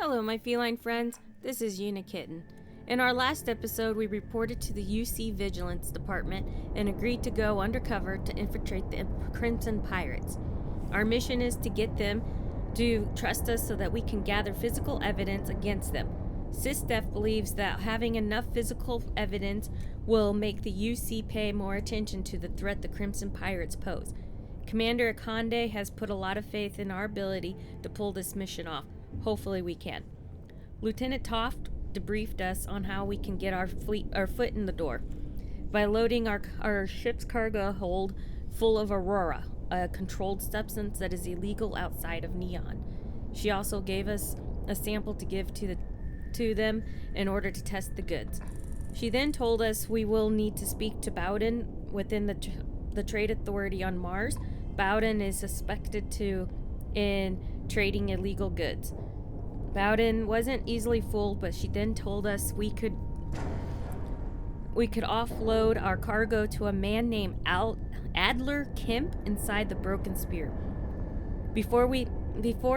Hello, my feline friends. This is Unikitten. In our last episode, we reported to the UC Vigilance Department and agreed to go undercover to infiltrate the Crimson Pirates. Our mission is to get them to trust us so that we can gather physical evidence against them. SysDef believes that having enough physical evidence will make the UC pay more attention to the threat the Crimson Pirates pose. Commander Akande has put a lot of faith in our ability to pull this mission off. Hopefully we can. Lieutenant Toft debriefed us on how we can get our foot in the door by loading our ship's cargo hold full of Aurora, a controlled substance that is illegal outside of Neon. She also gave us a sample to give to them in order to test the goods. She then told us we will need to speak to Bowden within the Trade Authority on Mars. Bowden is suspected in trading illegal goods. Bowden wasn't easily fooled, but she then told us we could offload our cargo to a man named Adler Kemp inside the Broken Spear. Before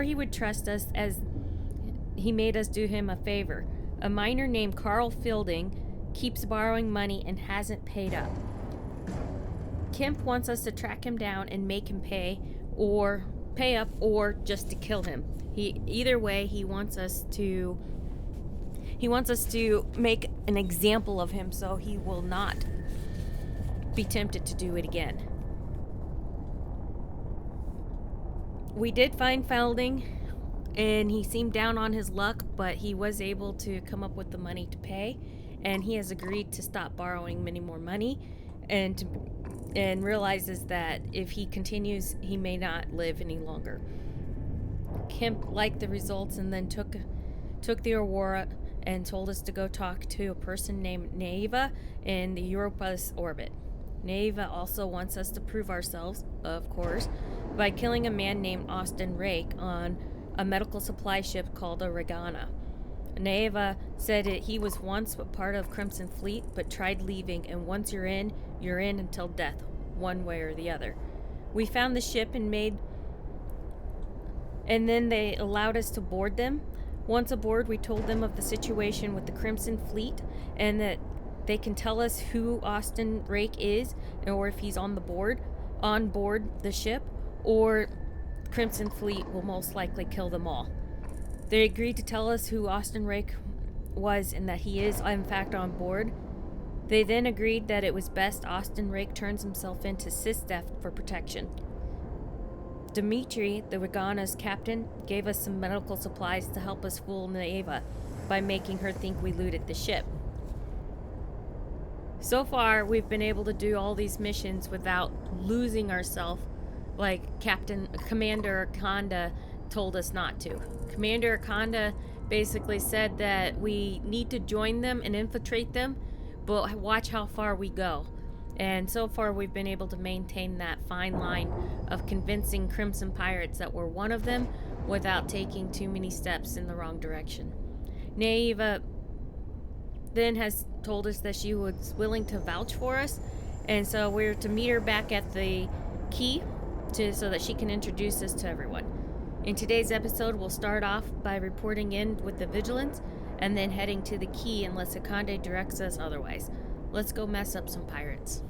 he would trust us, as he made us do him a favor. A miner named Carl Fielding keeps borrowing money and hasn't paid up. Kemp wants us to track him down and make him pay up or just to kill him. Either way, he wants us to make an example of him so he will not be tempted to do it again. We did find Fielding, and he seemed down on his luck, but he was able to come up with the money to pay, and he has agreed to stop borrowing any more money and realizes that if he continues, he may not live any longer. Kemp liked the results and then took the Aurora and told us to go talk to a person named Neva in the Europa's orbit. Neva also wants us to prove ourselves, of course, by killing a man named Austin Rake on a medical supply ship called a Regana. Neva said he was once a part of Crimson Fleet, but tried leaving, and once you're in until death, one way or the other. We found the ship and then they allowed us to board them. Once aboard, we told them of the situation with the Crimson Fleet and that they can tell us who Austin Rake is, or if he's on board the ship, or Crimson Fleet will most likely kill them all. They agreed to tell us who Austin Rake was and that he is in fact on board. They then agreed that it was best Austin Rake turns himself into SysDef for protection. Dimitri, the Regana's captain, gave us some medical supplies to help us fool Neva by making her think we looted the ship. So far, we've been able to do all these missions without losing ourselves, like Commander Akanda told us not to. Commander Akanda basically said that we need to join them and infiltrate them, but watch how far we go. And so far, we've been able to maintain that fine line of convincing Crimson Pirates that we're one of them without taking too many steps in the wrong direction. Neva then has told us that she was willing to vouch for us, and so we're to meet her back at the key so that she can introduce us to everyone. In today's episode, we'll start off by reporting in with the Vigilance and then heading to the key unless Akande directs us otherwise. Let's go mess up some pirates.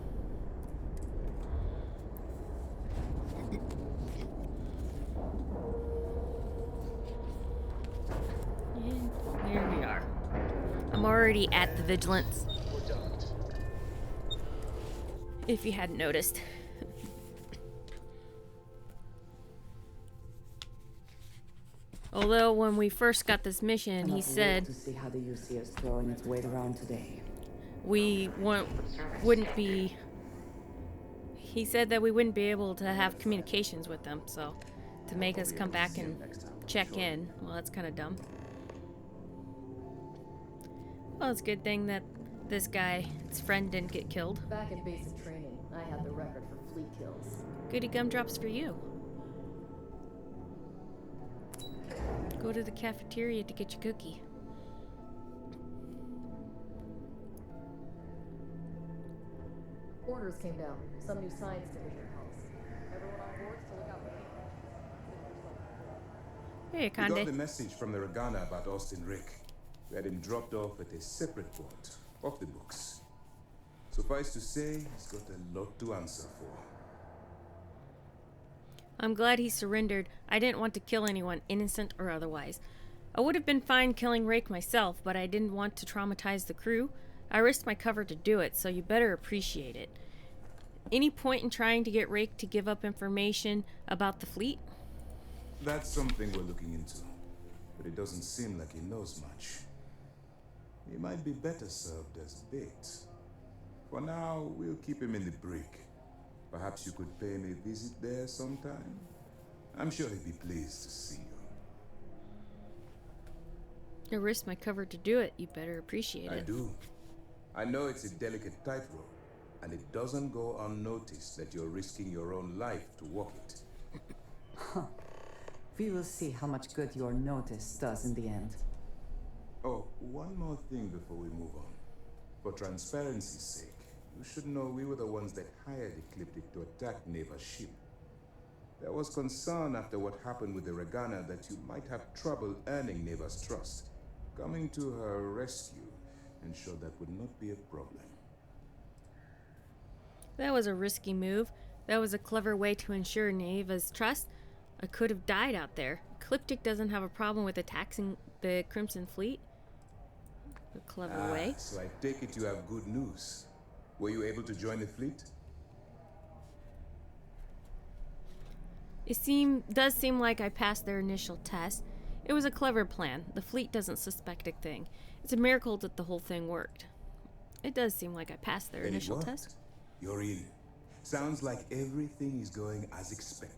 And here we are. I'm already at the Vigilance, if you hadn't noticed. Although when we first got this mission, he said to see how the UC is throwing its weight around today. He said that we wouldn't be able to have communications with them, so to make us come back and check in, well, that's kind of dumb. Well, it's a good thing that this guy, his friend, didn't get killed. Back in basic training, I had the record for fleet kills. Goody gumdrops for you. Go to the cafeteria to get your cookie. Orders came down. Some new science division calls. Everyone on board to look out for people. Hey, We got Conde. the message from the Regana about Austin Rick. We had him dropped off at a separate port, off the books. Suffice to say, he's got a lot to answer for. I'm glad he surrendered. I didn't want to kill anyone, innocent or otherwise. I would have been fine killing Rake myself, but I didn't want to traumatize the crew. I risked my cover to do it, so you better appreciate it. Any point in trying to get Rake to give up information about the fleet? That's something we're looking into, but it doesn't seem like he knows much. He might be better served as bait. For now, we'll keep him in the brig. Perhaps you could pay him a visit there sometime? I'm sure he'd be pleased to see you. I risked my cover to do it. You better appreciate it. I do. I know it's a delicate tightrope, and it doesn't go unnoticed that you're risking your own life to walk it. We will see how much good your notice does in the end. Oh, one more thing before we move on. For transparency's sake, you should know we were the ones that hired Ecliptic to attack Neva's ship. There was concern after what happened with the Regana that you might have trouble earning Neva's trust. Coming to her rescue ensured that would not be a problem. That was a risky move. That was a clever way to ensure Neva's trust. I could have died out there. Ecliptic doesn't have a problem with attacking the Crimson Fleet. A clever way. So I take it you have good news. Were you able to join the fleet? It does seem like I passed their initial test. It was a clever plan. The fleet doesn't suspect a thing. It's a miracle that the whole thing worked. It does seem like I passed their Then it initial worked. test. You're in. Sounds like everything is going as expected.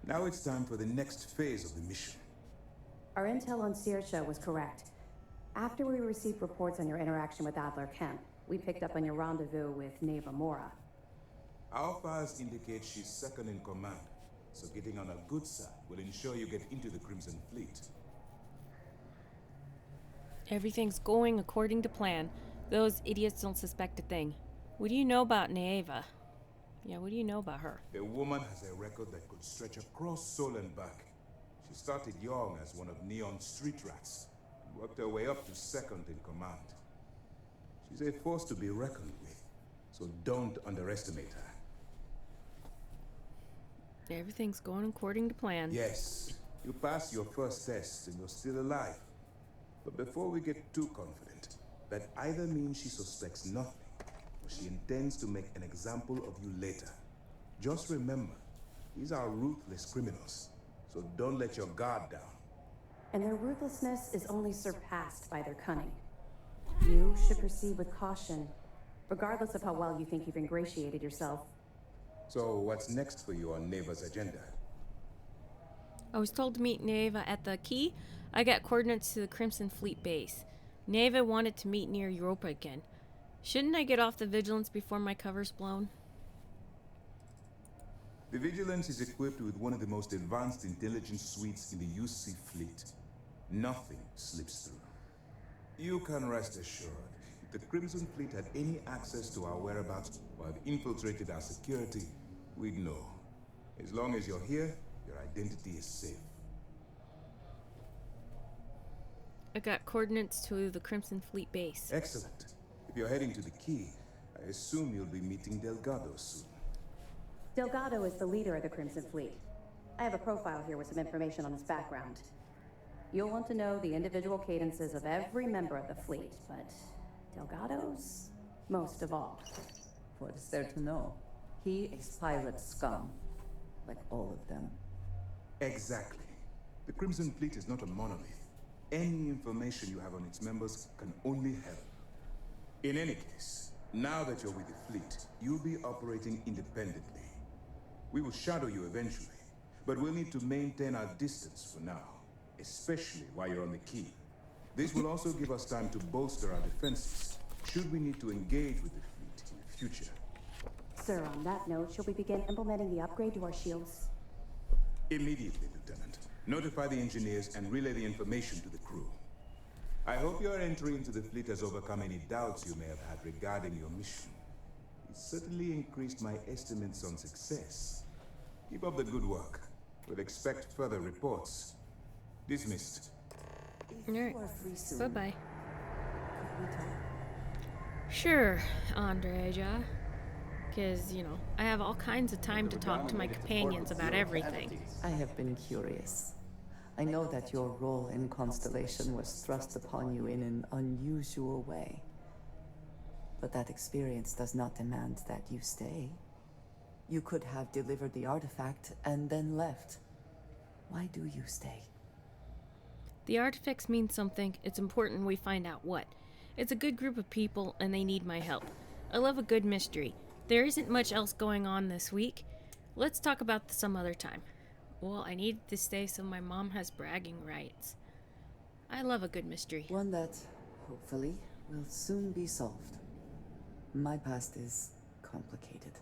Now it's time for the next phase of the mission. Our intel on Saoirse was correct. After we received reports on your interaction with Adler Kemp, we picked up on your rendezvous with Neva Mora. Our files indicate she's second in command, so getting on her good side will ensure you get into the Crimson Fleet. Everything's going according to plan. Those idiots don't suspect a thing. What do you know about Neva? Yeah, what do you know about her? The woman has a record that could stretch across Sol and back. She started young as one of Neon's street rats, and worked her way up to second in command. She's a force to be reckoned with, so don't underestimate her. Everything's going according to plan. Yes, you passed your first test and you're still alive. But before we get too confident, that either means she suspects nothing, or she intends to make an example of you later. Just remember, these are ruthless criminals, so don't let your guard down. And their ruthlessness is only surpassed by their cunning. You should proceed with caution, regardless of how well you think you've ingratiated yourself. So what's next for you on Neva's agenda? I was told to meet Neva at the quay. I got coordinates to the Crimson Fleet base. Neva wanted to meet near Europa again. Shouldn't I get off the Vigilance before my cover's blown? The Vigilance is equipped with one of the most advanced intelligence suites in the UC fleet. Nothing slips through. You can rest assured, if the Crimson Fleet had any access to our whereabouts or have infiltrated our security, we'd know. As long as you're here, your identity is safe. I got coordinates to the Crimson Fleet base. Excellent. If you're heading to the quay, I assume you'll be meeting Delgado soon. Delgado is the leader of the Crimson Fleet. I have a profile here with some information on his background. You'll want to know the individual cadences of every member of the fleet, but Delgado's most of all. What is there to know? He is pirate scum, like all of them. Exactly. The Crimson Fleet is not a monolith. Any information you have on its members can only help. In any case, now that you're with the fleet, you'll be operating independently. We will shadow you eventually, but we'll need to maintain our distance for now, especially while you're on the quay. This will also give us time to bolster our defenses, should we need to engage with the fleet in the future. Sir, on that note, shall we begin implementing the upgrade to our shields? Immediately, Lieutenant. Notify the engineers and relay the information to the crew. I hope your entry into the fleet has overcome any doubts you may have had regarding your mission. It certainly increased my estimates on success. Keep up the good work. We'll expect further reports. Dismissed. Alright. You are free soon. Bye-bye. Could we talk? Sure, Andreja. Because, I have all kinds of time to talk to my companions about everything. I have been curious. I know that your role in Constellation was thrust upon you in an unusual way. But that experience does not demand that you stay. You could have delivered the artifact and then left. Why do you stay? The artifacts mean something. It's important we find out what. It's a good group of people, and they need my help. I love a good mystery. There isn't much else going on this week. Let's talk about this some other time. Well, I needed to stay so my mom has bragging rights. I love a good mystery. One that, hopefully, will soon be solved. My past is complicated.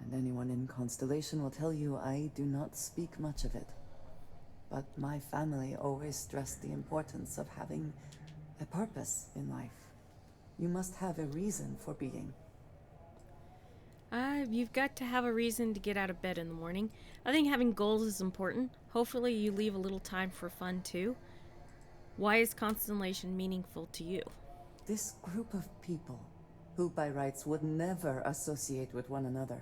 And anyone in Constellation will tell you I do not speak much of it. But my family always stressed the importance of having a purpose in life. You must have a reason for being. You've got to have a reason to get out of bed in the morning. I think having goals is important. Hopefully you leave a little time for fun too. Why is Constellation meaningful to you? This group of people, who by rights would never associate with one another,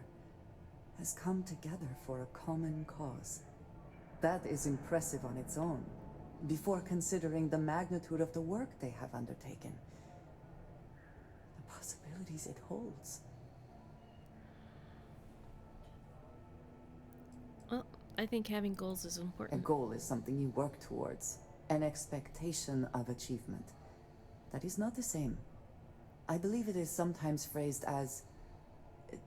has come together for a common cause. That is impressive on its own, before considering the magnitude of the work they have undertaken. The possibilities it holds. Well, I think having goals is A important. goal is something you work towards, an expectation of achievement. That is not the same. I believe it is sometimes phrased as,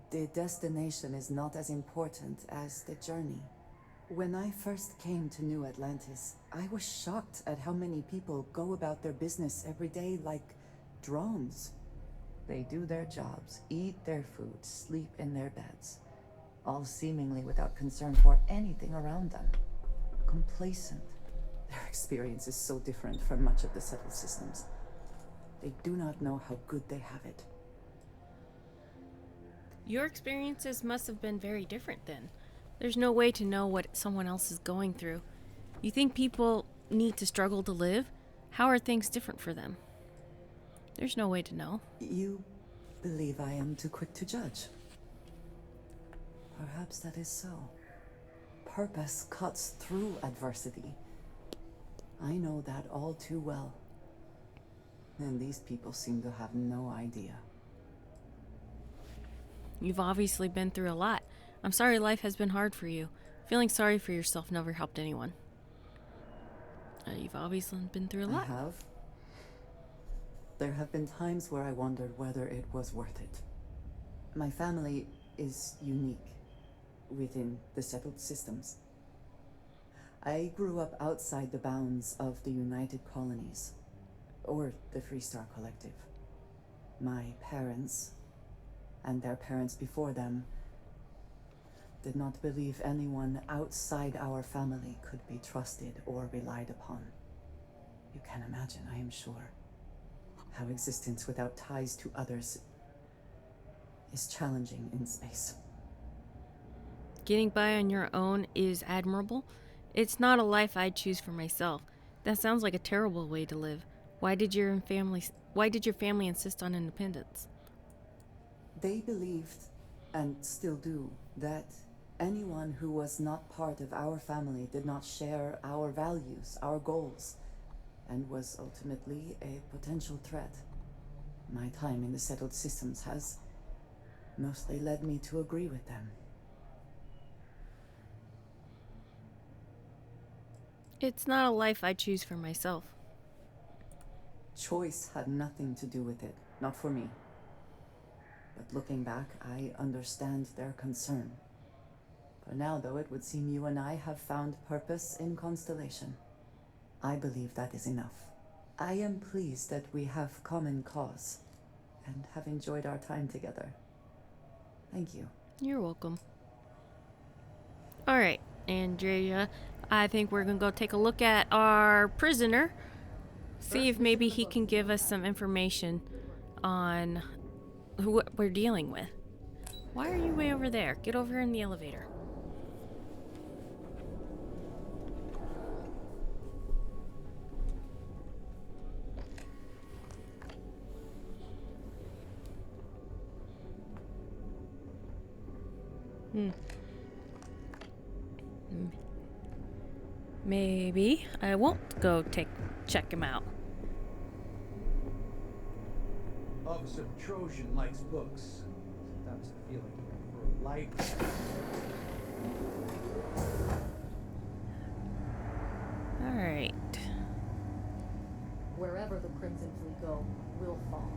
the destination is not as important as the journey. When I first came to New Atlantis, I was shocked at how many people go about their business every day like drones. They do their jobs, eat their food, sleep in their beds, all seemingly without concern for anything around them. Complacent. Their experience is so different from much of the settled systems. They do not know how good they have it. Your experiences must have been very different then. There's no way to know what someone else is going through. You think people need to struggle to live? How are things different for them? There's no way to know. You believe I am too quick to judge. Perhaps that is so. Purpose cuts through adversity. I know that all too well. And these people seem to have no idea. You've obviously been through a lot. I'm sorry life has been hard for you. Feeling sorry for yourself never helped anyone. You've obviously been through a lot. I have. There have been times where I wondered whether it was worth it. My family is unique within the settled systems. I grew up outside the bounds of the United Colonies, or the Freestar Collective. My parents, and their parents before them, did not believe anyone outside our family could be trusted or relied upon. You can imagine, I am sure, how existence without ties to others is challenging in space. Getting by on your own is admirable. It's not a life I'd choose for myself. That sounds like a terrible way to live. Why did your family insist on independence? They believed, and still do, that anyone who was not part of our family did not share our values, our goals, and was ultimately a potential threat. My time in the settled systems has mostly led me to agree with them. It's not a life I choose for myself. Choice had nothing to do with it, not for me. But looking back, I understand their concern. For now, though, it would seem you and I have found purpose in Constellation. I believe that is enough. I am pleased that we have common cause, and have enjoyed our time together. Thank you. You're welcome. Alright, Andrea, I think we're gonna go take a look at our prisoner. See if maybe he can give us some information on who we're dealing with. Why are you way over there? Get over here in the elevator. Maybe I won't go check him out. Officer Trojan likes books. Sometimes I feel like looking for a light. Alright. Wherever the Crimson Fleet go, will fall.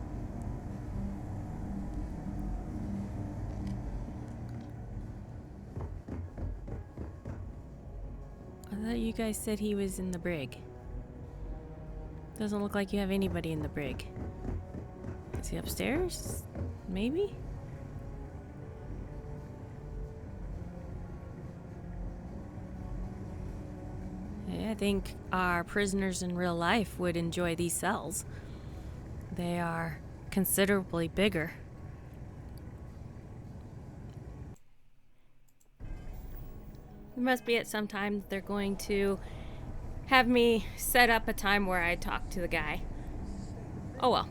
I thought you guys said he was in the brig. Doesn't look like you have anybody in the brig. Is he upstairs? Maybe? Yeah, I think our prisoners in real life would enjoy these cells. They are considerably bigger. It must be at some time that they're going to have me set up a time where I talk to the guy. Oh well.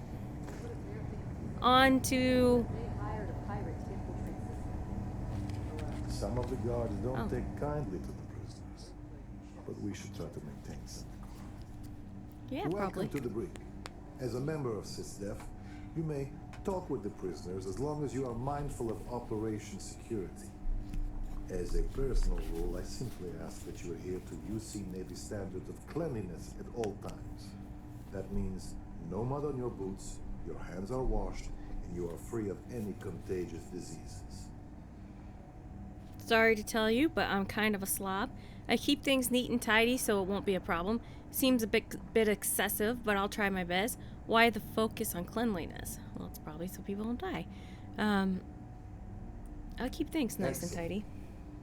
On to... They hired a pirate to infiltrate systems. Some of the guards don't Oh. take kindly to the prisoners, but we should try to maintain some decorum. Yeah, Welcome probably. to the brig. As a member of SysDef, you may talk with the prisoners as long as you are mindful of operation security. As a personal rule, I simply ask that you adhere to UC Navy standards of cleanliness at all times. That means no mud on your boots, your hands are washed, and you are free of any contagious diseases. Sorry to tell you, but I'm kind of a slob. I keep things neat and tidy so it won't be a problem. Seems a bit excessive, but I'll try my best. Why the focus on cleanliness? Well, it's probably so people don't die. I'll keep things nice and Excellent. tidy.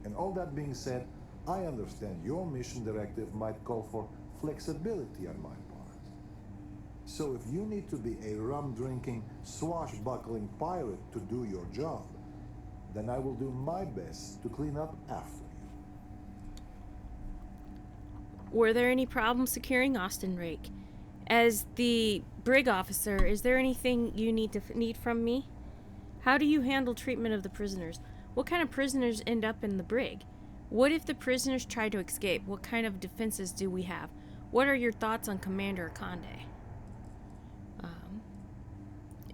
And all that being said, I understand your mission directive might call for flexibility on my part. So if you need to be a rum-drinking, swashbuckling pirate to do your job, then I will do my best to clean up after you. Were there any problems securing Austin Rake? As the brig officer, is there anything you need from me? How do you handle treatment of the prisoners? What kind of prisoners end up in the brig? What if the prisoners try to escape? What kind of defenses do we have? What are your thoughts on Commander Conde?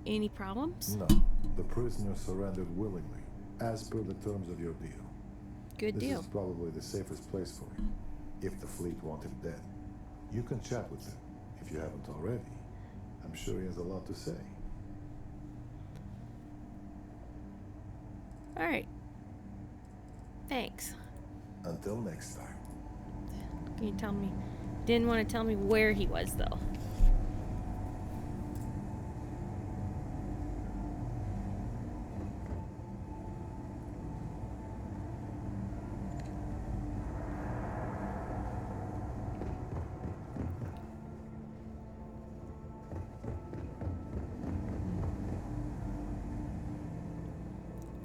Any problems? No, the prisoner surrendered willingly, as per the terms of your deal. Good deal. This is probably the safest place for you, if the fleet want him dead. You can chat with him, if you haven't already. I'm sure he has a lot to say. All right. Thanks. Until next time. Can you tell me? Didn't want to tell me where he was, though.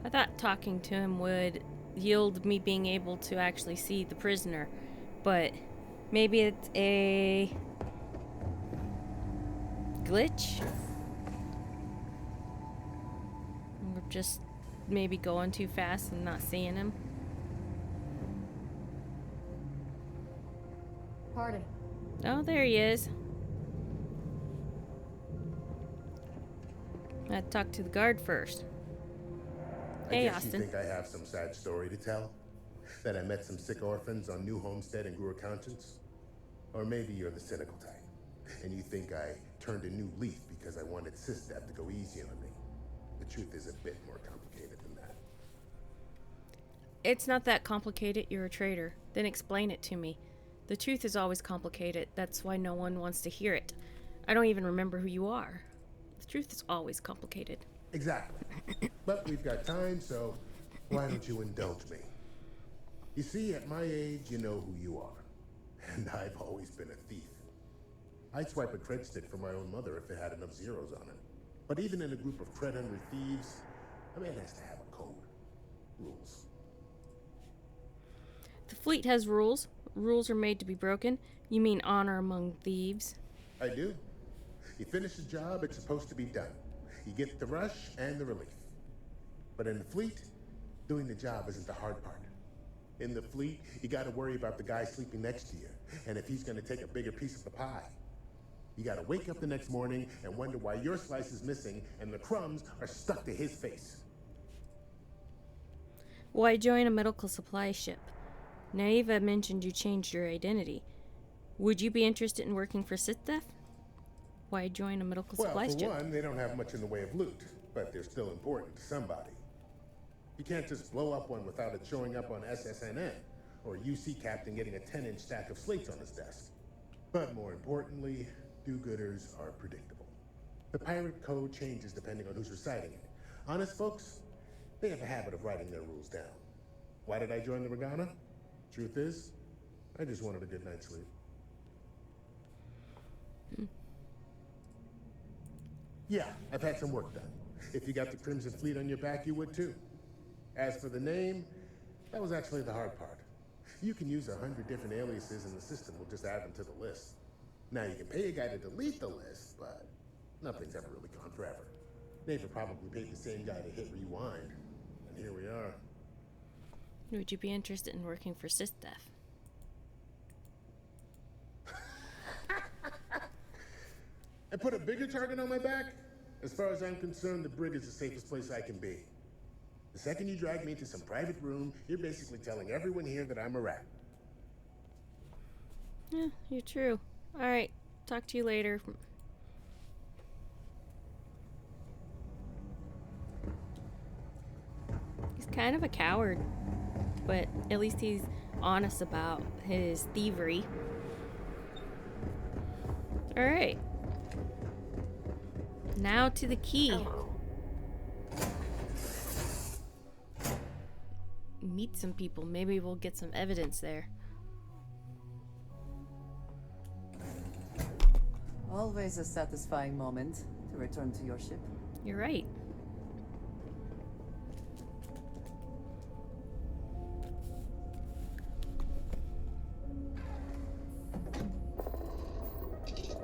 I thought talking to him would yield me being able to actually see the prisoner, but maybe it's a glitch? We're just maybe going too fast and not seeing him. Pardon. Oh, there he is. I had to talk to the guard first. Hey, I guess Austin. you think I have some sad story to tell? That I met some sick orphans on New Homestead and grew a conscience? Or maybe you're the cynical type, and you think I turned a new leaf because I wanted SysDef to go easy on me. The truth is a bit more complicated than that. It's not that complicated. You're a traitor. Then explain it to me. The truth is always complicated. That's why no one wants to hear it. I don't even remember who you are. The truth is always complicated. Exactly. But we've got time, so why don't you indulge me? You see, at my age, you know who you are. And I've always been a thief. I'd swipe a cred stick for my own mother if it had enough zeros on it. But even in a group of cred-hungry thieves, a man has to have a code. Rules. The fleet has rules. Rules are made to be broken. You mean honor among thieves? I do. You finish the job, it's supposed to be done. You get the rush and the relief. But in the fleet, Doing the job isn't the hard part. In the fleet, you gotta worry about the guy sleeping next to you, and if he's gonna take a bigger piece of the pie. You gotta wake up the next morning and wonder why your slice is missing and the crumbs are stuck to his face. Why join a medical supply ship? Naiva mentioned you changed your identity. Would you be interested in working for SysDef? Why join a medical supply Well, for ship? one, they don't have much in the way of loot, but they're still important to somebody. You can't just blow up one without it showing up on SSNN, or a UC captain getting a 10-inch stack of slates on his desk. But more importantly, do-gooders are predictable. The pirate code changes depending on who's reciting it. Honest folks, they have a habit of writing their rules down. Why did I join the Regana? Truth is, I just wanted a good night's sleep. Yeah, I've had some work done. If you got the Crimson Fleet on your back, you would too. As for the name, that was actually the hard part. You can use 100 different aliases and the system will just add them to the list. Now you can pay a guy to delete the list, but nothing's ever really gone forever. Neighbor probably paid the same guy to hit rewind, and here we are. Would you be interested in working for SysDef? And put a bigger target on my back? As far as I'm concerned, the brig is the safest place I can be. The second you drag me into some private room, you're basically telling everyone here that I'm a rat. Yeah, you're true. Alright, talk to you later. He's kind of a coward, but at least he's honest about his thievery. Alright. Now to the key. Meet some people. Maybe we'll get some evidence there. Always a satisfying moment to return to your ship. You're right.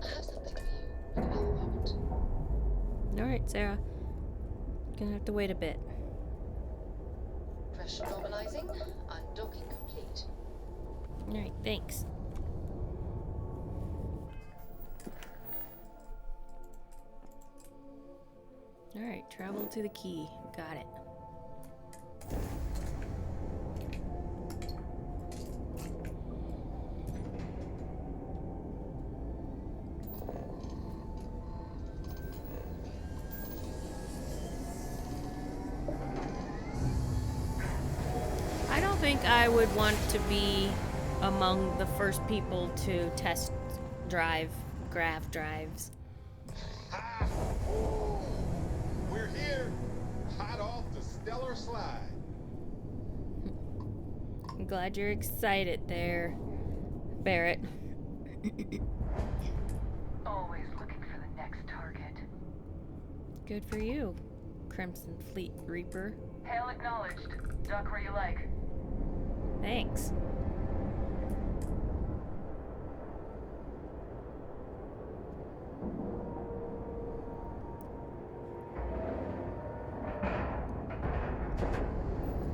I have something for you. Another moment. Alright, Sarah. Gonna have to wait a bit. Pressure normalizing. Undocking complete. Alright, thanks. Alright, travel to the key. Got it. I don't think I would want to be among the first people to test drive grav drives. Ha! We're here, hot off the stellar slide. I'm glad you're excited there, Barrett. Always looking for the next target. Good for you, Crimson Fleet Reaper. Hail acknowledged. Duck where you like. Thanks.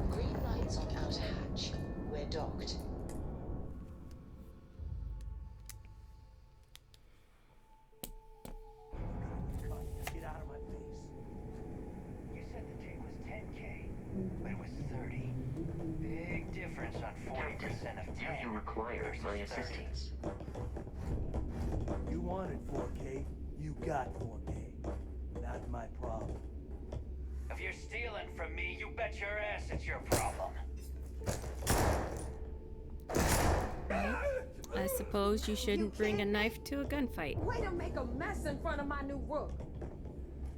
Green lights on outer hatch. We're docked. Get out of my face. You said the J was 10K, but it was 30. Big difference on 40% of 10. You require my assistance. You wanted 4K, you got 4K. Not my problem. If you're stealing from me, you bet your ass it's your problem. I suppose you shouldn't bring a knife to a gunfight. Way to make a mess in front of my new Rook.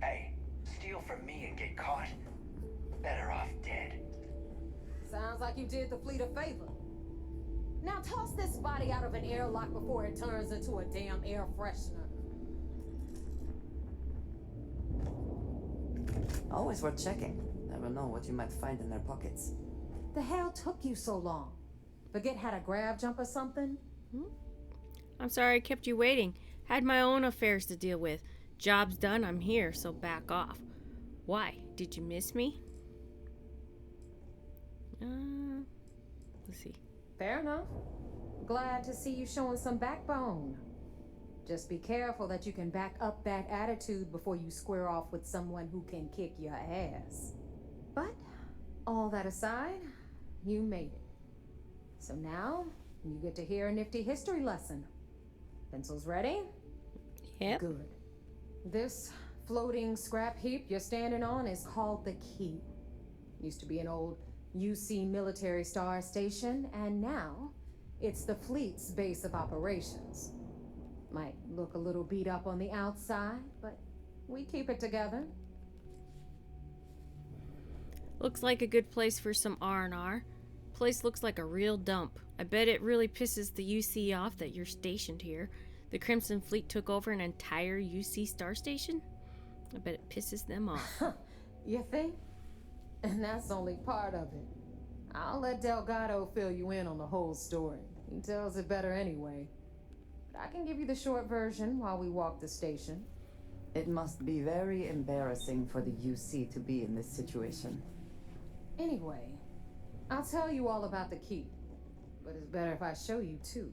Hey, steal from me and get caught. Better off dead. Sounds like you did the fleet a favor. Now toss this body out of an airlock before it turns into a damn air freshener. Always worth checking. Never know what you might find in their pockets. The hell took you so long? Forget how to grab jump or something? I'm sorry I kept you waiting. Had my own affairs to deal with. Job's done, I'm here, so back off. Why? Did you miss me? Let's see. Fair enough. Glad to see you showing some backbone. Just be careful that you can back up that attitude before you square off with someone who can kick your ass. But, all that aside, you made it. So now, you get to hear a nifty history lesson. Pencils ready? Yep. Good. This floating scrap heap you're standing on is called the Key. Used to be an old UC military star station, and now it's the fleet's base of operations. Might look a little beat up on the outside, but we keep it together. Looks like a good place for some R&R. Place looks like a real dump. I bet it really pisses the UC off that you're stationed here. The Crimson Fleet took over an entire UC star station? I bet it pisses them off. You think? And that's only part of it. I'll let Delgado fill you in on the whole story. He tells it better anyway. But I can give you the short version while we walk the station. It must be very embarrassing for the UC to be in this situation. Anyway, I'll tell you all about the Key. But it's better if I show you too.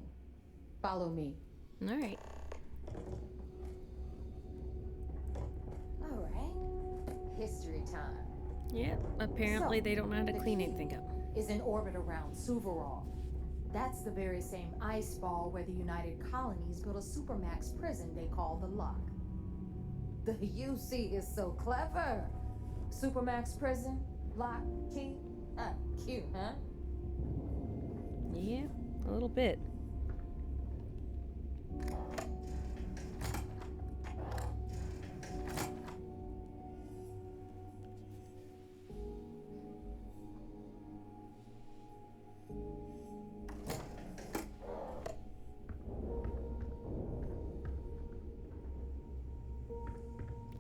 Follow me. Alright. Alright. History time. Yep, apparently they don't know how to clean anything up. Is in orbit around Suvorov. That's the very same ice ball where the United Colonies built a supermax prison they call the Lock. The UC is so clever. Supermax prison, lock, key. Cute, huh? Yeah, a little bit.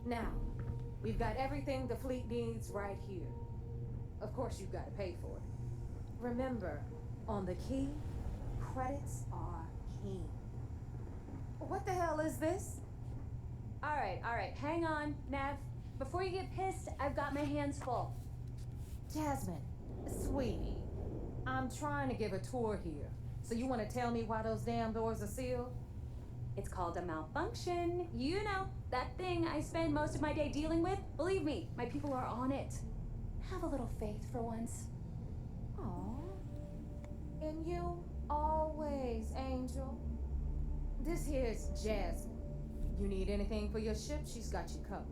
Now, we've got everything the fleet needs right here. Of course, you've got to pay for it. Remember, on the Key, credits are king. What the hell is this? All right, hang on, Nev. Before you get pissed, I've got my hands full. Jasmine, sweetie, I'm trying to give a tour here. So you want to tell me why those damn doors are sealed? It's called a malfunction. You know, that thing I spend most of my day dealing with. Believe me, my people are on it. Have a little faith for once. Aww. And you always, Angel. This here's Jasmine. You need anything for your ship, she's got you covered.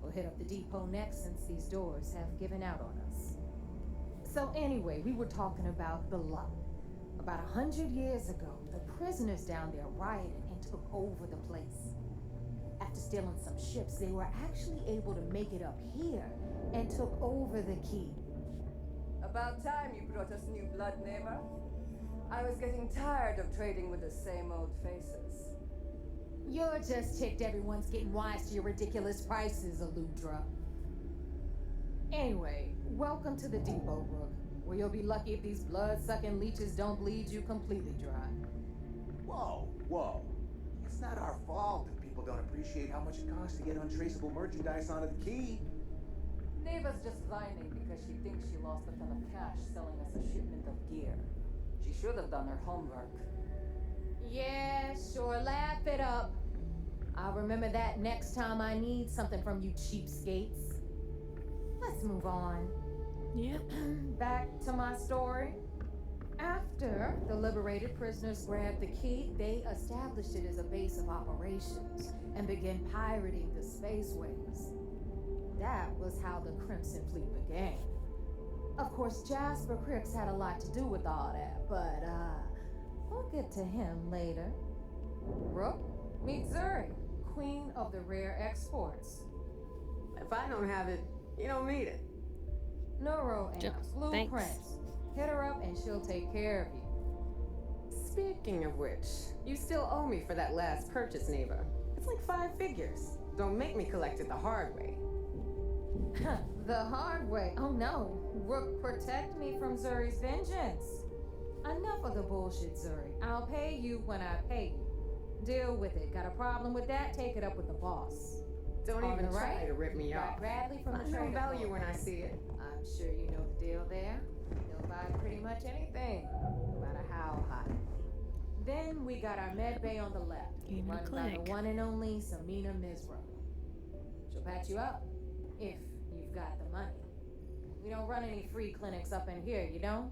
We'll hit up the depot next since these doors have given out on us. So anyway, we were talking about the Lock. About 100 years ago, the prisoners down there rioted and took over the place. After stealing some ships, they were actually able to make it up here and took over the Key. About time you brought us new blood, neighbor. I was getting tired of trading with the same old faces. You're just ticked everyone's getting wise to your ridiculous prices, Aludra. Anyway, welcome to the depot, Rook, where you'll be lucky if these blood-sucking leeches don't bleed you completely dry. Whoa. It's not our fault if people don't appreciate how much it costs to get untraceable merchandise onto the Key. Neighbor's just whining because she thinks she lost a ton of cash selling us a shipment of gear. She should have done her homework. Yeah, sure, laugh it up. I'll remember that next time I need something from you cheapskates. Let's move on. Yep. Back to my story. After the liberated prisoners grabbed the Key, they established it as a base of operations and began pirating the spaceways. That was how the Crimson Fleet began. Of course, Jasper Kryx had a lot to do with all that, but we'll get to him later. Rook, meet Zuri, queen of the rare exports. If I don't have it, you don't need it. Neuroamps, blueprints. Hit her up and she'll take care of you. Speaking of which, you still owe me for that last purchase, neighbor. It's like 5 figures. Don't make me collect it the hard way. The hard way? Oh no. Rook, protect me from Zuri's vengeance. Enough of the bullshit, Zuri. I'll pay you when I pay you. Deal with it. Got a problem with that? Take it up with the boss. Don't On even the try right, to rip me got off. Bradley from the I know trader value program. when I see it. I'm sure you know the deal there. They'll buy pretty much anything, no matter how hot. Then we got our med bay on the left, run by the one and only Samina Mizra. She'll patch you up, if you've got the money. We don't run any free clinics up in here, you don't?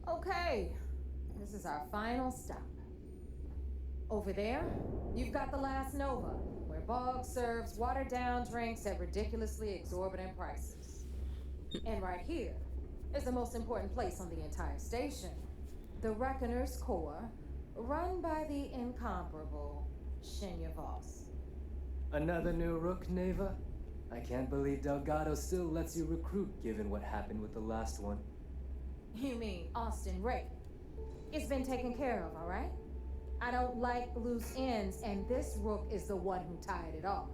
Okay, this is our final stop. Over there, you've got the Last Nova, where Bog serves watered-down drinks at ridiculously exorbitant prices. And right here is the most important place on the entire station, the Reckoner's Core, run by the incomparable Shinya Voss. Another new Rook, Neva? I can't believe Delgado still lets you recruit given what happened with the last one. You mean Austin Ray? It's been taken care of, all right? I don't like loose ends, and this Rook is the one who tied it off.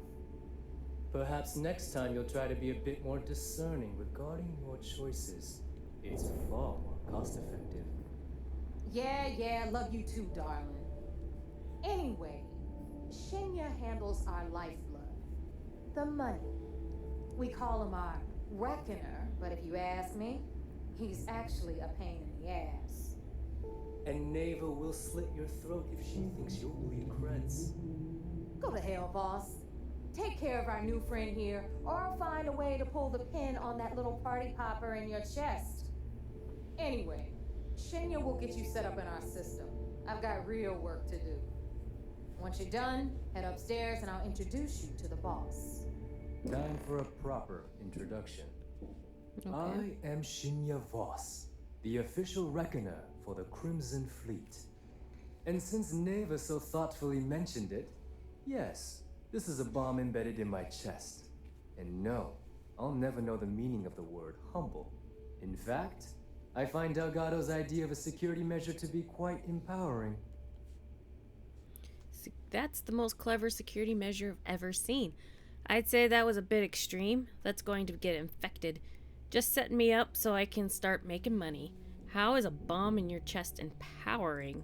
Perhaps next time you'll try to be a bit more discerning regarding your choices. It's far more cost-effective. Yeah, love you too, darling. Anyway, Shinya handles our lifeblood, the money. We call him our Reckoner, but if you ask me, he's actually a pain in the ass. And Neva will slit your throat if she thinks you'll bleed creds. Go to hell, boss. Take care of our new friend here, or I'll find a way to pull the pin on that little party popper in your chest. Anyway, Shinya will get you set up in our system. I've got real work to do. Once you're done, head upstairs and I'll introduce you to the boss. Time for a proper introduction. Okay. I am Shinya Voss, the official reckoner for the Crimson Fleet. And since Neva so thoughtfully mentioned it, yes, this is a bomb embedded in my chest. And no, I'll never know the meaning of the word humble. In fact, I find Delgado's idea of a security measure to be quite empowering. That's the most clever security measure I've ever seen. I'd say that was a bit extreme. That's going to get infected. Just setting me up so I can start making money. How is a bomb in your chest empowering?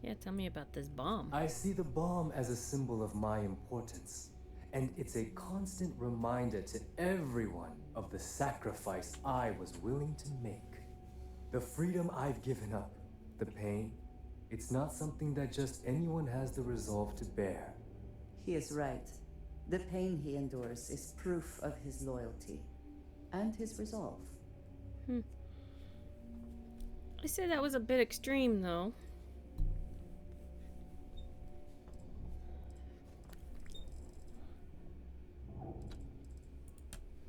Yeah, tell me about this bomb. I see the bomb as a symbol of my importance. And it's a constant reminder to everyone of the sacrifice I was willing to make. The freedom I've given up, the pain, it's not something that just anyone has the resolve to bear. He is right. The pain he endures is proof of his loyalty and his resolve. I say that was a bit extreme, though.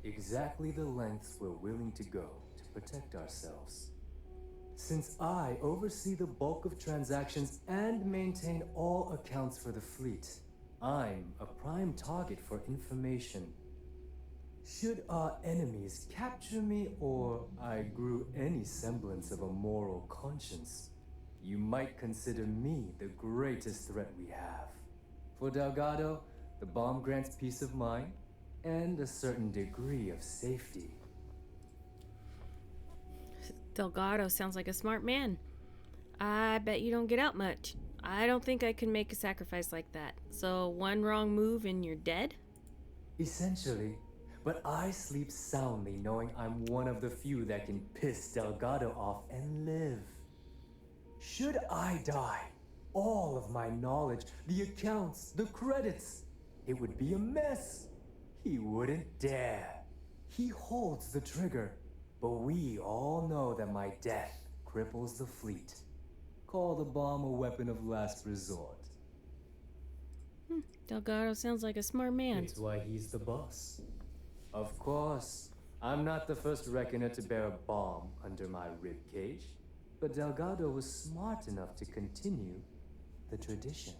Exactly the lengths we're willing to go to protect ourselves. Since I oversee the bulk of transactions and maintain all accounts for the fleet, I'm a prime target for information. Should our enemies capture me or I grew any semblance of a moral conscience, you might consider me the greatest threat we have. For Delgado, the bomb grants peace of mind and a certain degree of safety. Delgado sounds like a smart man. I bet you don't get out much. I don't think I can make a sacrifice like that. So one wrong move and you're dead? Essentially, but I sleep soundly knowing I'm one of the few that can piss Delgado off and live. Should I die, all of my knowledge, the accounts, the credits, it would be a mess. He wouldn't dare. He holds the trigger. But we all know that my death cripples the fleet. Call the bomb a weapon of last resort. Delgado sounds like a smart man. It's why he's the boss. Of course, I'm not the first reckoner to bear a bomb under my ribcage, but Delgado was smart enough to continue the tradition.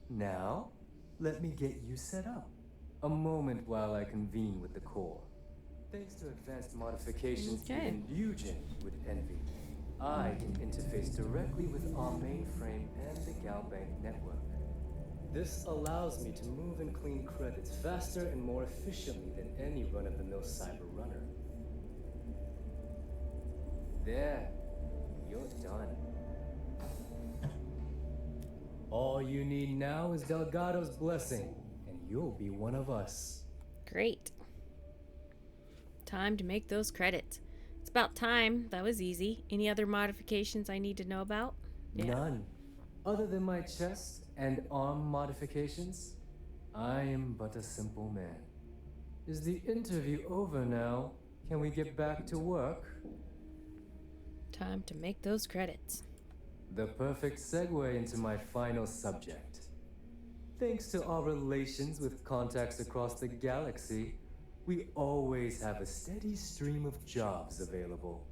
Now, let me get you set up. A moment while I convene with the core. Thanks to advanced modifications, even Eugen would envy. I can interface directly with our mainframe and the Galbank network. This allows me to move and clean credits faster and more efficiently than any run-of-the-mill cyber runner. There, you're done. All you need now is Delgado's blessing, and you'll be one of us. Great. Time to make those credits. It's about time. That was easy. Any other modifications I need to know about? None. Other than my chest and arm modifications, I am but a simple man. Is the interview over now? Can we get back to work? Time to make those credits. The perfect segue into my final subject. Thanks to our relations with contacts across the galaxy, we always have a steady stream of jobs available.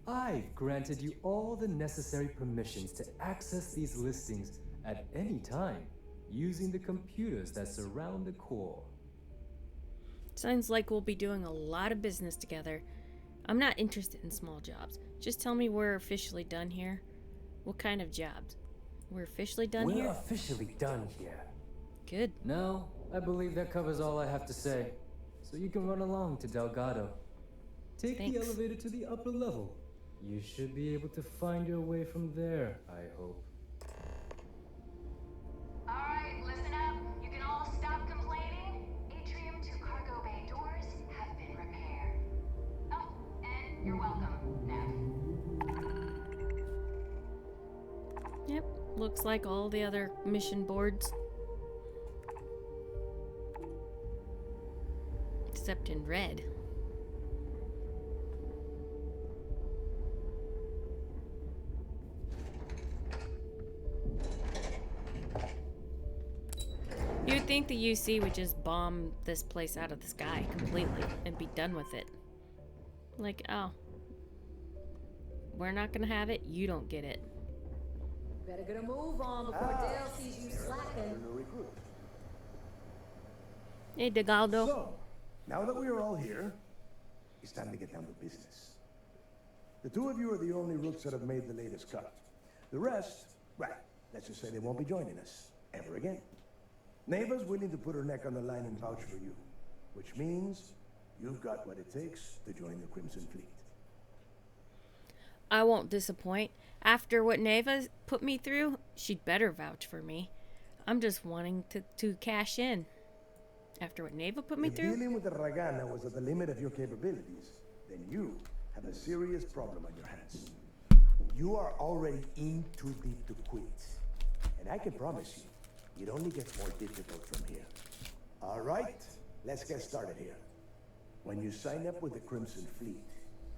I've granted you all the necessary permissions to access these listings at any time, using the computers that surround the core. Sounds like we'll be doing a lot of business together. I'm not interested in small jobs. Just tell me we're officially done here. What kind of jobs? We're officially done here? We're officially done here. Good. No, I believe that covers all I have to say. So you can run along to Delgado. Take the elevator to the upper level. You should be able to find your way from there, I hope. Alright, listen up. You can all stop complaining. Atrium to cargo bay doors have been repaired. Oh, and you're welcome, Nev. Yep, looks like all the other mission boards. Except in red. You'd think the UC would just bomb this place out of the sky completely and be done with it. Like, oh, we're not gonna have it, you don't get it. Better get a move on before Dale sees you slacking. Hey, Delgado. So, now that we are all here, it's time to get down to business. The two of you are the only Rooks that have made the latest cut. The rest, right, let's just say they won't be joining us ever again. Neva's willing to put her neck on the line and vouch for you, which means you've got what it takes to join the Crimson Fleet. I won't disappoint. After what Neva put me through, she'd better vouch for me. I'm just wanting to cash in. After what Neva put me If through? dealing with the Ragana was at the limit of your capabilities, then you have a serious problem on your hands. You are already in too deep to quit. And I can promise you, it only gets more difficult from here. All right, let's get started here. When you sign up with the Crimson Fleet,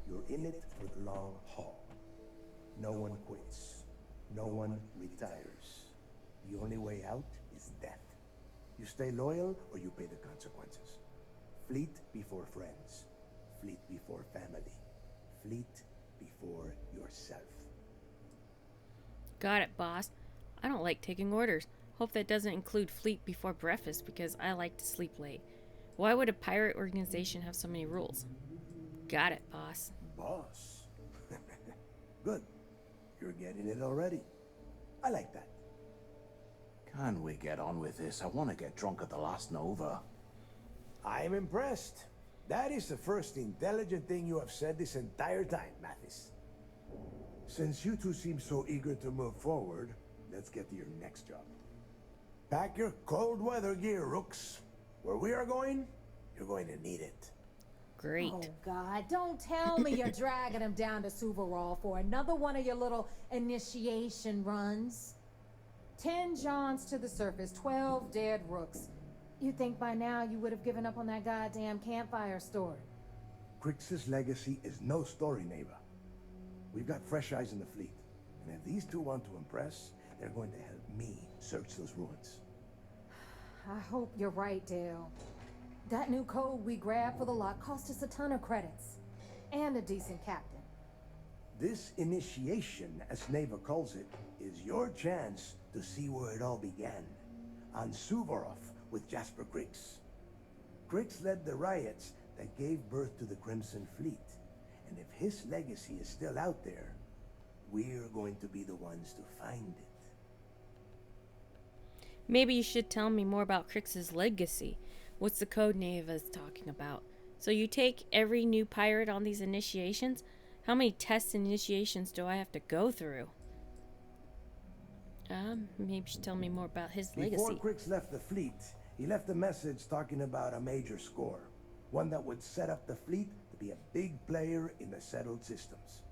you're in it for the long haul. No one quits. No one retires. The only way out is death. You stay loyal or you pay the consequences. Fleet before friends. Fleet before family. Fleet before yourself. Got it, boss. I don't like taking orders. Hope that doesn't include fleet before breakfast because I like to sleep late. Why would a pirate organization have so many rules? Got it, boss. Boss? Good. You're getting it already. I like that. Can we get on with this? I want to get drunk at the last Nova. I'm impressed. That is the first intelligent thing you have said this entire time, Mathis. Since you two seem so eager to move forward, let's get to your next job. Pack your cold weather gear, Rooks. Where we are going, you're going to need it. Great. Oh, God, don't tell me you're dragging him down to Suvarol for another one of your little initiation runs. 10 Johns to the surface, 12 dead Rooks. You'd think by now you would have given up on that goddamn campfire story. Kryx's legacy is no story, Neva. We've got fresh eyes in the fleet. And if these two want to impress, they're going to help me search those ruins. I hope you're right, Dale. That new code we grabbed for the lot cost us a ton of credits. And a decent captain. This initiation, as Neva calls it, is your chance to see where it all began. On Suvorov with Jasper Kryx. Kryx led the riots that gave birth to the Crimson Fleet. And if his legacy is still out there, we're going to be the ones to find it. Maybe you should tell me more about Kryx's legacy. What's the code Neva's talking about? So you take every new pirate on these initiations? How many tests and initiations do I have to go through? Maybe you should tell me more about his legacy. Before Kryx left the fleet, he left a message talking about a major score. One that would set up the fleet to be a big player in the settled systems.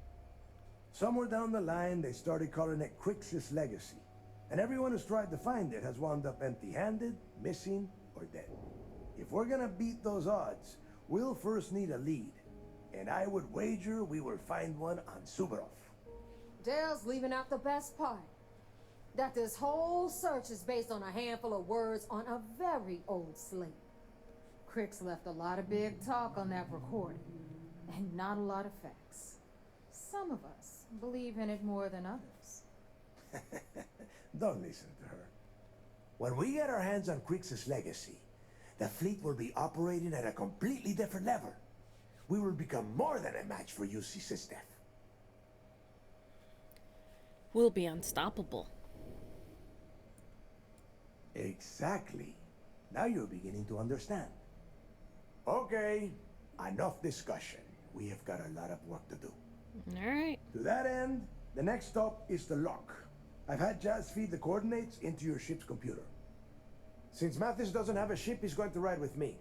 Somewhere down the line, they started calling it Kryx's legacy. And everyone who's tried to find it has wound up empty-handed, missing, or dead. If we're gonna beat those odds, we'll first need a lead. And I would wager we will find one on Suvorov. Dale's leaving out the best part. That this whole search is based on a handful of words on a very old slate. Kryx left a lot of big talk on that recording, and not a lot of facts. Some of us believe in it more than others. Don't listen to her. When we get our hands on Kryx's legacy, the fleet will be operating at a completely different level. We will become more than a match for UC SysDef. We'll be unstoppable. Exactly. Now you're beginning to understand. Okay, enough discussion. We have got a lot of work to do. All right. To that end, the next stop is the lock. I've had Jazz feed the coordinates into your ship's computer. Since Mathis doesn't have a ship, he's going to ride with me.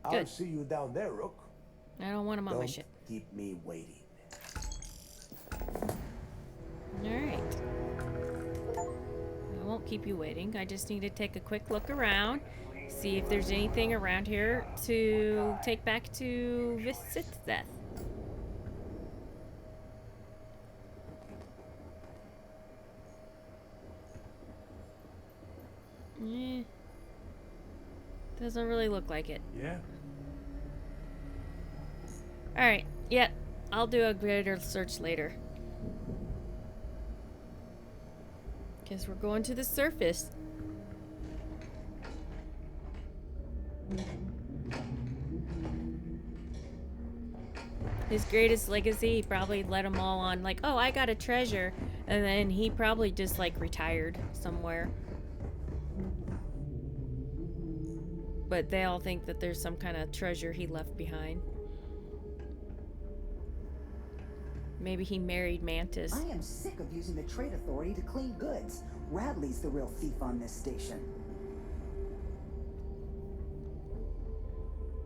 I'll Good. see you down there, Rook. I don't want him on my ship. Keep me waiting. All right. I won't keep you waiting. I just need to take a quick look around, see if there's anything around here to take back to Visithdeth. Doesn't really look like it. Yeah. Alright, yep. I'll do a greater search later. Guess we're going to the surface. His greatest legacy, he probably let them all on like, oh, I got a treasure. And then he probably just like retired somewhere. But they all think that there's some kind of treasure he left behind. Maybe he married Mantis. I am sick of using the trade authority to clean goods. Radley's the real thief on this station.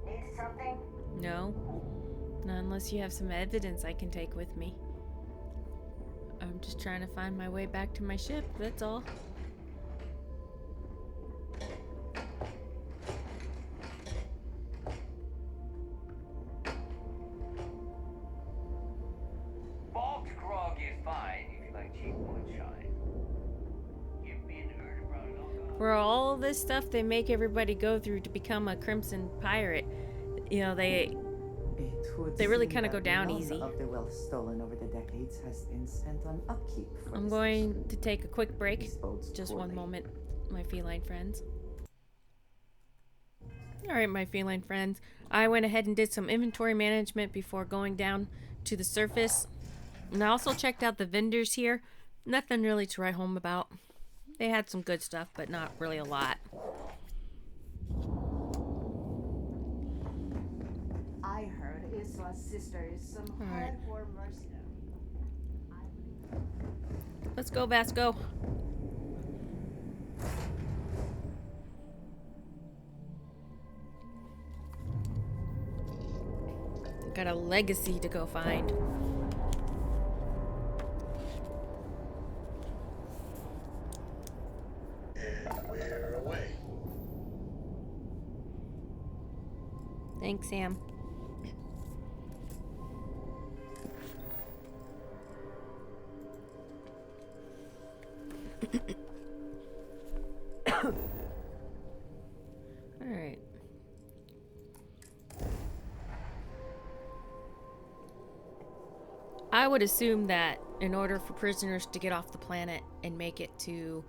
Need something? No. Not unless you have some evidence I can take with me. I'm just trying to find my way back to my ship, that's all. Bulk grog is fine if you like cheap moonshine. Give me an urn brown. For all this stuff they make everybody go through to become a Crimson Pirate, you know, they really kind of go down easy. Of the wealth stolen over the decades has been spent on upkeep. I'm going to take a quick break. Just one moment, my feline friends. Alright, my feline friends. I went ahead and did some inventory management before going down to the surface. And I also checked out the vendors here. Nothing really to write home about. They had some good stuff, but not really a lot. I heard Iswa's sister is some hardcore mercenary. Let's go, Vasco. Got a legacy to go find. And we're away. Thanks, Sam. All right. I would assume that in order for prisoners to get off the planet and make it to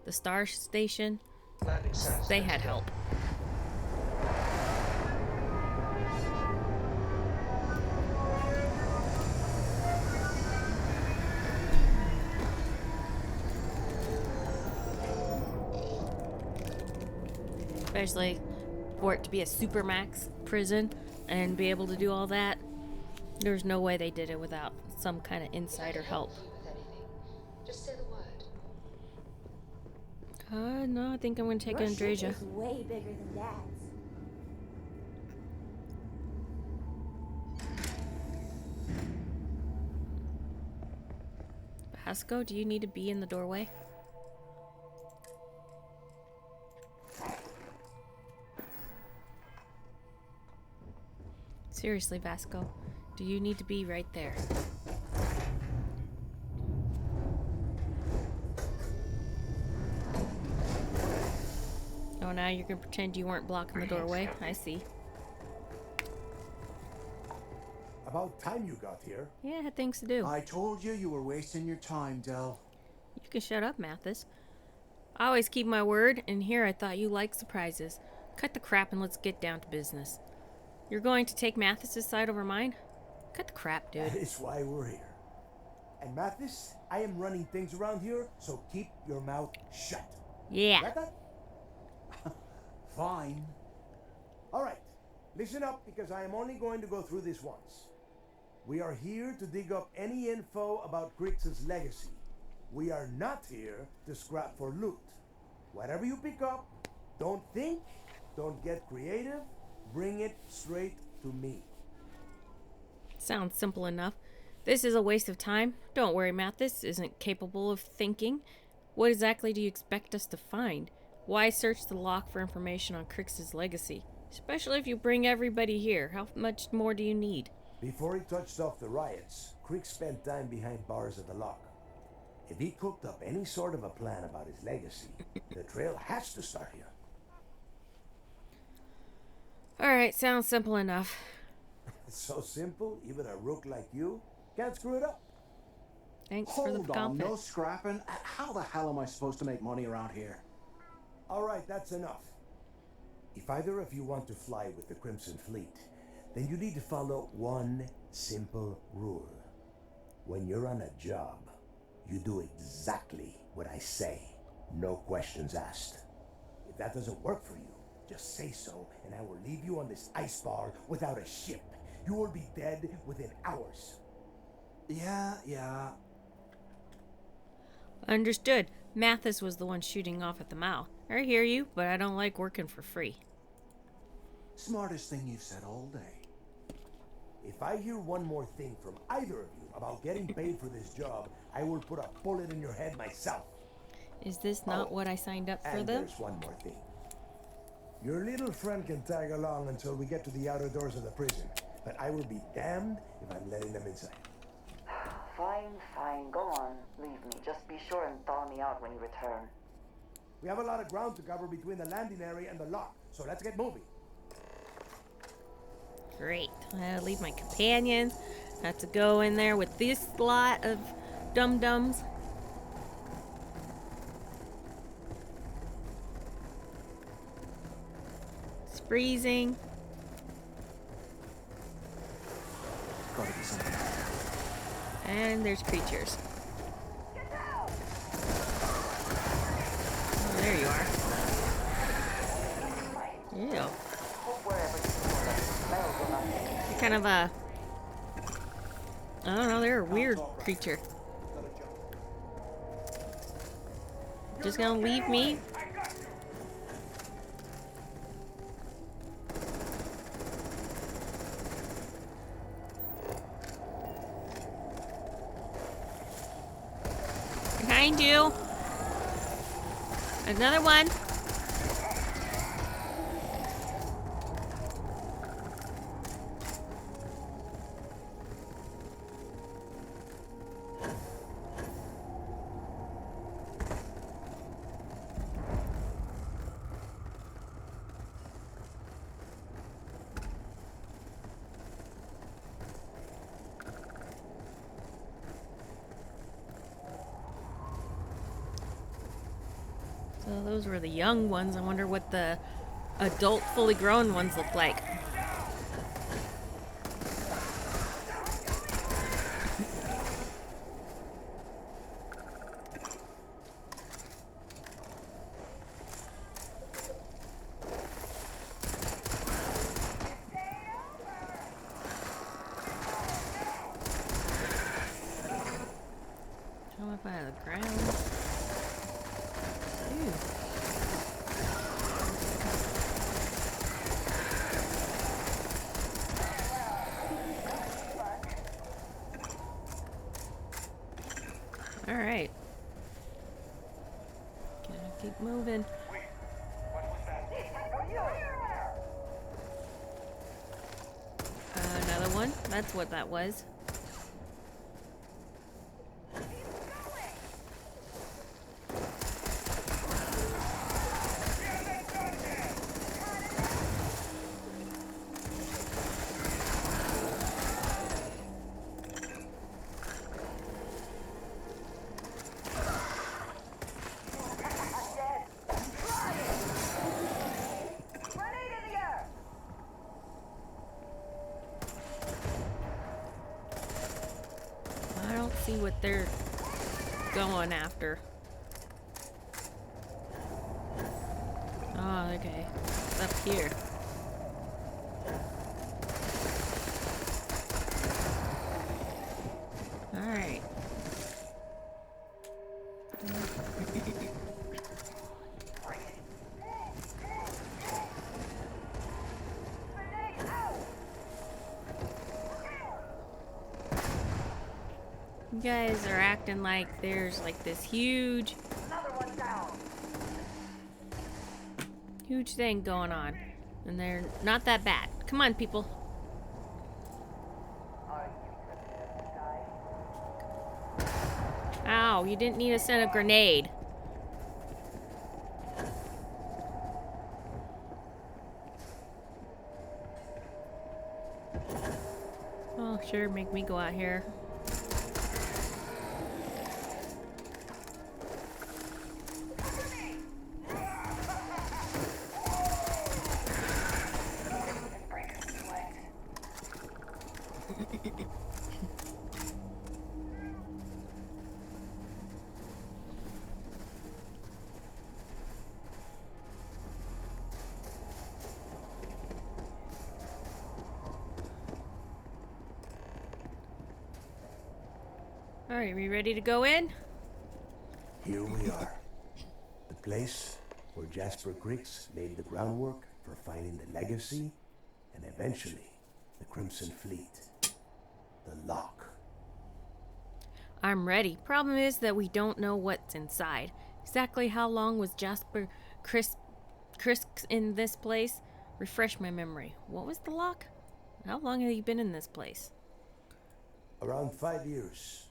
the star station, they had help. Especially for it to be a supermax prison and be able to do all that. There's no way they did it without some kind of insider help. Just say the word. No, I think I'm gonna take Andrasia. Your ship is way bigger than Dad's. Vasco, do you need to be in the doorway? Seriously, Vasco, do you need to be right there? Oh, now you're gonna pretend you weren't blocking the doorway? I see. About time you got here. Yeah, I had things to do. I told you you were wasting your time, Del. You can shut up, Mathis. I always keep my word, and here I thought you liked surprises. Cut the crap and let's get down to business. You're going to take Mathis's side over mine? Cut the crap, dude. That is why we're here. And Mathis, I am running things around here, so keep your mouth shut. Yeah. Got that? Fine. All right. Listen up, because I am only going to go through this once. We are here to dig up any info about Kryx's legacy. We are not here to scrap for loot. Whatever you pick up, don't think, don't get creative, bring it straight to me. Sounds simple enough. This is a waste of time. Don't worry, Mathis isn't capable of thinking. What exactly do you expect us to find? Why search the lock for information on Kryx's legacy? Especially if you bring everybody here. How much more do you need? Before he touched off the riots, Kryx spent time behind bars at the lock. If he cooked up any sort of a plan about his legacy, the trail has to start here. Alright, sounds simple enough. It's so simple, even a rook like you can't screw it up. Thanks for the Hold on, confidence. no scrapping. How the hell am I supposed to make money around here? All right, that's enough. If either of you want to fly with the Crimson Fleet, then you need to follow one simple rule. When you're on a job, you do exactly what I say. No questions asked. If that doesn't work for you, just say so, and I will leave you on this ice bar without a ship. You will be dead within hours. Yeah. Understood. Mathis was the one shooting off at the mouth. I hear you, but I don't like working for free. Smartest thing you've said all day. If I hear one more thing from either of you about getting paid for this job, I will put a bullet in your head myself. Is this not what I signed up for, And though? there's one more thing. Your little friend can tag along until we get to the outer doors of the prison, but I will be damned if I'm letting them inside. Fine, go on. Leave me. Just be sure and thaw me out when you return. We have a lot of ground to cover between the landing area and the lock, so let's get moving. Great. I'll leave my companions. Have to go in there with this lot of dum-dums. It's freezing. Gotta be something. And there's creatures. Oh, there you are. Ew. You're kind of a... I don't know, they're a weird creature. Just gonna leave me? Behind you. Another one. So those were the young ones. I wonder what the adult, fully grown ones look like. Come up out of the ground. Ew. All right. Keep moving. Another one. That's what that was. See what they're going after. Oh, okay. It's up here. All right. You guys are acting like there's like this huge thing going on, and they're not that bad. Come on, people. Ow, you didn't need to send a grenade. Oh, sure, make me go out here. Alright, we ready to go in? Here we are. The place where Jasper Kryx laid the groundwork for finding the legacy and eventually the Crimson Fleet. The lock. I'm ready. Problem is that we don't know what's inside. Exactly how long was Jasper Kryx in this place? Refresh my memory. What was the lock? How long have you been in this place? Around 5 years.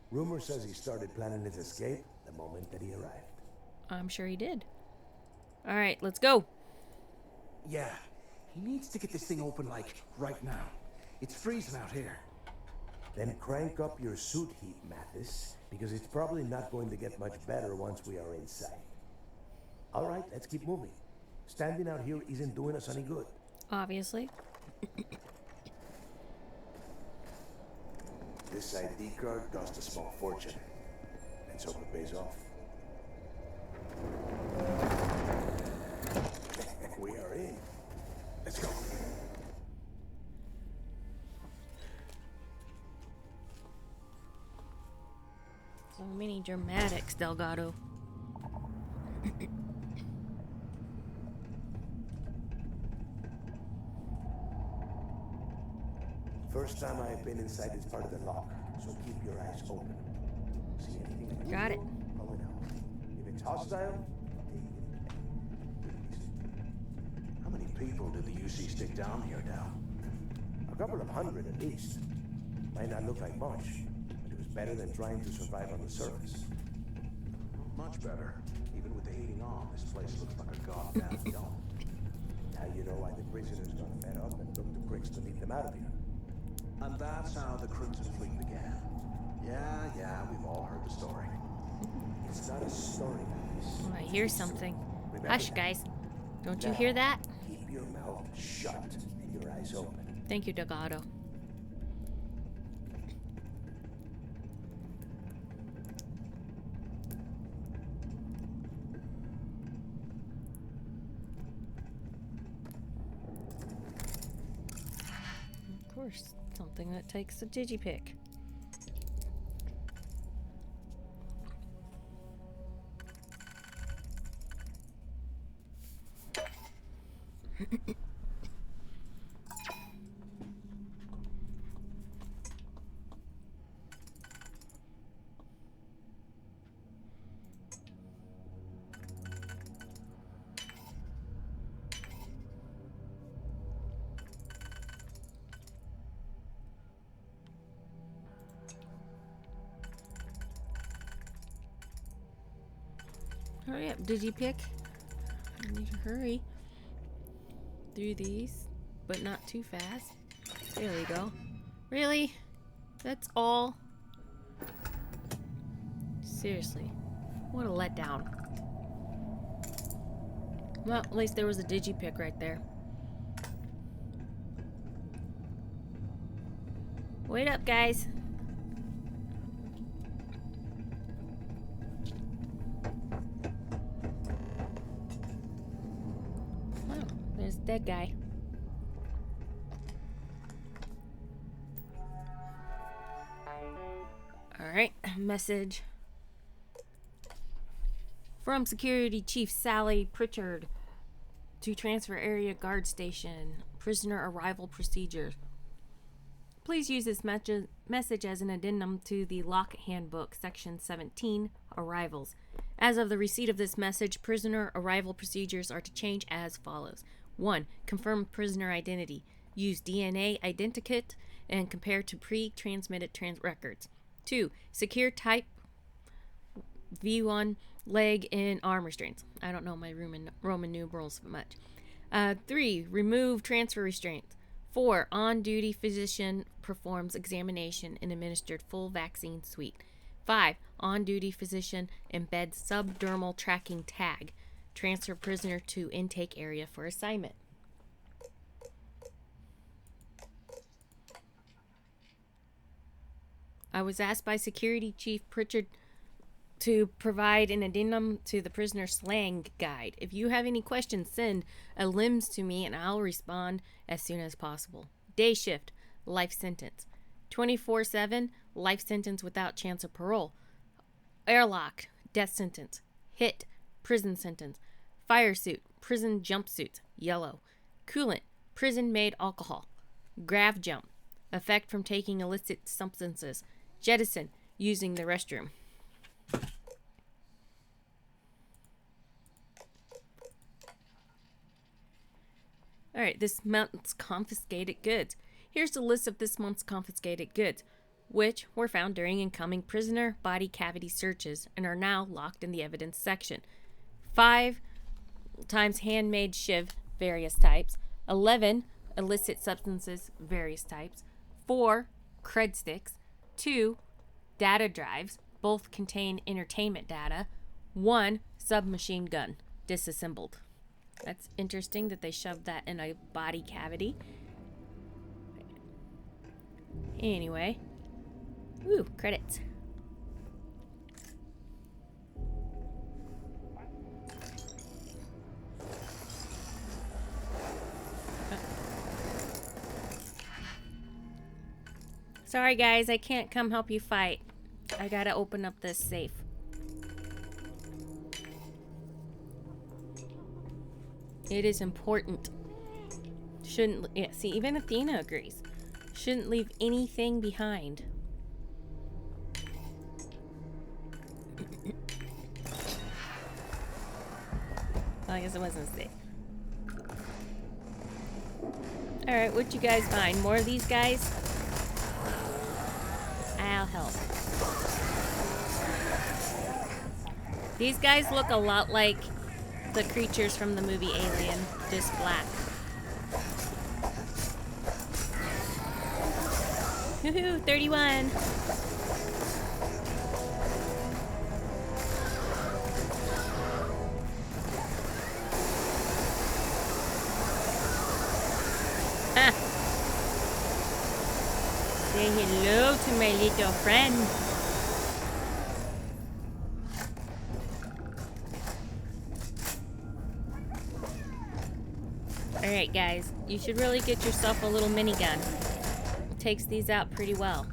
Rumor says he started planning his escape the moment that he arrived. I'm sure he did. Alright, let's go. Yeah, he needs to get this thing open, like, right now. It's freezing out here. Then crank up your suit heat, Mathis, because it's probably not going to get much better once we are inside. Alright, let's keep moving. Standing out here isn't doing us any good. Obviously. This ID card cost a small fortune. Let's hope it pays off. We are in. Let's go. So many dramatics, Delgado. First time I've been inside this part of the lock, so keep your eyes open. See anything unusual? Got it. Call it out. If it's hostile, take it. How many people did the UC stick down here now? A couple of hundred at least. Might not look like much, but it was better than trying to survive on the surface. Much better. Even with the heating on, this place looks like a goddamn dome. Now you know why the prisoners got fed up and looked to Kryx to lead them out of here. And that's how the Crimson Fleet began. Yeah, we've all heard the story. It's not a story, Mathis. Oh, I hear something. Remember Hush, that. guys. Don't you Now, hear that? Keep your mouth shut and your eyes open. Thank you, Delgado. Of course, something that takes a digipick. Hurry up, Digipick. I need to hurry through these, but not too fast. There we go. Really? That's all? Seriously. What a letdown. Well, at least there was a Digipick right there. Wait up, guys. Oh, there's that guy. Alright, message from Security Chief Sally Pritchard to Transfer Area Guard Station. Prisoner arrival procedures. Please use this message as an addendum to the Lock Handbook, Section 17, Arrivals. As of the receipt of this message, prisoner arrival procedures are to change as follows. 1. Confirm prisoner identity. Use DNA identikit and compare to pre-transmitted records. 2. Secure type V1 leg and arm restraints. I don't know my Roman numerals much. 3. Remove transfer restraints. 4. On-duty physician performs examination and administered full vaccine suite. 5. On-duty physician embeds subdermal tracking tag. Transfer prisoner to intake area for assignment. I was asked by Security Chief Pritchard to provide an addendum to the prisoner slang guide. If you have any questions, send a limbs to me and I'll respond as soon as possible. Day shift, life sentence. 24/7, life sentence without chance of parole. Airlock, death sentence. Hit, prison sentence. Fire suit, prison jumpsuit, yellow. Coolant, prison-made alcohol. Grav jump, effect from taking illicit substances. Jettison, using the restroom. Alright, this month's confiscated goods. Here's the list of this month's confiscated goods, which were found during incoming prisoner body cavity searches and are now locked in the evidence section. 5 times handmade shiv, various types. 11 illicit substances, various types. 4 cred sticks. 2 data drives, both contain entertainment data. 1 submachine gun, disassembled. That's interesting that they shoved that in a body cavity. Anyway. Woo, credits. Sorry guys, I can't come help you fight. I gotta open up this safe. It is important. Shouldn't, yeah, see, even Athena agrees. Shouldn't leave anything behind. Well, I guess it wasn't safe. Alright, what'd you guys find? More of these guys? I'll help. These guys look a lot like the creatures from the movie Alien, just black. Woohoo, 31. Ah. Say hello to my little friend. Alright guys, you should really get yourself a little minigun. It takes these out pretty well.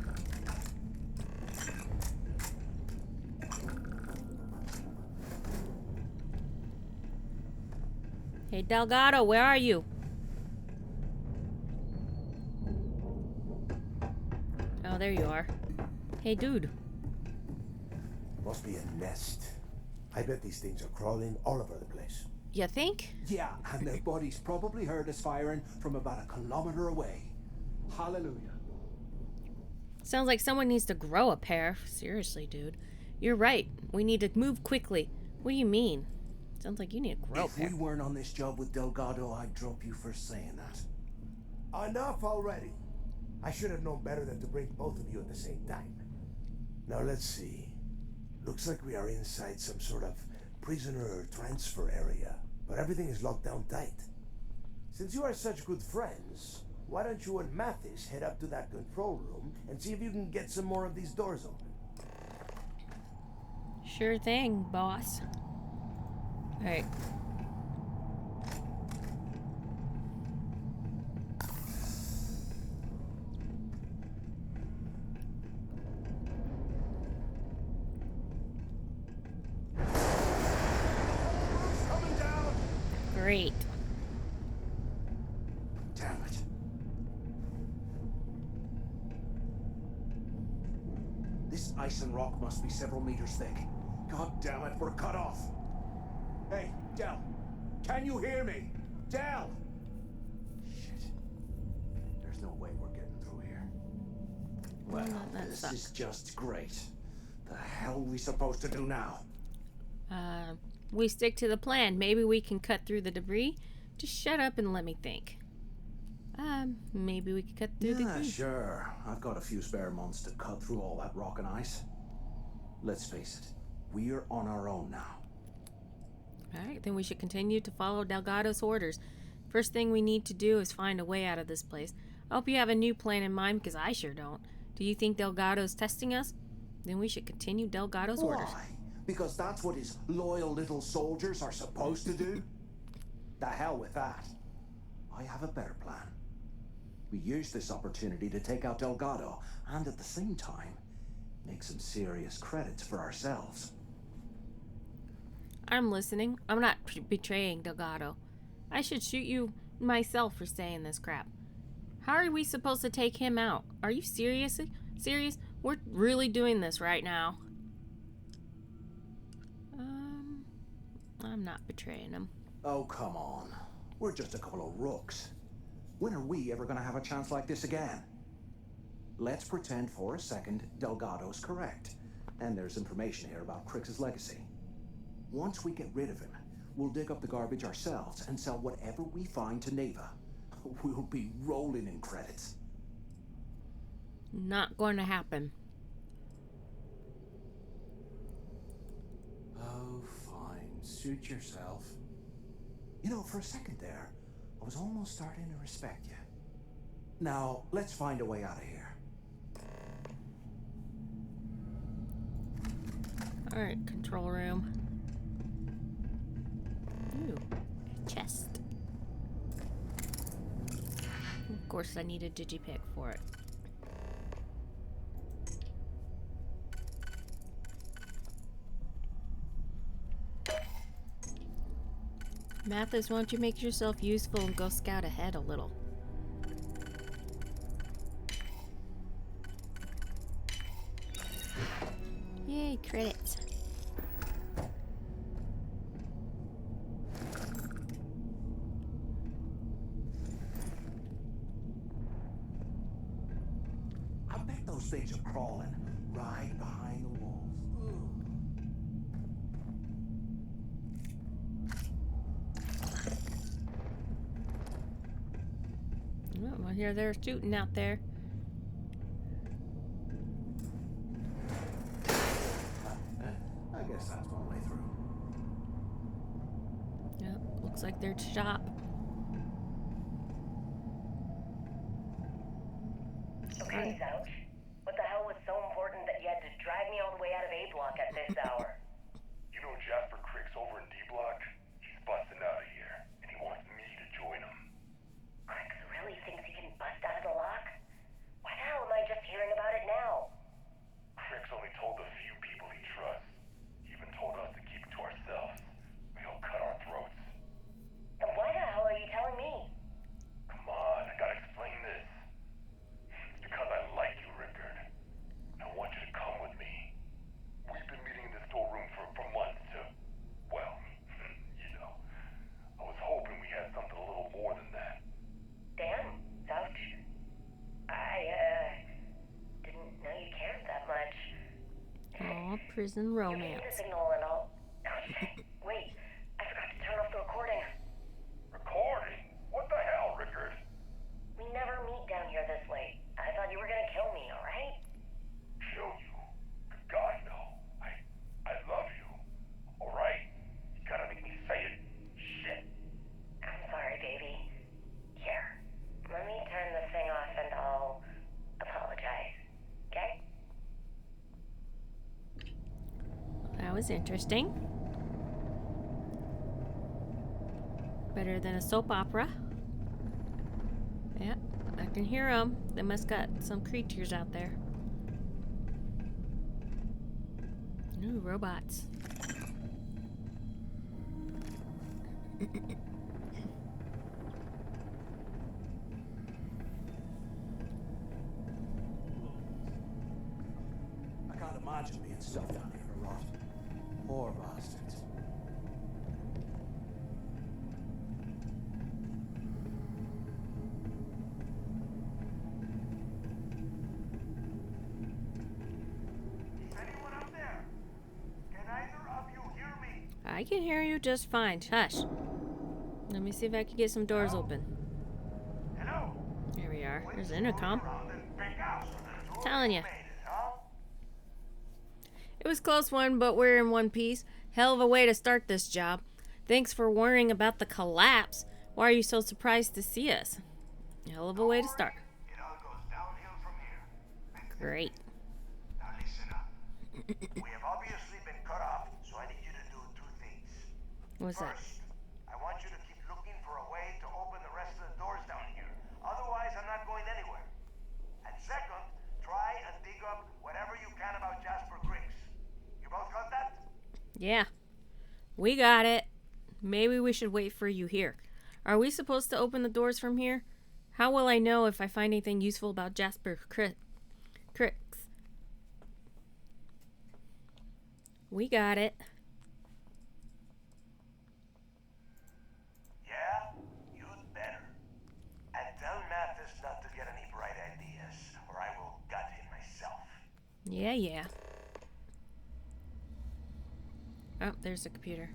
Hey Delgado, where are you? Oh, there you are. Hey dude. Must be a nest. I bet these things are crawling all over the place. You think? Yeah, and their buddies probably heard us firing from about a kilometer away. Hallelujah. Sounds like someone needs to grow a pair. Seriously, dude. You're right. We need to move quickly. What do you mean? Sounds like you need a grow If pair. we weren't on this job with Delgado, I'd drop you for saying that. Enough already. I should have known better than to bring both of you at the same time. Now let's see. Looks like we are inside some sort of prisoner transfer area, but everything is locked down tight. Since you are such good friends, why don't you and Mathis head up to that control room and see if you can get some more of these doors open? Sure thing, boss. Alright. Great. Damn it. This ice and rock must be several meters thick. God damn it, we're cut off. Hey, Del. Can you hear me? Del! Shit. There's no way we're getting through here. Well, this is just great. The hell are we supposed to do now? We stick to the plan. Maybe we can cut through the debris. Just shut up and let me think. Maybe we could cut through the debris. Sure. I've got a few spare months to cut through all that rock and ice. Let's face it, we're on our own now. Alright, then we should continue to follow Delgado's orders. First thing we need to do is find a way out of this place. I hope you have a new plan in mind, because I sure don't. Do you think Delgado's testing us? Then we should continue Delgado's orders. Why? Because that's what his loyal little soldiers are supposed to do? The hell with that. I have a better plan. We use this opportunity to take out Delgado, and at the same time, make some serious credits for ourselves. I'm listening. I'm not betraying Delgado. I should shoot you myself for saying this crap. How are we supposed to take him out? Are you serious? We're really doing this right now. I'm not betraying him. Oh, come on. We're just a couple of rooks. When are we ever going to have a chance like this again? Let's pretend for a second Delgado's correct, and there's information here about Kryx's legacy. Once we get rid of him, we'll dig up the garbage ourselves and sell whatever we find to Neva. We'll be rolling in credits. Not going to happen. Oh, fine. Suit yourself. You know, for a second there, I was almost starting to respect you. Now, let's find a way out of here. Alright, control room. Ooh, a chest. Of course, I need a digipick for it. Mathis, why don't you make yourself useful and go scout ahead a little? Yay, credits. I bet those things are crawling right behind the walls. Oh, I hear they're shooting out there. I guess that's one way through. Yep, looks like they're shop. Okay, Zouch. What the hell was so important that you had to drag me all the way out of A block at this hour? You know Jasper Kryx over in D block? He's busting out of here, and he wants me to join him. Kryx really thinks he can bust out of the lock? Why the hell am I just hearing about it now? Kryx only told a few people he trusts. He even told us to keep it to ourselves, or he'll cut our throats. Then why the hell are you telling me? Come on, I gotta explain this. It's because I like you, Rickard. I want you to come with me. We've been meeting in the storeroom for months to, well, you know. I was hoping we had something a little more than that. Damn, Zouch. I, didn't know you cared that much. Aw, prison You romance. gave the signal and all. was interesting. Better than a soap opera. Yeah, I can hear them. They must got some creatures out there. Ooh, robots. I can't imagine being stuck down here to rot. Poor bastards. Anyone up there? Can either of you hear me? I can hear you just fine. Hush. Let me see if I can get some doors open. Hello? Here we are. There's the intercom. Telling you. It was a close one, but we're in one piece. Hell of a way to start this job. Thanks for worrying about the collapse. Why are you so surprised to see us? Hell of a way to start. It all goes downhill from here. Great. Now listen up. We have obviously been cut off, so I need you to do two things. What's that? First, I want you to keep looking for a way to open the rest of the doors down here. Otherwise, I'm not going anywhere. And second, try and dig up whatever you can about Jasper Kryx. You both got that? Yeah. We got it. Maybe we should wait for you here. Are we supposed to open the doors from here? How will I know if I find anything useful about Jasper Kryx? We got it. Yeah? You'd better. And tell Mathis not to get any bright ideas, or I will gut him myself. Yeah. Oh, there's the computer.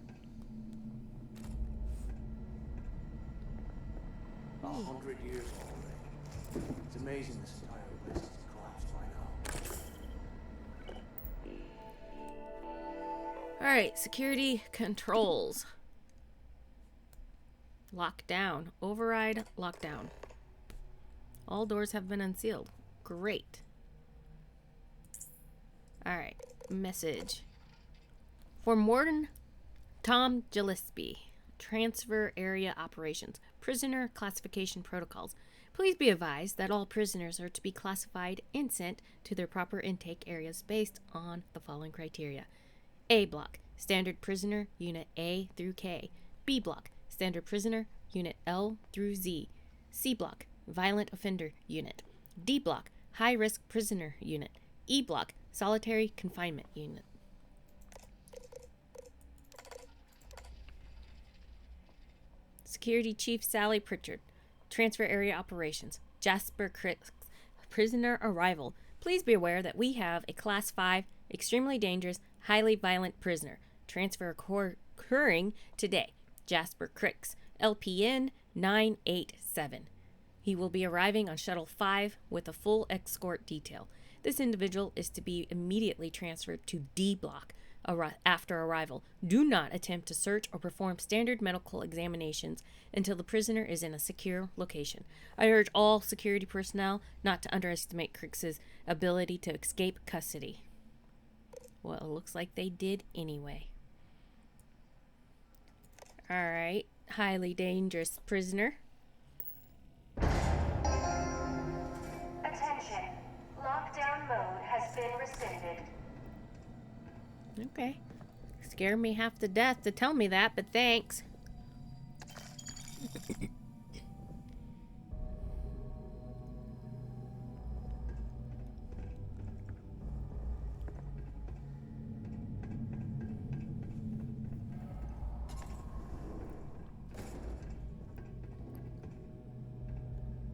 100 years already. It's amazing this entire place has collapsed by now. Alright, security controls. Lockdown. Override. Lockdown. All doors have been unsealed. Great. Alright, message. For Morton Tom Gillespie, Transfer Area Operations, Prisoner Classification Protocols. Please be advised that all prisoners are to be classified and sent to their proper intake areas based on the following criteria. A Block, Standard Prisoner, Unit A through K. B Block, Standard Prisoner, Unit L through Z. C Block, Violent Offender Unit. D Block, High Risk Prisoner Unit. E Block, Solitary Confinement Unit. Security Chief Sally Pritchard, Transfer Area Operations, Jasper Kryx, Prisoner Arrival. Please be aware that we have a Class 5, extremely dangerous, highly violent prisoner. Transfer occurring today. Jasper Kryx, LPN 987. He will be arriving on Shuttle 5 with a full escort detail. This individual is to be immediately transferred to D Block after arrival. Do not attempt to search or perform standard medical examinations until the prisoner is in a secure location. I urge all security personnel not to underestimate Kryx's ability to escape custody. Well, it looks like they did anyway. Alright, highly dangerous prisoner. Attention. Lockdown mode has been rescinded. Okay. Scared me half to death to tell me that, but thanks.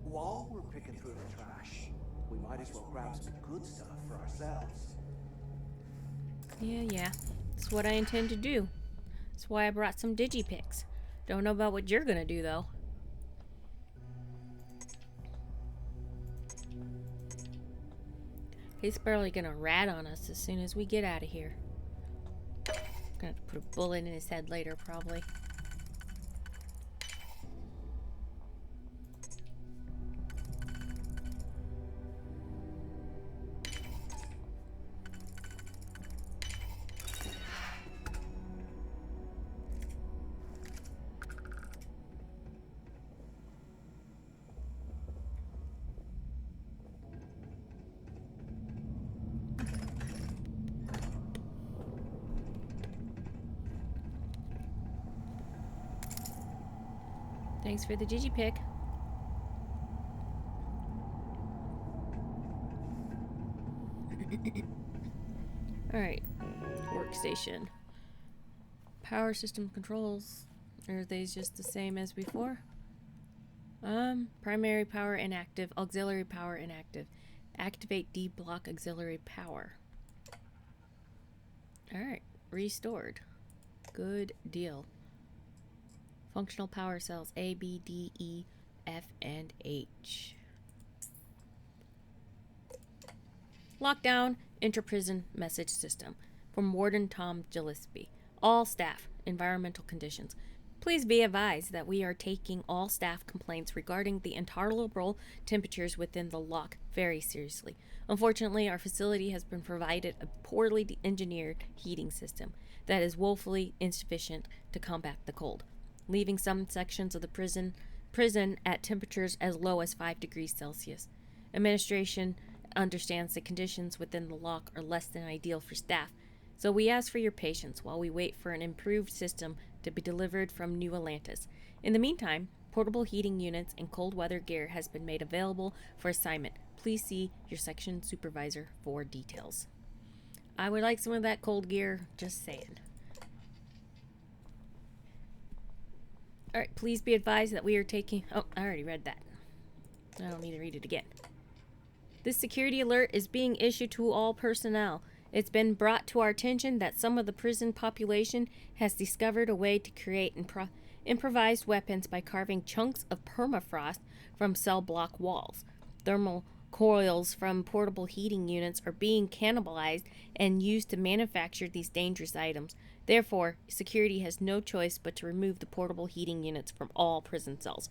While we're picking through the trash, we might as well grab some good stuff for ourselves. Yeah. That's what I intend to do. That's why I brought some digipics. Don't know about what you're gonna do, though. He's barely gonna rat on us as soon as we get out of here. Gonna have to put a bullet in his head later, probably. Thanks for the Gigi pick. Alright. Workstation. Power system controls. Are they just the same as before? Primary power inactive. Auxiliary power inactive. Activate D-block auxiliary power. Alright. Restored. Good deal. Functional power cells A, B, D, E, F, and H. Lockdown interprison message system from Warden Tom Gillespie. All staff, environmental conditions. Please be advised that we are taking all staff complaints regarding the intolerable temperatures within the lock very seriously. Unfortunately, our facility has been provided a poorly engineered heating system that is woefully insufficient to combat the cold, leaving some sections of the prison at temperatures as low as 5 degrees Celsius. Administration understands the conditions within the lock are less than ideal for staff, so we ask for your patience while we wait for an improved system to be delivered from New Atlantis. In the meantime, portable heating units and cold weather gear has been made available for assignment. Please see your section supervisor for details. I would like some of that cold gear, just saying. Alright, please be advised that we are taking... Oh, I already read that. I don't need to read it again. This security alert is being issued to all personnel. It's been brought to our attention that some of the prison population has discovered a way to create improvised weapons by carving chunks of permafrost from cell block walls. Thermal coils from portable heating units are being cannibalized and used to manufacture these dangerous items. Therefore, security has no choice but to remove the portable heating units from all prison cells.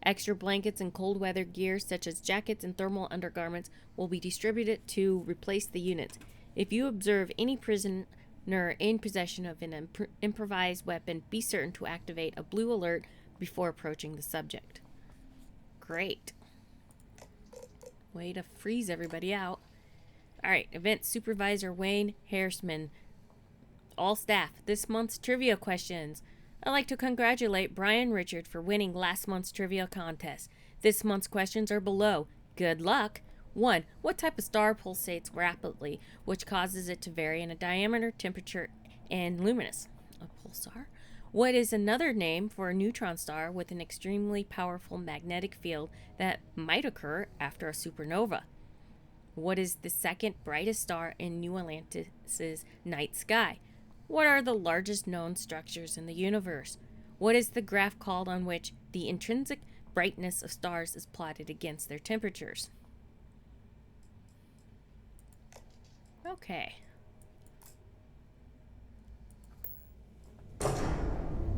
Extra blankets and cold weather gear, such as jackets and thermal undergarments, will be distributed to replace the units. If you observe any prisoner in possession of an improvised weapon, be certain to activate a blue alert before approaching the subject. Great. Way to freeze everybody out. Alright, Event Supervisor Wayne Hairsman. All staff, this month's trivia questions. I'd like to congratulate Brian Richard for winning last month's trivia contest. This month's questions are below. Good luck! 1. What type of star pulsates rapidly, which causes it to vary in a diameter, temperature, and luminance? A pulsar? What is another name for a neutron star with an extremely powerful magnetic field that might occur after a supernova? What is the second brightest star in New Atlantis' night sky? What are the largest known structures in the universe? What is the graph called on which the intrinsic brightness of stars is plotted against their temperatures? Okay.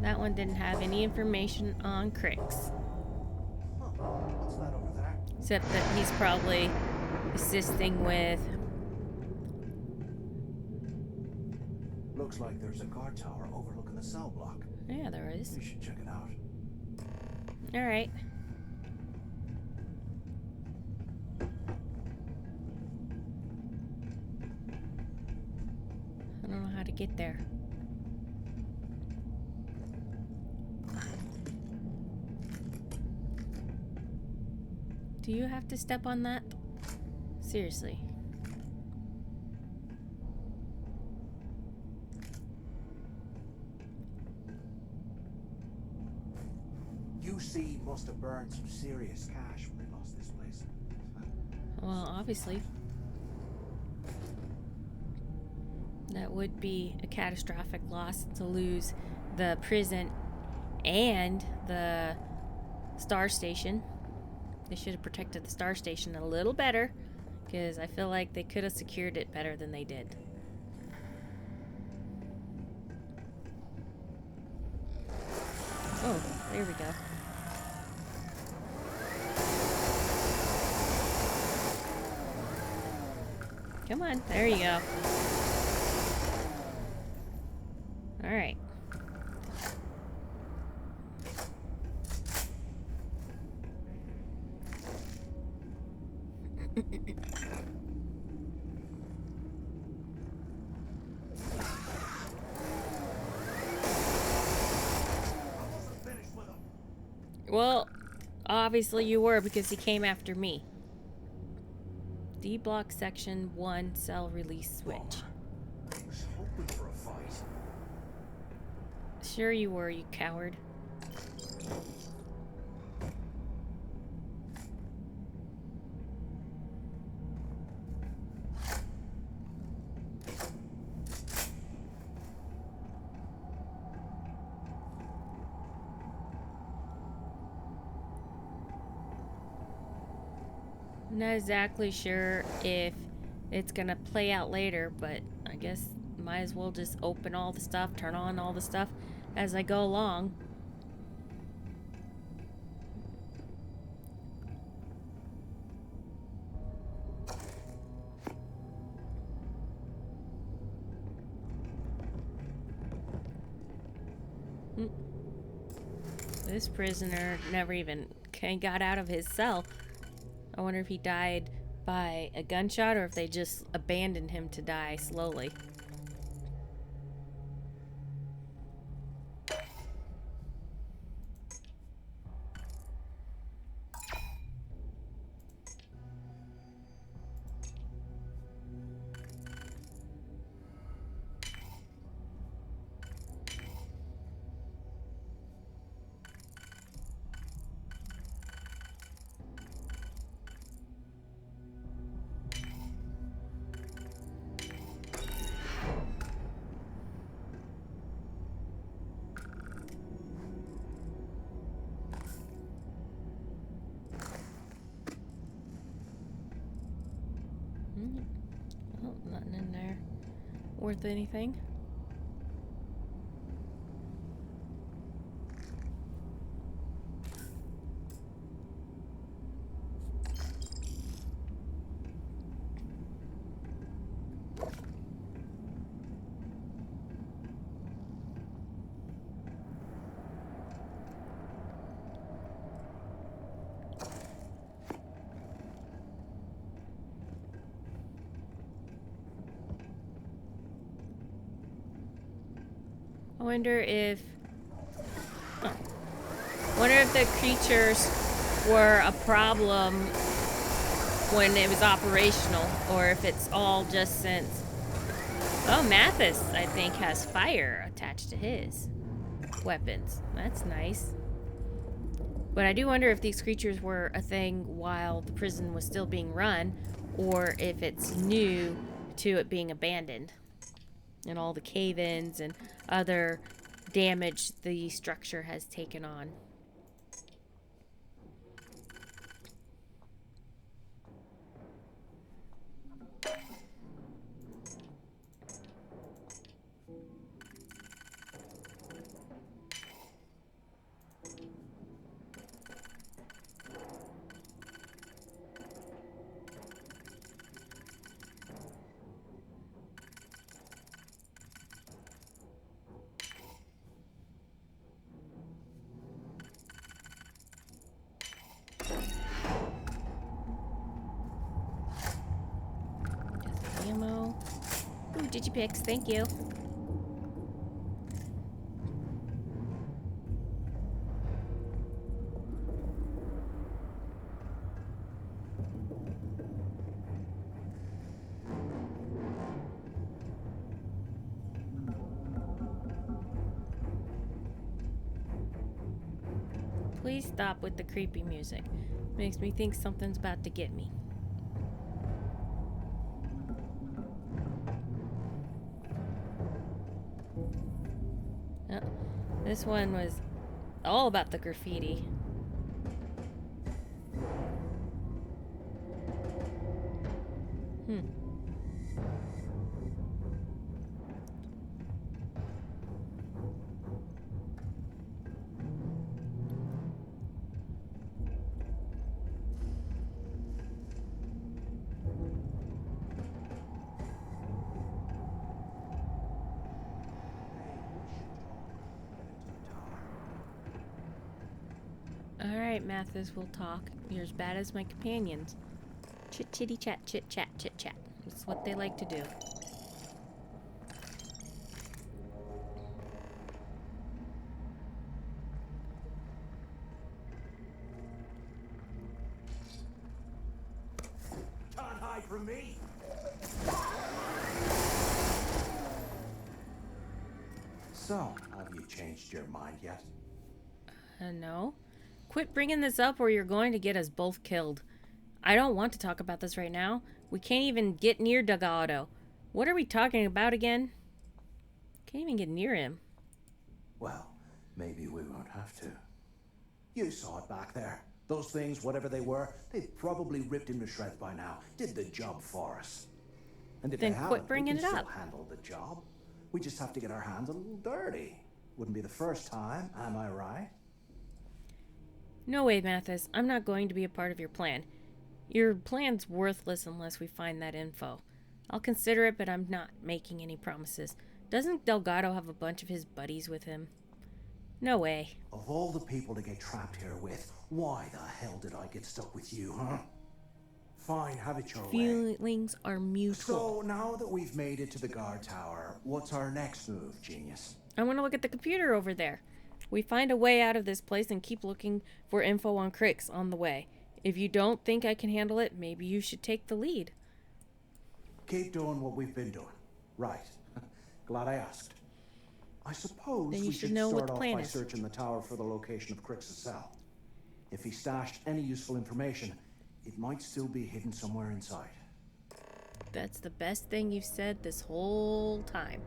That one didn't have any information on Kryx. What's that over there? Except that he's probably assisting with... Looks like there's a guard tower overlooking the cell block. Yeah, there is. We should check it out. Alright. I don't know how to get there. Do you have to step on that? Seriously. UC must have burned some serious cash when they lost this place. Well, obviously. That would be a catastrophic loss to lose the prison and the star station. They should have protected the star station a little better, because I feel like they could have secured it better than they did. Oh, there we go. Come on, there you go. Alright. Well, obviously you were, because he came after me. D-block section 1 cell release switch. I was hoping for a fight. Sure you were, you coward. I'm not exactly sure if it's gonna play out later, but I guess might as well just open all the stuff, turn on all the stuff as I go along. This prisoner never even got out of his cell. I wonder if he died by a gunshot or if they just abandoned him to die slowly. Oh, nothing in there worth anything. I wonder if the creatures were a problem when it was operational, or if it's all just since. Oh, Mathis, I think, has fire attached to his weapons. That's nice. But I do wonder if these creatures were a thing while the prison was still being run, or if it's new to it being abandoned. And all the cave-ins and other damage the structure has taken on. Ammo. Ooh, digipicks, thank you. Please stop with the creepy music. Makes me think something's about to get me. Oh, this one was all about the graffiti. Alright, Mathis, we'll talk. You're as bad as my companions. Chit chitty chat, chit chat, chit chat. That's what they like to do. from me. So, have you changed your mind yet? No. Quit bringing this up or you're going to get us both killed. I don't want to talk about this right now. We can't even get near Delgado. What are we talking about again? Can't even get near him. Well, maybe we won't have to. You saw it back there. Those things, whatever they were, they've probably ripped him to shreds by now. Did the job for us. And if Then they quit haven't, bringing we can it still up. handle the job. We just have to get our hands a little dirty. Wouldn't be the first time, am I right? No way, Mathis. I'm not going to be a part of your plan. Your plan's worthless unless we find that info. I'll consider it, but I'm not making any promises. Doesn't Delgado have a bunch of his buddies with him? No way. Of all the people to get trapped here with, why the hell did I get stuck with you, huh? Fine, have it your way. Feelings are mutual. So, now that we've made it to the guard tower, what's our next move, genius? I want to look at the computer over there. We find a way out of this place and keep looking for info on Kryx on the way. If you don't think I can handle it, maybe you should take the lead. Keep doing what we've been doing. Right. Glad I asked. I suppose Then you we should should know what start the off plan by is. searching the tower for the location of Kryx's cell. If he stashed any useful information, it might still be hidden somewhere inside. That's the best thing you've said this whole time.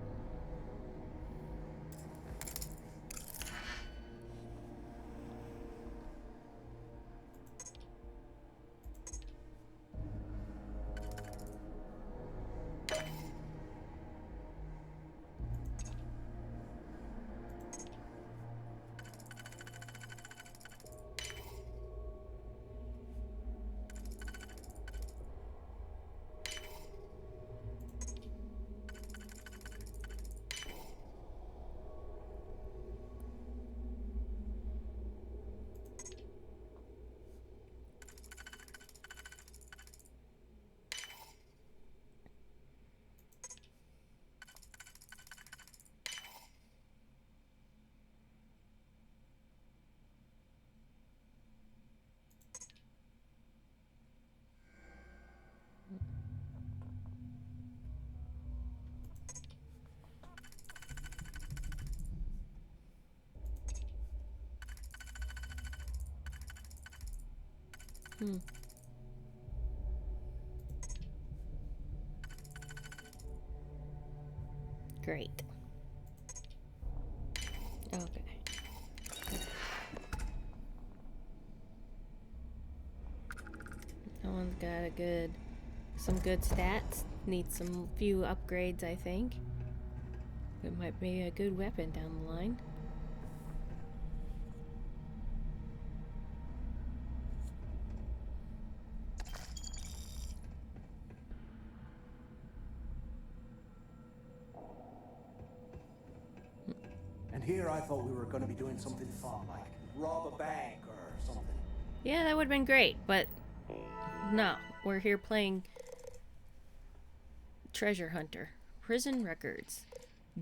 Great. Okay. That one's got some good stats. Needs some few upgrades, I think. It might be a good weapon down the line. And here I thought we were going to be doing something fun, like rob a bank or something. Yeah, that would have been great, but no. We're here playing Treasure Hunter. Prison records.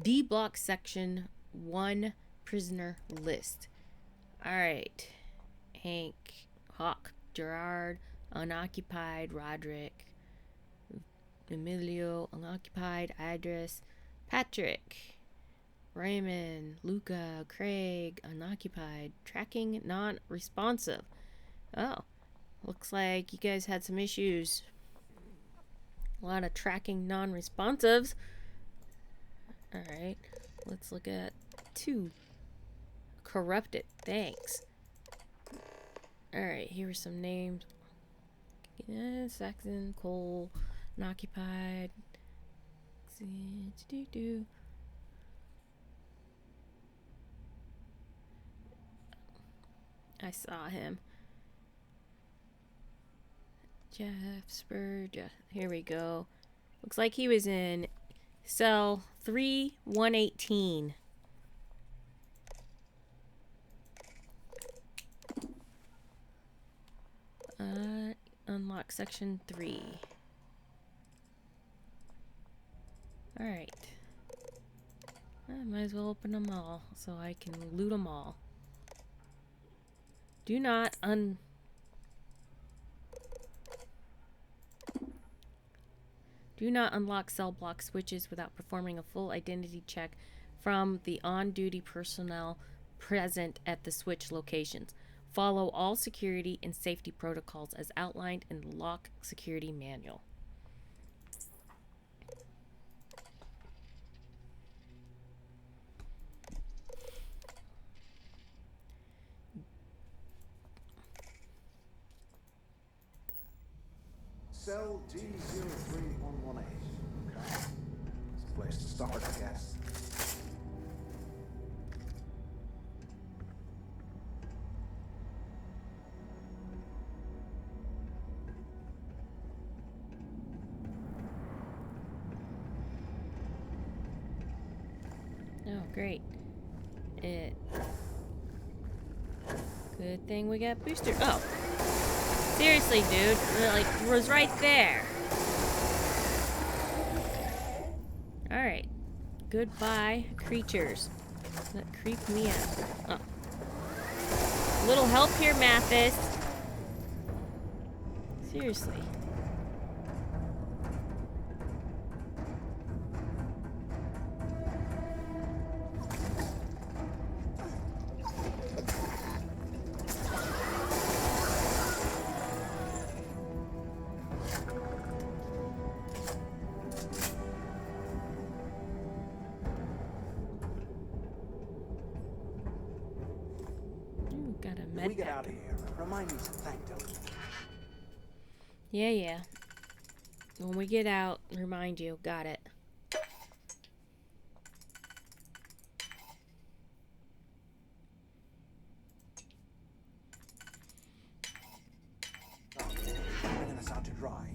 D block section 1 prisoner list. Alright. Hank, Hawk, Gerard, unoccupied, Roderick, Emilio, unoccupied, Idris, Patrick, Raymond, Luca, Craig, unoccupied, tracking non-responsive. Oh, looks like you guys had some issues. A lot of tracking non-responsives. Alright, let's look at 2. Corrupted, thanks. Alright, here are some names. Saxon, Cole, unoccupied. I saw him. Jeff, here we go. Looks like he was in cell 3118. Unlock section 3. Alright. I might as well open them all so I can loot them all. Do not Do not unlock cell block switches without performing a full identity check from the on-duty personnel present at the switch locations. Follow all security and safety protocols as outlined in the lock security manual. Cell G03118. Okay. It's a place to start, I guess. Oh, great. Good thing we got booster. Oh. Seriously, dude. Like, was right there. Alright. Goodbye, creatures. That creep me out. Oh. Little help here, Mathis. Seriously. Got a med If we get pack. out of here, remind me to thank them. Yeah. When we get out, remind you. Got it. Oh, bringing us out to dry.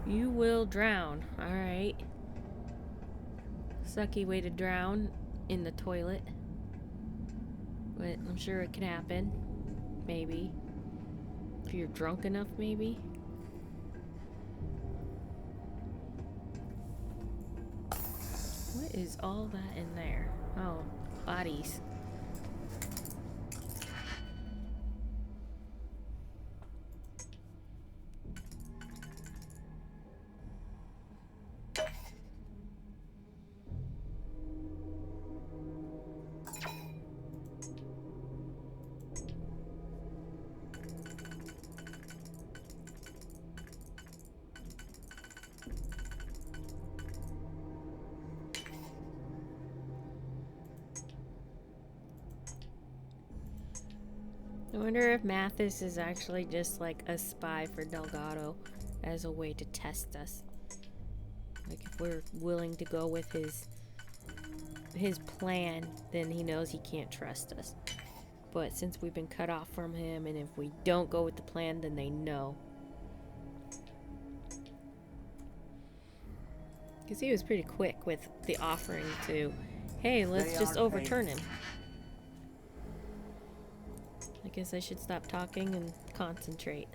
You will drown. Alright. Sucky way to drown in the toilet. But I'm sure it can happen. Maybe. If you're drunk enough, maybe. What is all that in there? Oh, bodies. I wonder if Mathis is actually just like a spy for Delgado as a way to test us. Like if we're willing to go with his plan, then he knows he can't trust us. But since we've been cut off from him, and if we don't go with the plan, then they know. Because he was pretty quick with the offering to, hey, let's just overturn him. I guess I should stop talking and concentrate.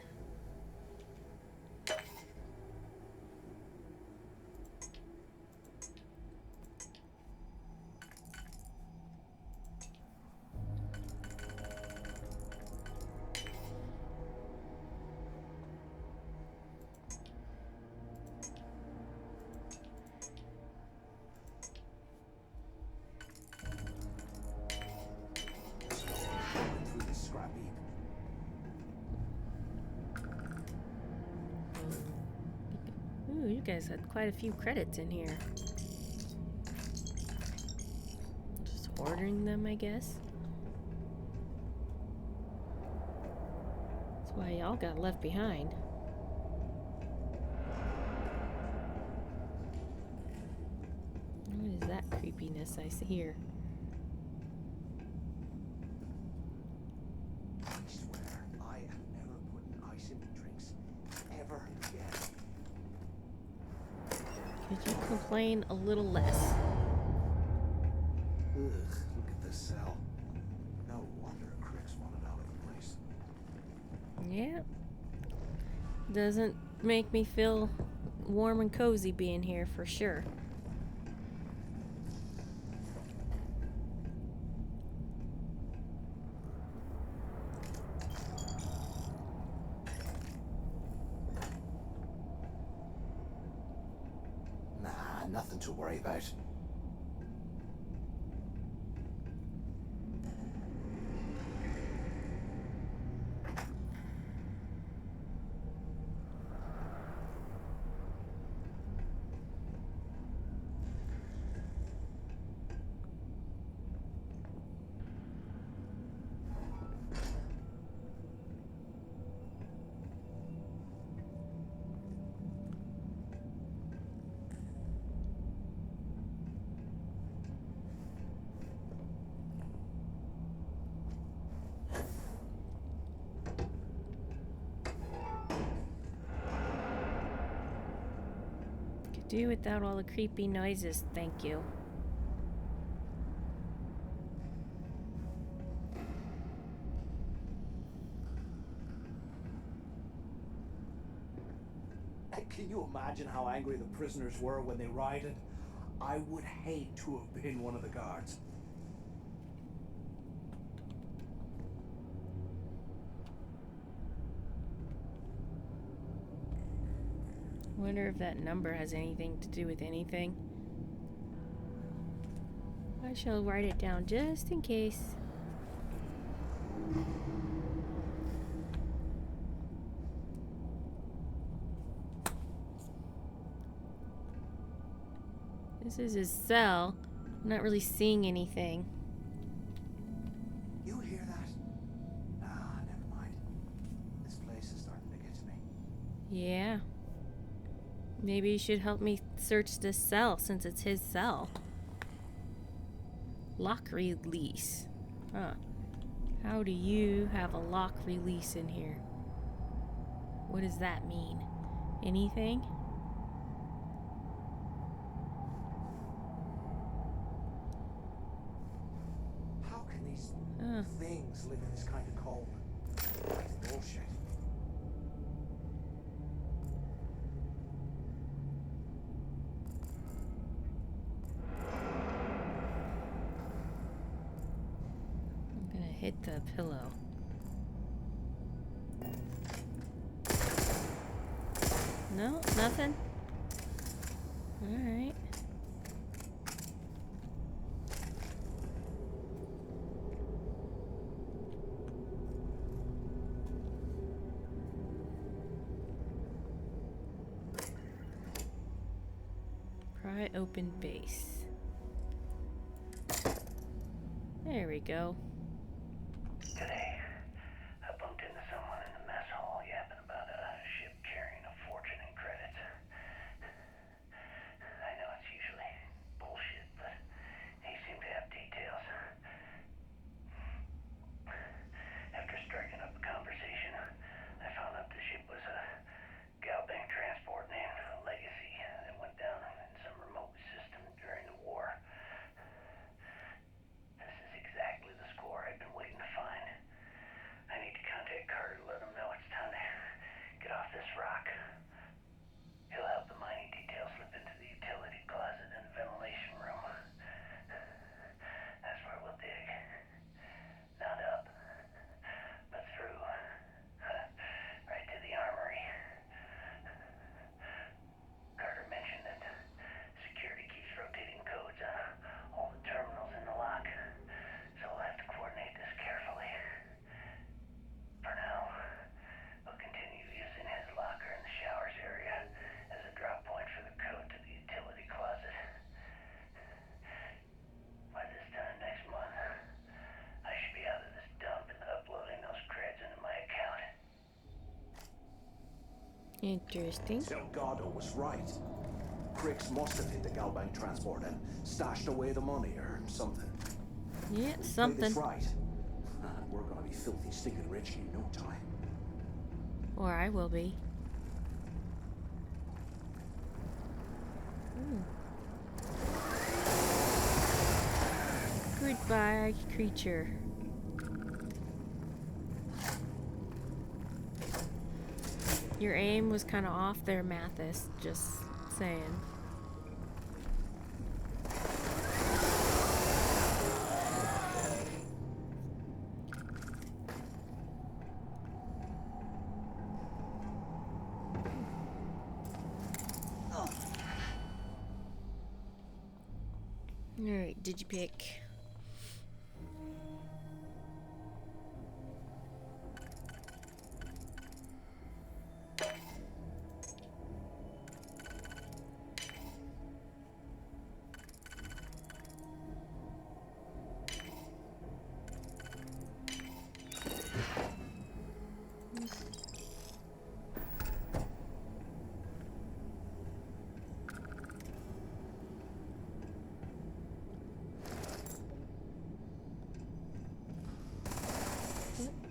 Through the scrap heap. Ooh, you guys had quite a few credits in here. Just ordering them, I guess. That's why y'all got left behind. What is that creepiness I see here? I swear, I am never putting ice in my drinks ever again. Could you complain a little less? Ugh, look at this cell. No wonder Kryx wanted out of the place. Yeah. Doesn't make me feel warm and cozy being here for sure. Nothing to worry about. Could do without all the creepy noises, thank you. Can you imagine how angry the prisoners were when they rioted? I would hate to have been one of the guards. Wonder if that number has anything to do with anything. I shall write it down just in case. This is his cell. I'm not really seeing anything. You hear that? Ah, never mind. This place is starting to get to me. Yeah. Maybe you should help me search this cell since it's his cell. Lock release. Huh. How do you have a lock release in here? What does that mean? Anything? How can these things live in this kind of cold? It's bullshit. I'm gonna hit the pillow. No, nothing? Alright. Pry open base. There we go. Today, I bumped into someone in the mess hall yapping about a ship carrying a fortune in credits. I know it's usually bullshit, but he seemed to have details. After striking up a conversation, I found out the ship was a Galbank transport named Legacy that went down in some remote system during the war. This is exactly the score I've been waiting to find. I need to contact Carter to let him know it's time to get off this rock. He'll help the mining details slip into the utility closet in the ventilation room. That's where we'll dig. Not up, but through. Right to the armory. Carter mentioned that security keeps rotating codes on all the terminals in the lock, so we'll have to coordinate this carefully. For now, we'll continue using his locker in the showers area as a drop point for the code to the utility closet. By this time next month, I should be out of this dump and uploading those creds into my account. Interesting. Delgado was right. Kryx must have hit the Galbank transport and stashed away the money or something. Yeah, Play something. this right, and we're gonna be filthy stinking rich in no time. Or I will be. Goodbye, creature. Your aim was kind of off there, Mathis. Just saying. Alright, did you pick?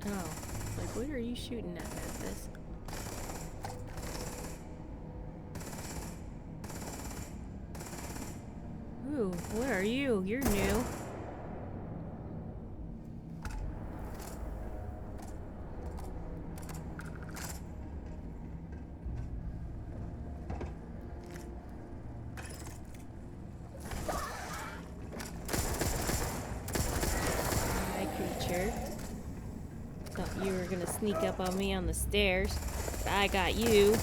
Oh, like what are you shooting at, Mathis? Ooh, what are you? You're new. Hi, creature. Thought you were gonna sneak up on me on the stairs. But I got you.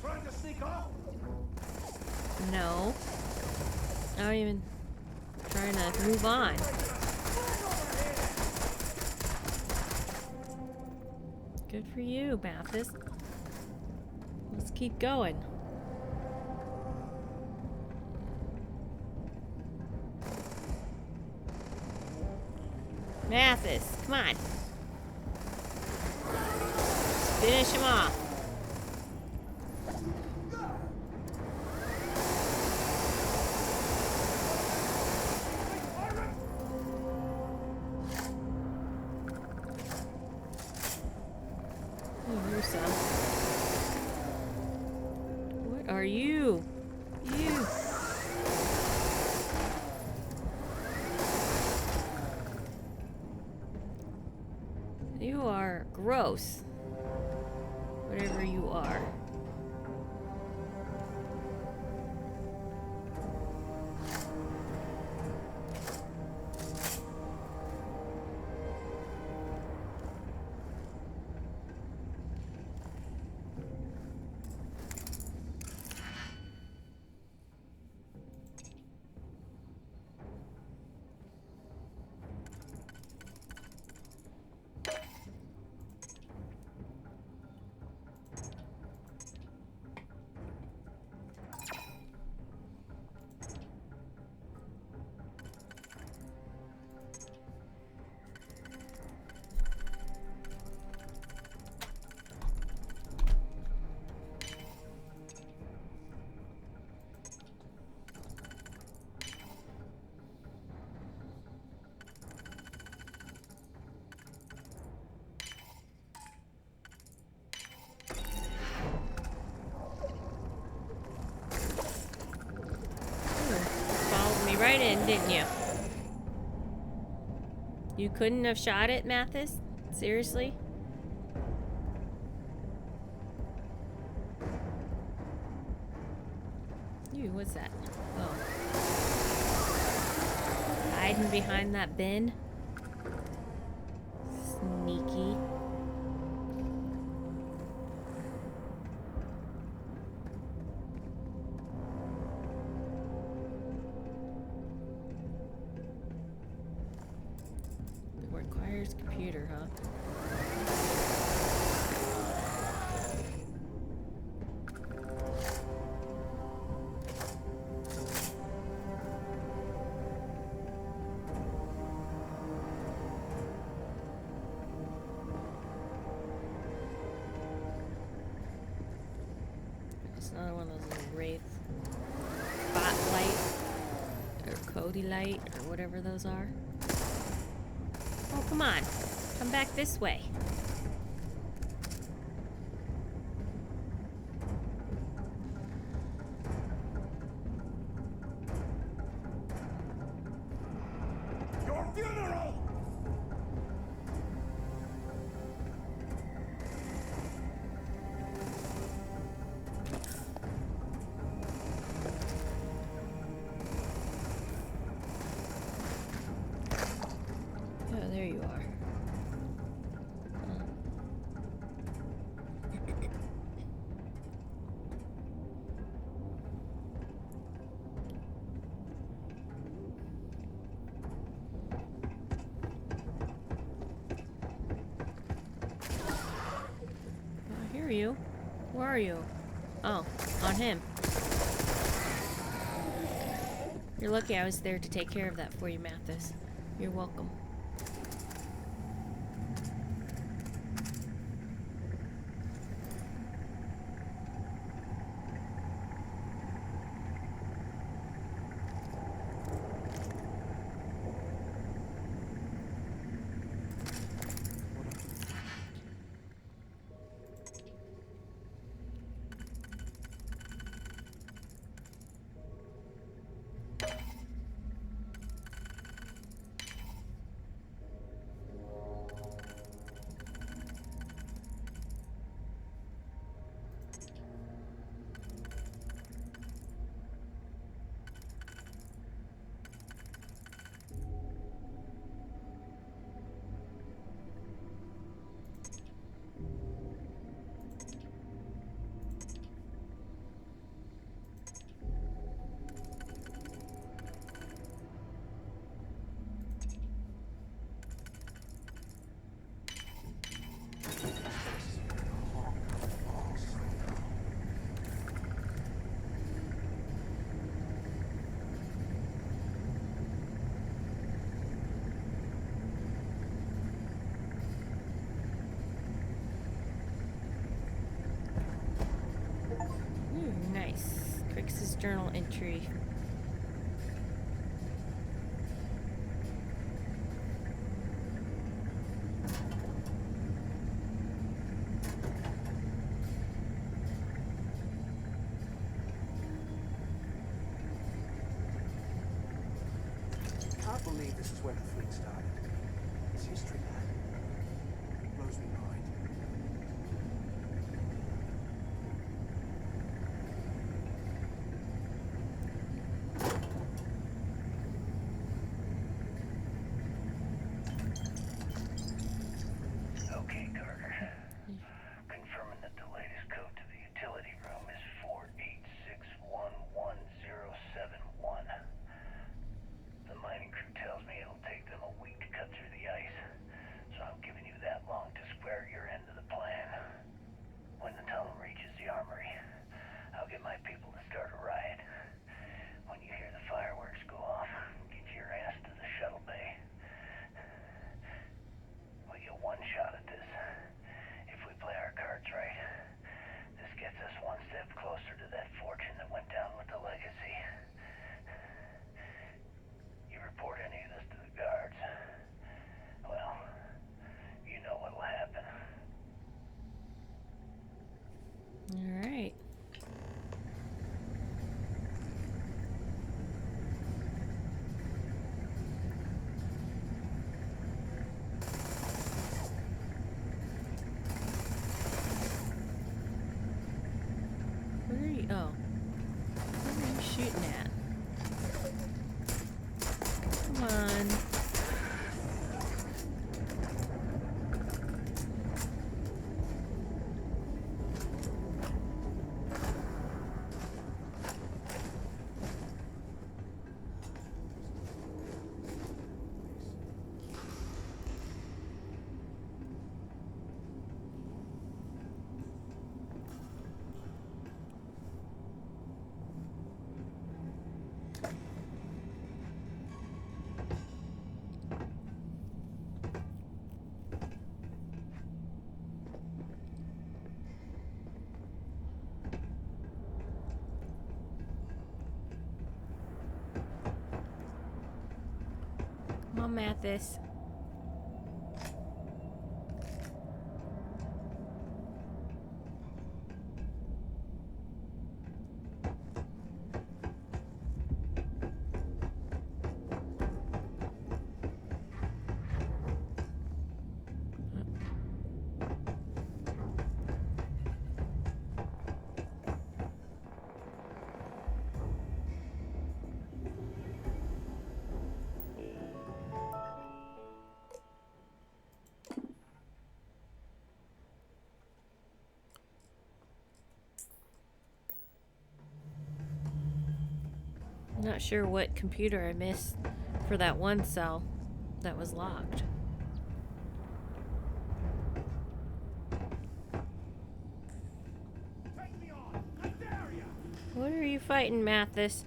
Trying to sneak off? No. I don't even trying to move on. Good for you, Mathis. Let's keep going. Mathis, come on. Let's finish him off. Here's some. What are you? You. You are gross. Whatever you are. Right in, didn't you? You couldn't have shot it, Mathis? Seriously? You, what's that? Oh. Hiding behind that bin? Sneaky. Computer, huh? It's another one of those little wraiths. Cody light or whatever those are. Oh, come on. Come back this way. Your funeral! Oh, there you are. I hear you. Where are you? Oh, on him. You're lucky I was there to take care of that for you, Mathis. You're welcome. Nice. Kryx's journal entry. I can't believe this is where the fleet started. It's history, man. It blows me mind. Okay, Carter. Confirming that the latest code to the utility room is 486111071. The mining crew tells me it'll take them a week to cut through the ice, so I'm giving you that long to square on, Mathis. Not sure what computer I missed for that one cell that was locked. What are you fighting, Mathis?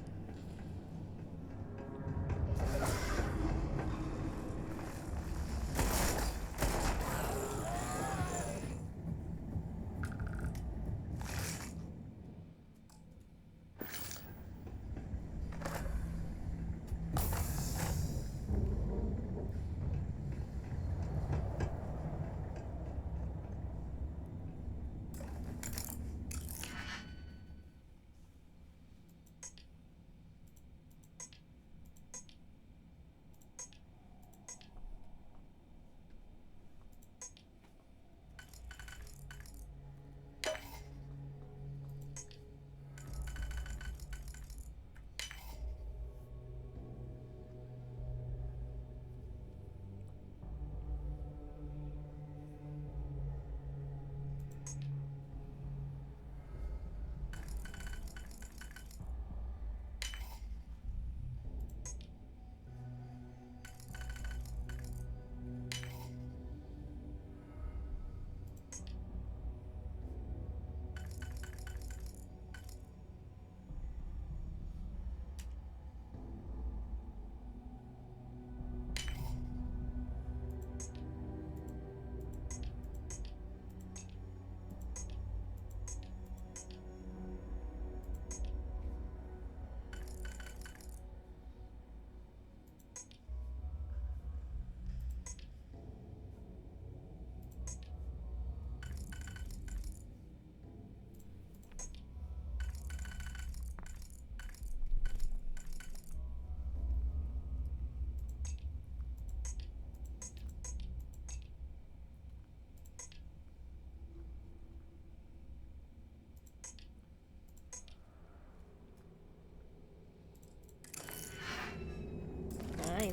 Fine.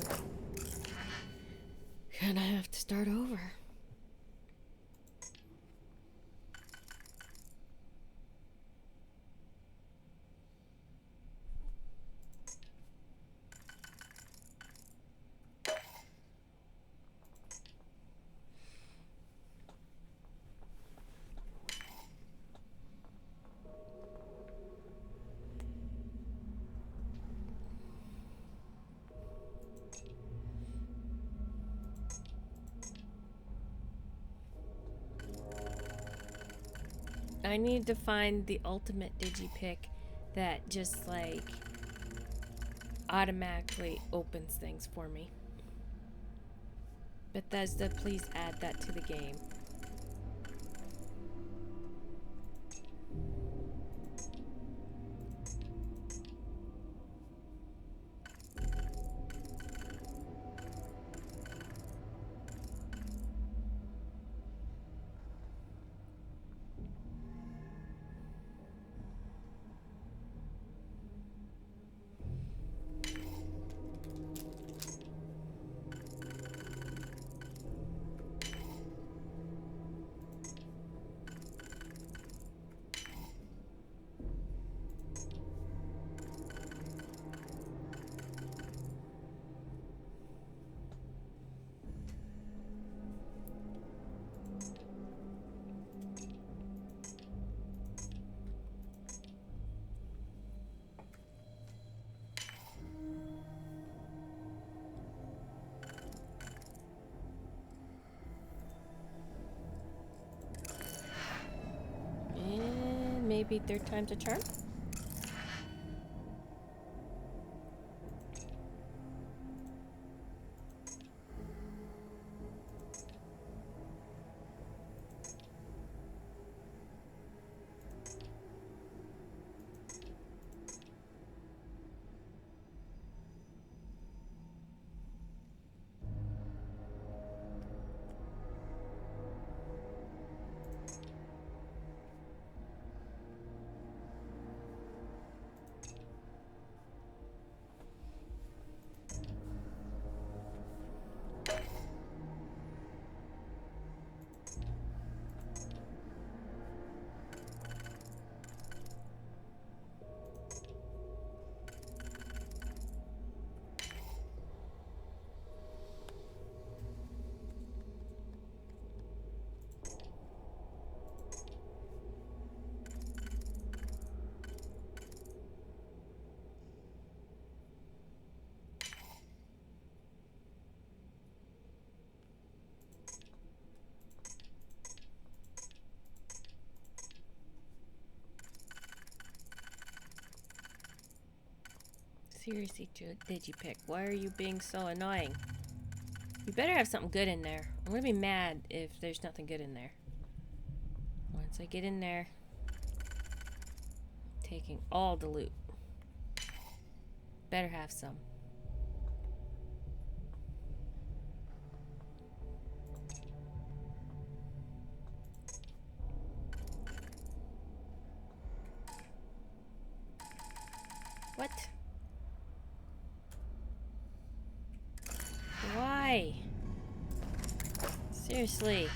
Gonna have to start over. I need to find the ultimate digipick that just like automatically opens things for me. Bethesda, please add that to the game. And maybe third time's a charm? Seriously, Digipick, why are you being so annoying? You better have something good in there. I'm gonna be mad if there's nothing good in there. Once I get in there, taking all the loot. Better have some. What? Why? Seriously.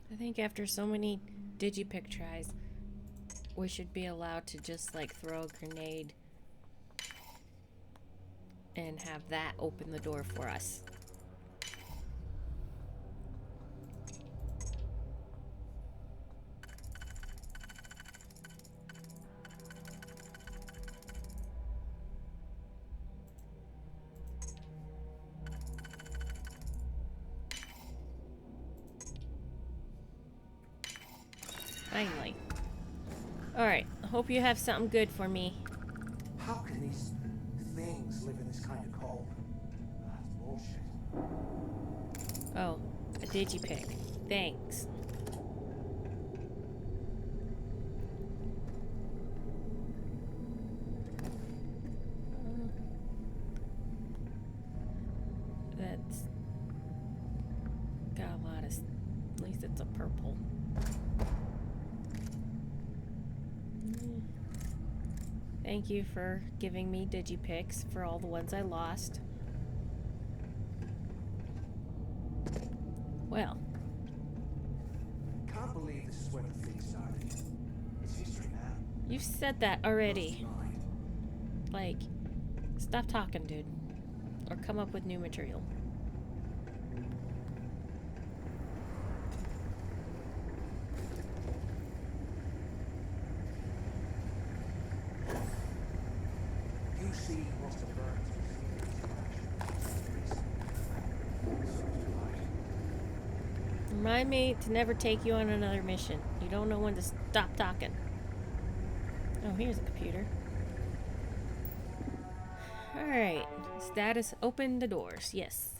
I think after so many Digipick tries, we should be allowed to just like throw a grenade and have that open the door for us. Finally. Alright, hope you have something good for me. How can these things live in this kind of cold? That's bullshit. Oh, a Digipick. Thanks. That's got a lot of... At least it's a purple. Thank you for giving me Digipicks for all the ones I lost. Well. Can't believe this is where the fleet started. It's history now. You've said that already. Like, stop talking, dude. Or come up with new material. You see, must have learned Remind me to never take you on another mission. You don't know when to stop talking. Oh, here's a computer. Alright. Status, open the doors. Yes.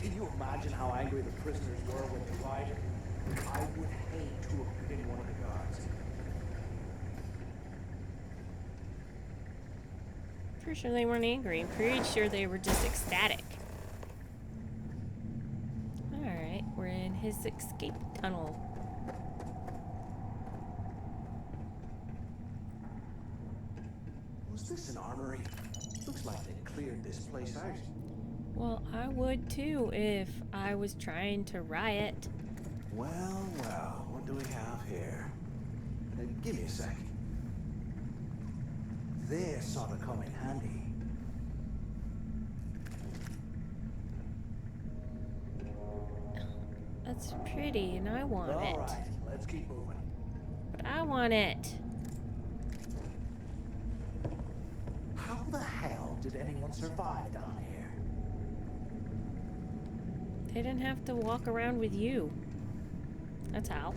Can you imagine how angry the prisoners were when they arrived? I would hate to have been one of the guards. Pretty sure they weren't angry. I'm pretty sure they were just ecstatic. Alright, we're in his escape tunnel. Was this an armory? Looks like they cleared this place out. Well, I would too if I was trying to riot. Well, what do we have here? Give me a sec. This ought to come in handy. That's pretty, and I want it. All right, let's keep moving. But I want it. How the hell did anyone survive down here? They didn't have to walk around with you. That's how.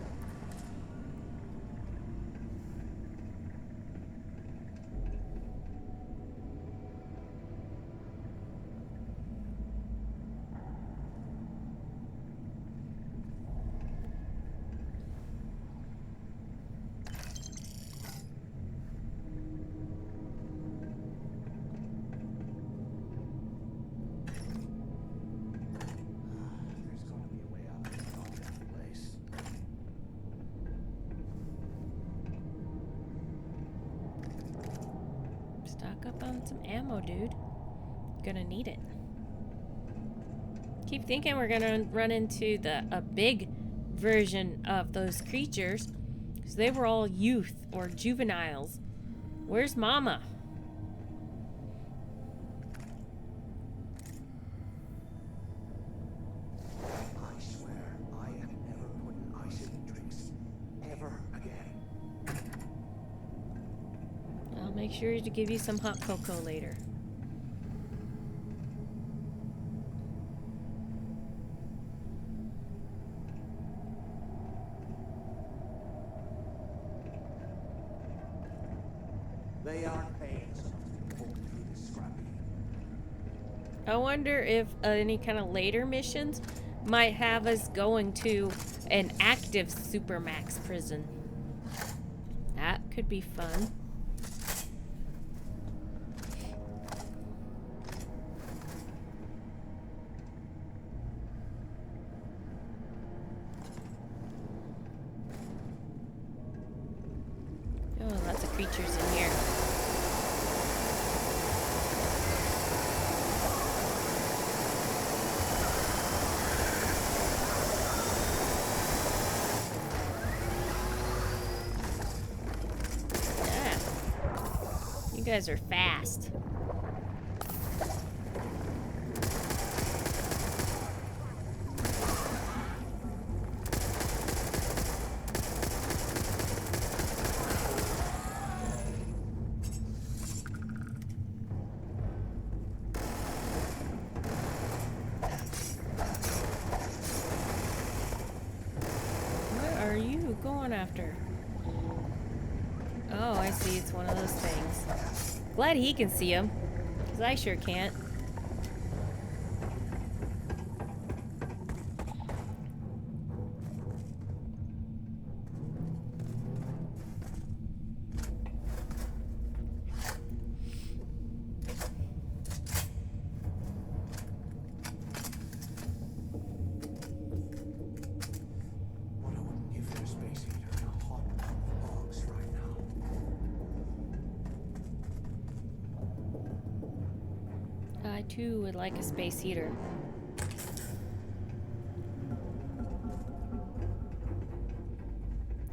Stock up on some ammo, dude. Gonna need it. Keep thinking we're gonna run into a big version of those creatures, because they were all youth or juveniles. Where's Mama? I swear, I am never putting ice in the drinks. Ever again. I'll make sure to give you some hot cocoa later. They aren't paying us enough to be pulling through this scrappy. I wonder if any kind of later missions might have us going to an active Supermax prison. That could be fun. Oh, lots of creatures in here. You guys are fast. What are you going after? Oh, I see. It's one of those things. Glad he can see them, because I sure can't. What I wouldn't give for a space heater and a hot tub of logs right now. I too would like a space heater.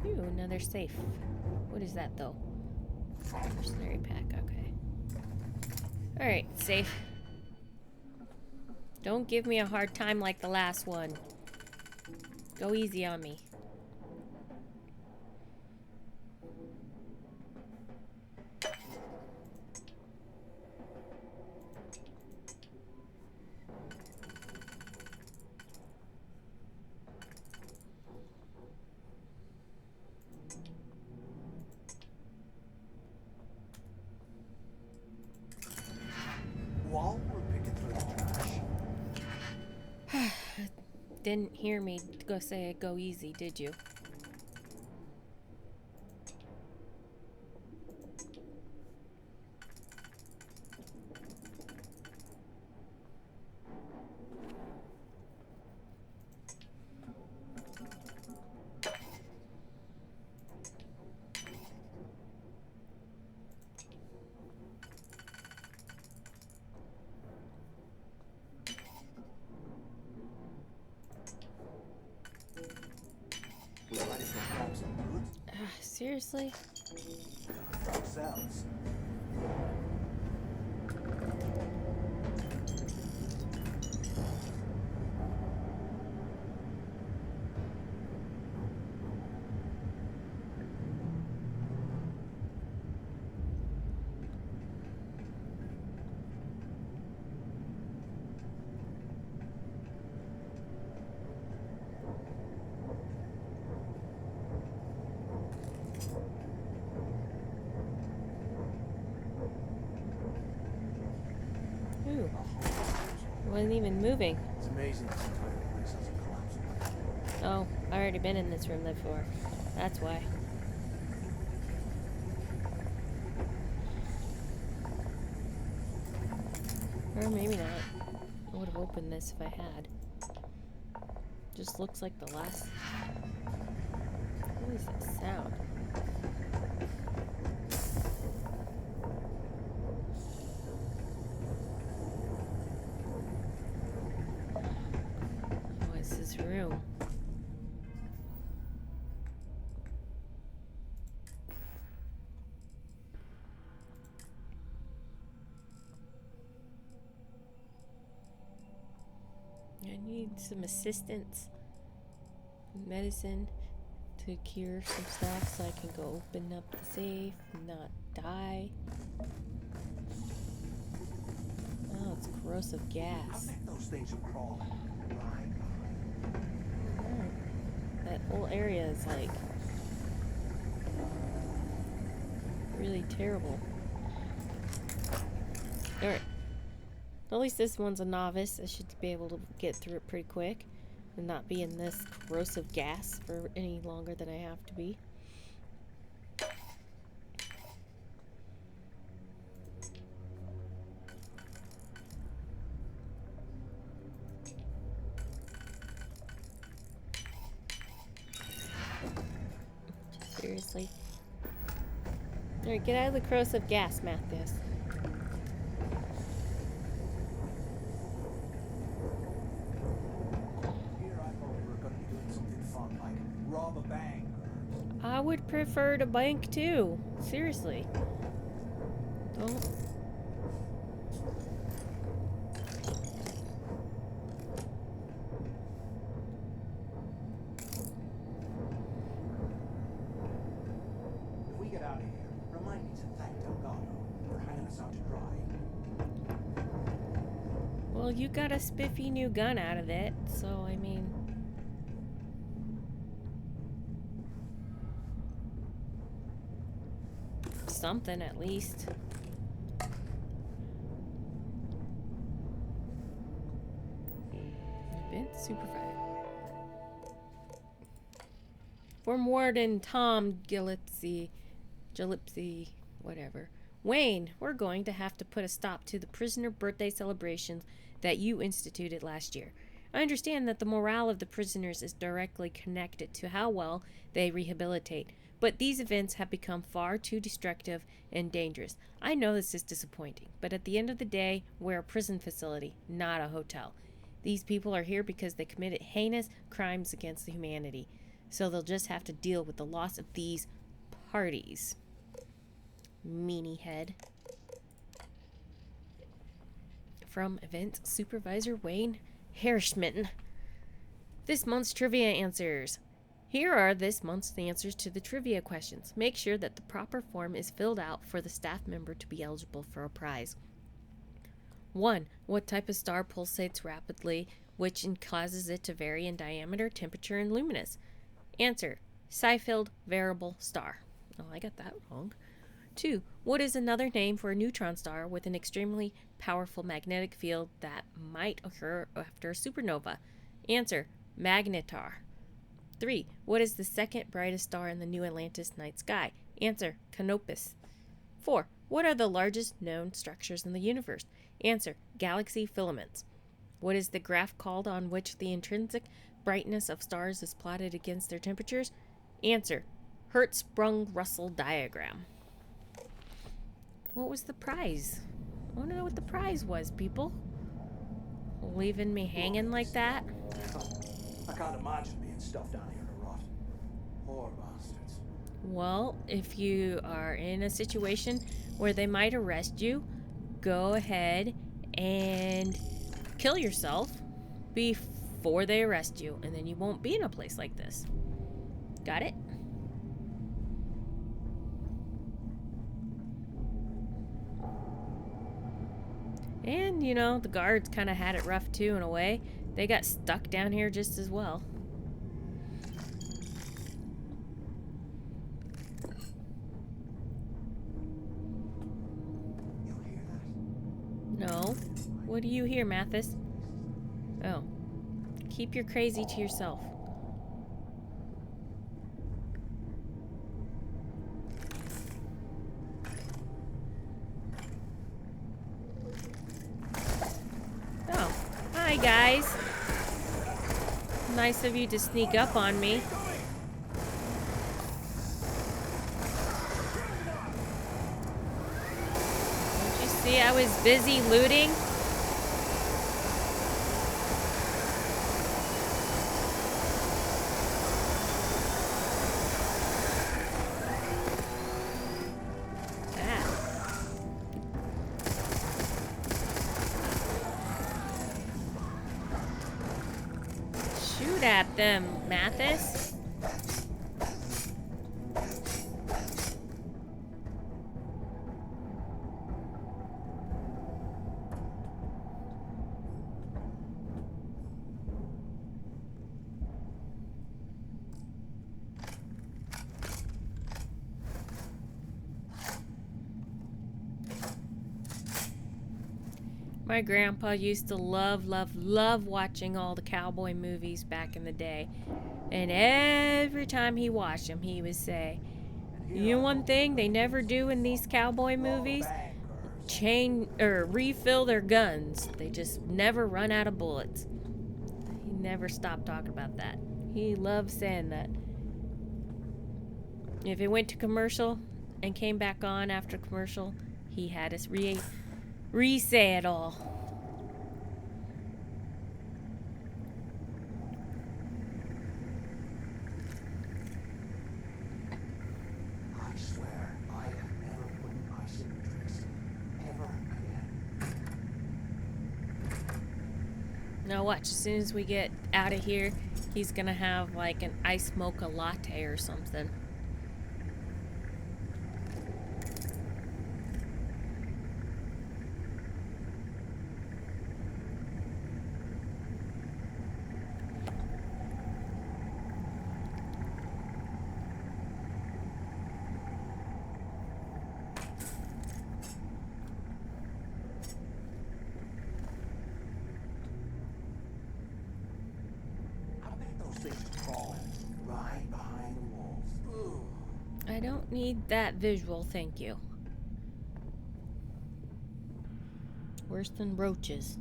Ooh, another safe. What is that though? Mercenary pack, okay. Alright, safe. Don't give me a hard time like the last one. Go easy on me. While we're picking through the trash. Didn't hear me go say go easy, did you? We're ready to grab some goods. Seriously? Ourselves. Ooh. It wasn't even moving. It's amazing this entire place hasn't collapsed. Oh, I already been in this room before. That's why. Or maybe not. I would have opened this if I had. Just looks like the last... What is that sound? Need some assistance. Medicine to cure some stuff so I can go open up the safe and not die. Oh, it's corrosive gas. Those things are crawling. That whole area is like really terrible. Alright. At least this one's a novice. I should be able to get through it pretty quick and not be in this corrosive gas for any longer than I have to be. Seriously. Alright, get out of the corrosive gas, Mathis. Rob a bank. I would prefer to bank too. Seriously. Don't. If we get out of here, remind me to thank Delgado for hanging us out to dry. Well, you got a spiffy new gun out of it, so I mean. Something at least. Event supervisor. Form Warden Tom Gillespie, whatever. Wayne, we're going to have to put a stop to the prisoner birthday celebrations that you instituted last year. I understand that the morale of the prisoners is directly connected to how well they rehabilitate. But these events have become far too destructive and dangerous. I know this is disappointing, but at the end of the day, we're a prison facility, not a hotel. These people are here because they committed heinous crimes against humanity, so they'll just have to deal with the loss of these parties. Meanie head. From Event Supervisor Wayne Herschmitten. This month's trivia answers. Here are this month's answers to the trivia questions. Make sure that the proper form is filled out for the staff member to be eligible for a prize. 1. What type of star pulsates rapidly, which causes it to vary in diameter, temperature, and luminous? Answer. Starfield variable star. Oh, I got that wrong. 2. What is another name for a neutron star with an extremely powerful magnetic field that might occur after a supernova? Answer. Magnetar. 3. What is the second brightest star in the New Atlantis night sky? Answer. Canopus. 4. What are the largest known structures in the universe? Answer. Galaxy filaments. What is the graph called on which the intrinsic brightness of stars is plotted against their temperatures? Answer. Hertzsprung-Russell diagram. What was the prize? I want to know what the prize was, people. Leaving me hanging like that? I can't imagine being stuffed down here to rot. Poor bastards. Well, if you are in a situation where they might arrest you, go ahead and kill yourself before they arrest you, and then you won't be in a place like this. Got it? And, you know, the guards kind of had it rough too in a way. They got stuck down here just as well. No. What do you hear, Mathis? Oh. Keep your crazy to yourself. Oh. Hi, guys. Nice of you to sneak up on me. Don't you see I was busy looting? Shoot at them, Mathis. My grandpa used to love watching all the cowboy movies back in the day. And every time he watched them, he would say, you know one thing they never do in these cowboy movies? Refill their guns. They just never run out of bullets. He never stopped talking about that. He loved saying that. If it went to commercial and came back on after commercial, he had us re-say it all. I swear, I am never putting ice in your drinks. Ever again. Now watch, as soon as we get out of here, he's gonna have like an ice mocha latte or something. Right behind the walls. Ugh. I don't need that visual, thank you. Worse than roaches.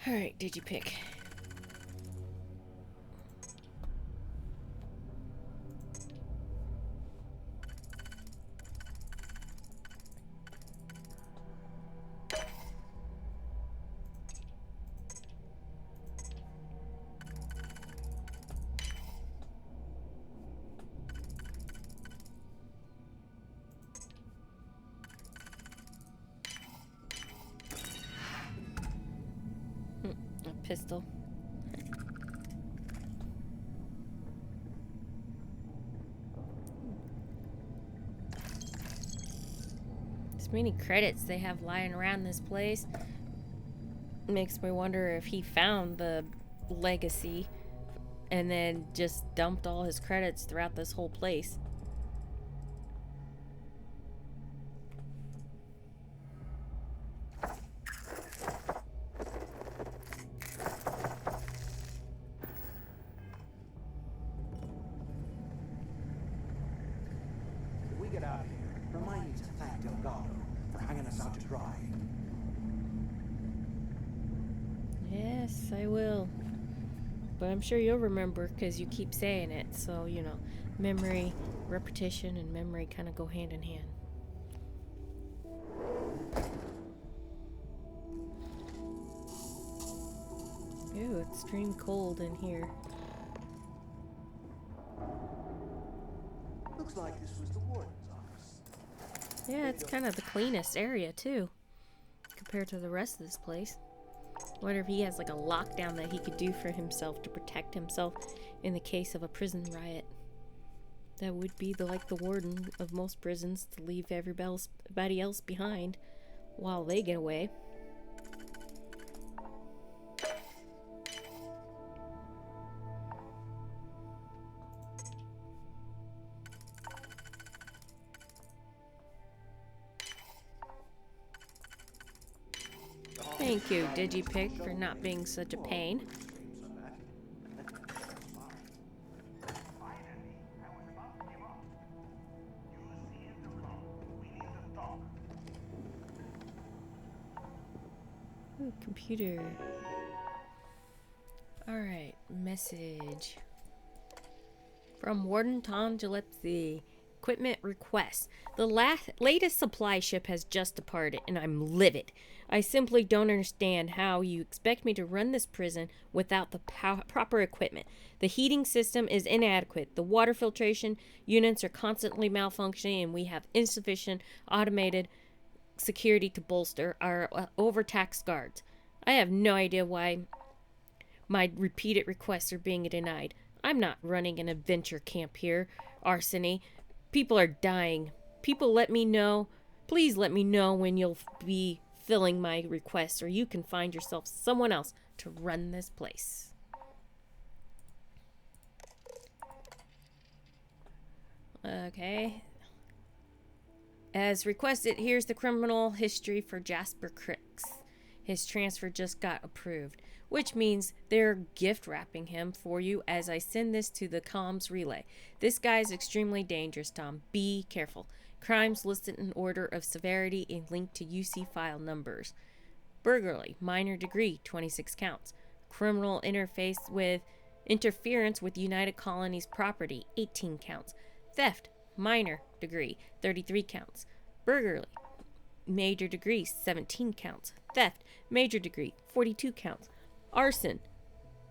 Alright, did you pick? A pistol. As many credits they have lying around this place makes me wonder if he found the legacy and then just dumped all his credits throughout this whole place. When we get out of here, remind me to thank Delgado for hanging us out to dry. Yes, I will. But I'm sure you'll remember because you keep saying it. So, you know, memory, repetition, and memory kind of go hand in hand. Ew, extreme cold in here. Looks like this was the warden's office. Yeah, it's kind of the cleanest area, too, compared to the rest of this place. Wonder if he has like a lockdown that he could do for himself to protect himself in the case of a prison riot. That would be the warden of most prisons, to leave everybody else behind while they get away. Thank you, Digipick, for not being such a pain. Finally, I Ooh, computer. Alright, message. From Warden Tom Gillespie. Equipment request. The latest supply ship has just departed, and I'm livid. I simply don't understand how you expect me to run this prison without the proper equipment. The heating system is inadequate. The water filtration units are constantly malfunctioning, and we have insufficient automated security to bolster our overtaxed guards. I have no idea why my repeated requests are being denied. I'm not running an adventure camp here, Arseny. People are dying. Please let me know when you'll be filling my requests, or you can find yourself someone else to run this place. Okay. As requested, here's the criminal history for Jasper Kryx. His transfer just got approved, which means they're gift wrapping him for you as I send this to the comms relay. This guy's extremely dangerous, Tom. Be careful. Crimes listed in order of severity and linked to UC file numbers. Burglary, minor degree, 26 counts. Criminal interference with United Colonies property, 18 counts. Theft, minor degree, 33 counts. Burglary, major degree, 17 counts. Theft, major degree, 42 counts. Arson,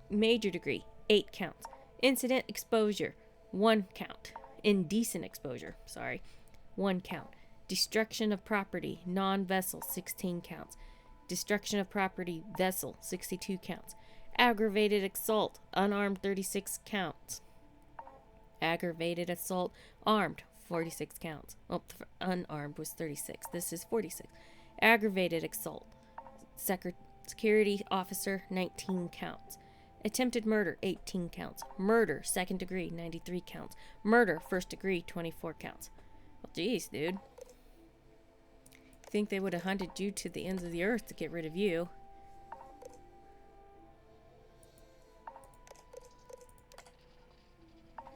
major degree, 8 counts. Incident exposure, 1 count. Indecent exposure, 1 count. Destruction of property, non-vessel, 16 counts. Destruction of property, vessel, 62 counts. Aggravated assault, unarmed, 36 counts. Aggravated assault, armed, 46 counts. Oh, unarmed was 36. This is 46. Aggravated assault, security officer, 19 counts. Attempted murder, 18 counts. Murder, second degree, 93 counts. Murder, first degree, 24 counts. Well, geez, dude. Think they would have hunted you to the ends of the earth to get rid of you.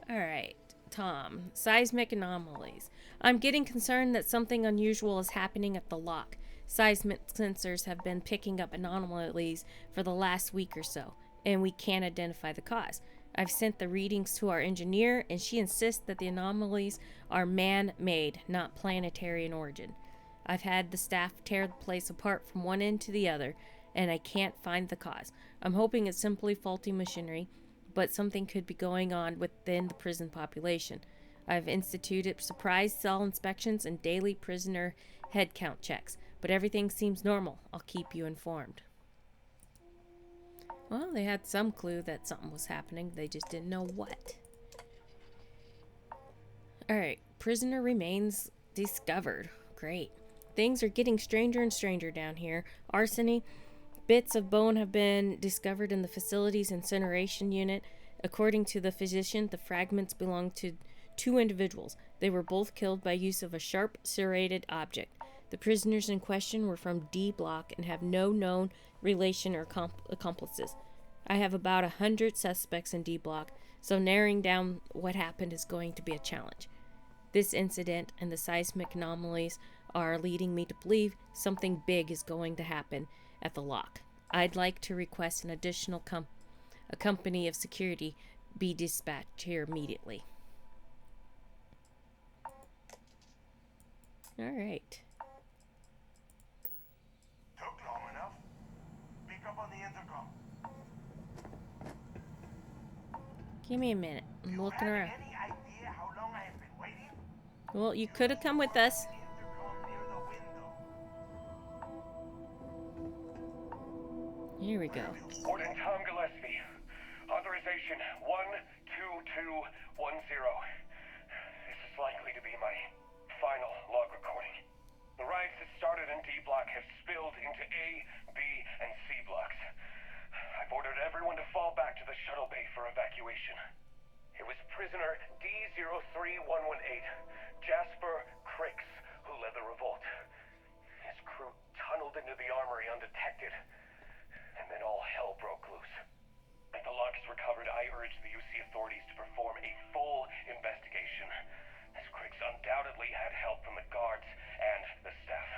Alright, Tom. Seismic anomalies. I'm getting concerned that something unusual is happening at the lock. Seismic sensors have been picking up anomalies for the last week or so, and we can't identify the cause. I've sent the readings to our engineer, and she insists that the anomalies are man-made, not planetary in origin. I've had the staff tear the place apart from one end to the other, and I can't find the cause. I'm hoping it's simply faulty machinery, but something could be going on within the prison population. I've instituted surprise cell inspections and daily prisoner head count checks, but everything seems normal. I'll keep you informed. Well, they had some clue that something was happening. They just didn't know what. Alright, prisoner remains discovered. Great. Things are getting stranger and stranger down here. Arseny, bits of bone have been discovered in the facility's incineration unit. According to the physician, the fragments belong to 2 individuals. They were both killed by use of a sharp, serrated object. The prisoners in question were from D Block and have no known relation or accomplices. I have about 100 suspects in D Block, so narrowing down what happened is going to be a challenge. This incident and the seismic anomalies are leading me to believe something big is going to happen at the lock. I'd like to request an additional a company of security be dispatched here immediately. Alright. Took long enough. Pick up on the intercom. Give me a minute. I'm looking around. Any idea how long I have been waiting? Well, you could have come with us. Here we go. Warden Tom Gillespie. Authorization 12210. This is likely to be my final log recording. The riots that started in D Block have spilled into A, B, and C blocks. I've ordered everyone to fall back to the shuttle bay for evacuation. It was prisoner D03118, Jasper Kryx, who led the revolt. His crew tunneled into the armory undetected. And then all hell broke loose. If the lock is recovered, I urge the UC authorities to perform a full investigation, as Kryx undoubtedly had help from the guards and the staff.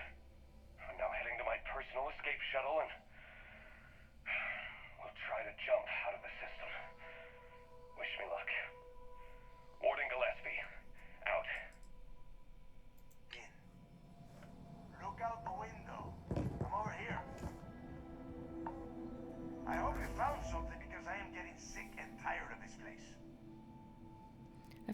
I'm now heading to my personal escape shuttle and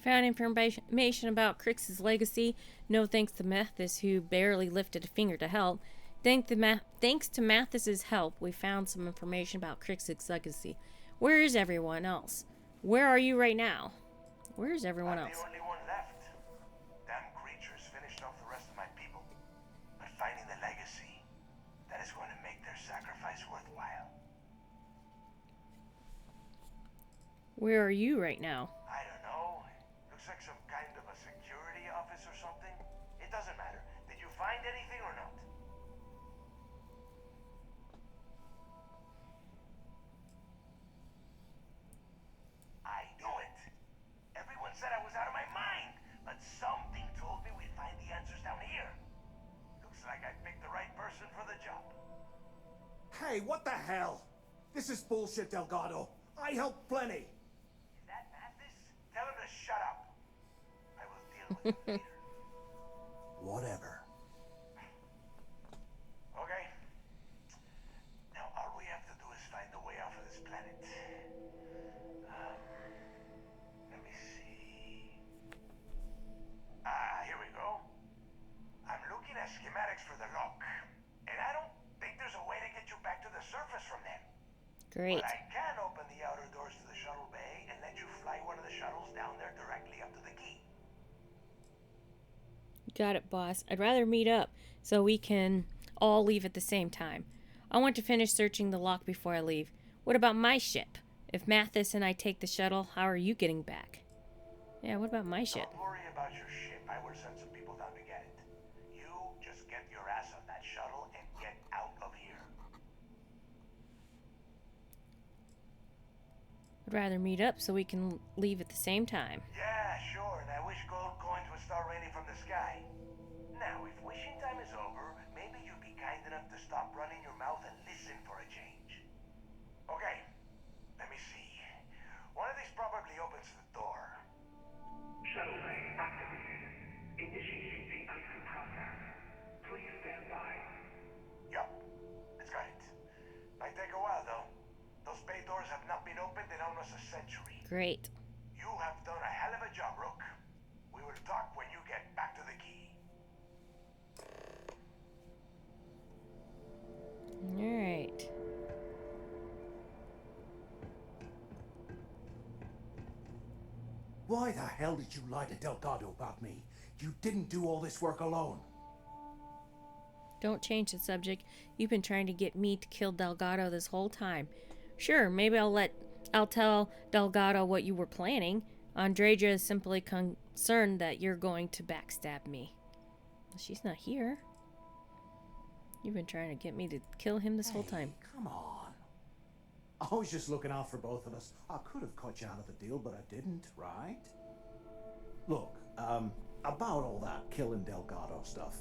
found information about Kryx's legacy. No thanks to Mathis, who barely lifted a finger to help. Thanks to Mathis's help, we found some information about Kryx's legacy. Where is everyone else? Where are you right now? Where is everyone else? I'm the only one left. Damn creatures finished off the rest of my people. But finding the legacy, that is going to make their sacrifice worthwhile. Where are you right now? I don't know. Looks like some kind of a security office or something. It doesn't matter. Did you find anything or not? I knew it. Everyone said I was out of my mind, but something told me we'd find the answers down here. Looks like I picked the right person for the job. Hey, what the hell? This is bullshit, Delgado. I helped plenty. Is that Mathis? Tell him to shut up. I will deal with him later. Whatever. Okay. Now all we have to do is find the way off of this planet. Let me see. Here we go. I'm looking at schematics for the lock, and I don't think there's a way to get you back to the surface from them. Great. But I can open the outer doors to the shuttle bay and let you fly one of the shuttles down there directly up to the key. Got it, boss. I'd rather meet up so we can all leave at the same time. I want to finish searching the lock before I leave. What about my ship? If Mathis and I take the shuttle, how are you getting back? Yeah, what about my ship? Don't worry about your ship. I will send some people down to get it. You just get your ass on that shuttle and get out of here. I'd rather meet up so we can leave at the same time. Yeah, sure, and I wish gold coins would start raining from the sky. Now, if wishing time is over, maybe you'd be kind enough to stop running your mouth and listen for a change. Okay, let me see. One of these probably opens the door. Shuttle bay activated. Initiating the entry process. Please stand by. Yup, that's got it. Might take a while, though. Those bay doors have not been opened in almost a century. Great. You have done a hell of a job, Rook. We will talk when you get back to the key. Alright. Why the hell did you lie to Delgado about me? You didn't do all this work alone. Don't change the subject. You've been trying to get me to kill Delgado this whole time. Sure, maybe I'll tell Delgado what you were planning. Andreja is simply concerned that you're going to backstab me. She's not here. You've been trying to get me to kill him this whole time. Come on. I was just looking out for both of us. I could have cut you out of the deal, but I didn't, right? Look, about all that killing Delgado stuff,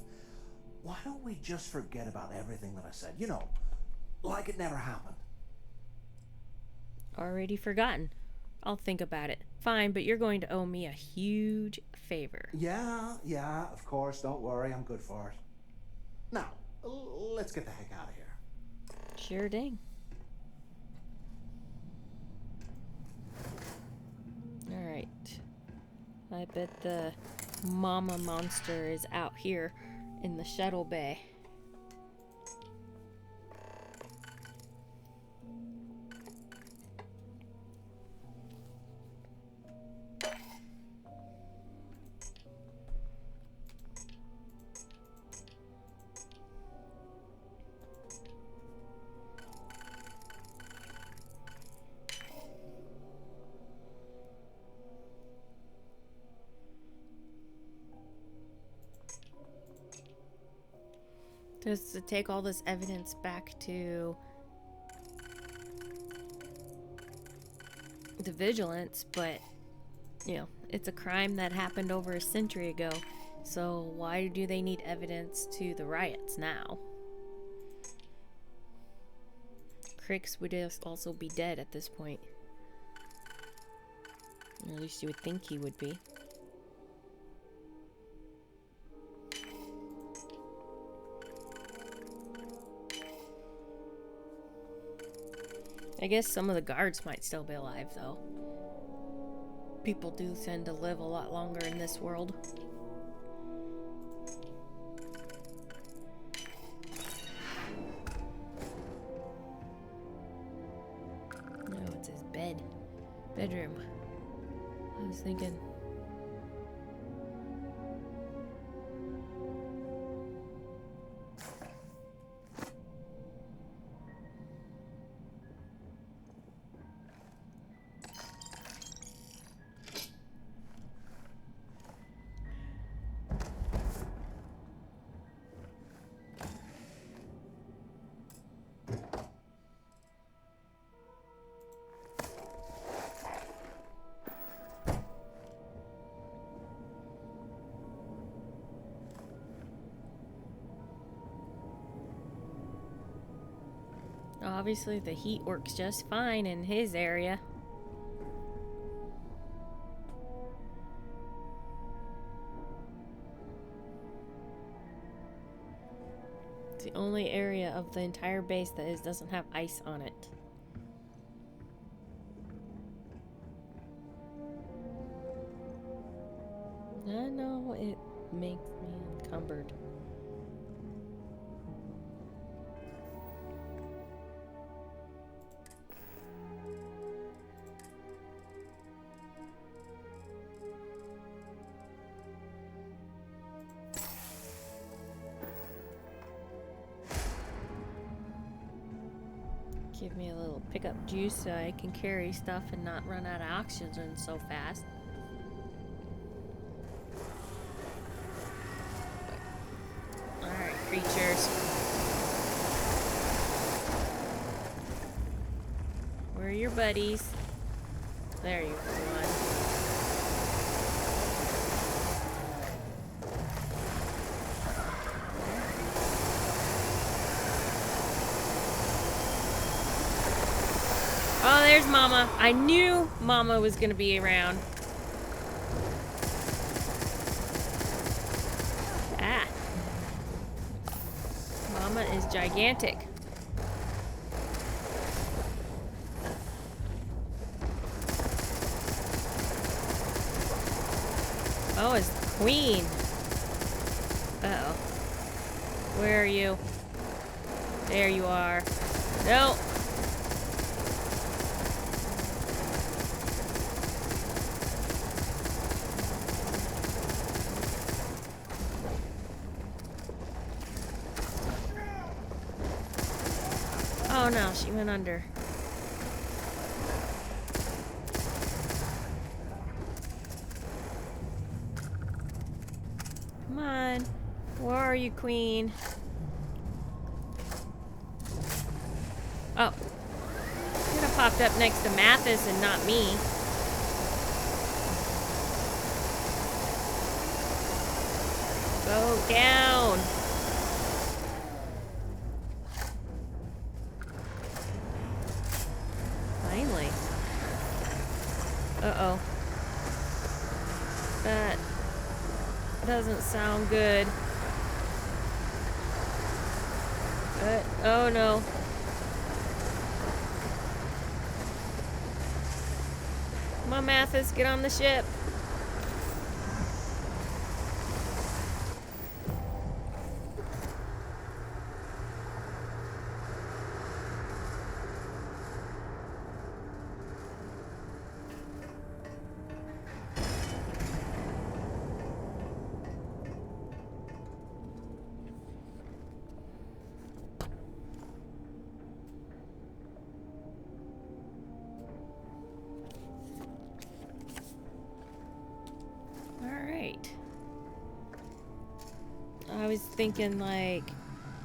why don't we just forget about everything that I said? You know, like it never happened. Already forgotten. I'll think about it. Fine, but you're going to owe me a huge favor. Yeah, of course. Don't worry, I'm good for it. Now, let's get the heck out of here. Sure ding. Alright. I bet the mama monster is out here in the shuttle bay. Just to take all this evidence back to the vigilance, but, you know, it's a crime that happened over a century ago, so why do they need evidence to the riots now? Kryx would also be dead at this point. Or at least you would think he would be. I guess some of the guards might still be alive, though. People do tend to live a lot longer in this world. No, it's his bedroom. I was thinking. Obviously, the heat works just fine in his area. It's the only area of the entire base that doesn't have ice on it. I know it makes me encumbered. Give me a little pickup juice so I can carry stuff and not run out of oxygen so fast. Alright, creatures. Where are your buddies? There you go, one. Oh, there's Mama. I knew Mama was gonna be around. Ah. Mama is gigantic. Oh, it's the Queen. Uh-oh. Where are you? There you are. No. Oh no, she went under. Come on. Where are you, Queen? Oh. Could have popped up next to Mathis and not me. Go down. Finally. Uh-oh. That doesn't sound good. But, oh no. Come on, Mathis, get on the ship. I was thinking like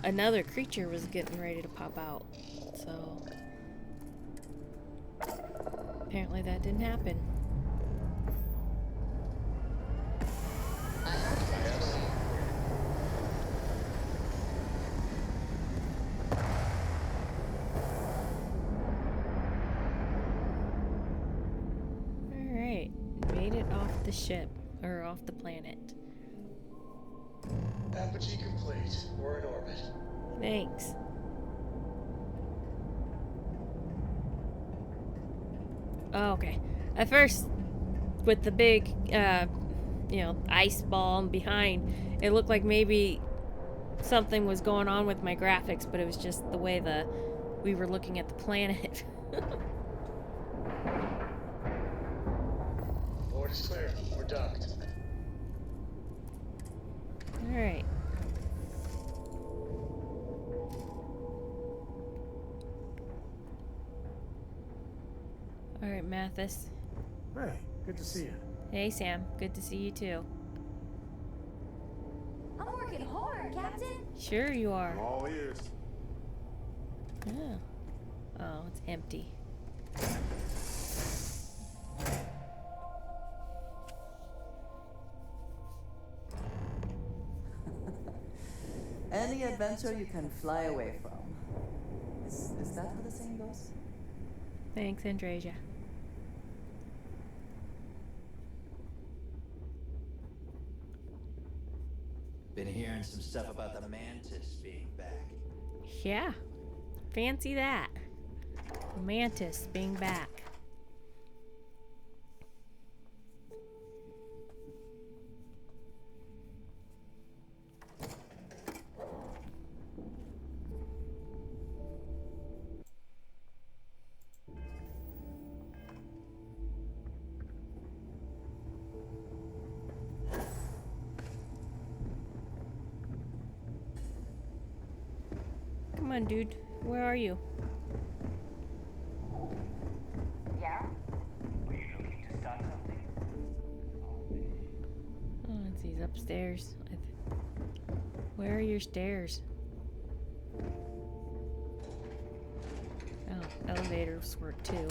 another creature was getting ready to pop out, so apparently that didn't happen. Alright, made it off the ship, or off the planet. Apogee complete. We're in orbit. Thanks. Oh, okay. At first, with the big, ice ball behind, it looked like maybe something was going on with my graphics, but it was just the way we were looking at the planet. Board is clear. We're docked. Alright. Alright, Mathis. Hey, good to see you. Hey, Sam. Good to see you too. I'm working hard, Captain. Sure you are. I'm all ears. Yeah. Oh, it's empty. Any adventure you can fly away from. Is that how the saying goes? Thanks, Andreja. Been hearing some stuff about the Mantis being back. Yeah. Fancy that. The Mantis being back. Come on, dude. Where are you? Yeah? Were you looking to start something? Oh, it's he's upstairs. Where are your stairs? Oh, elevators work too.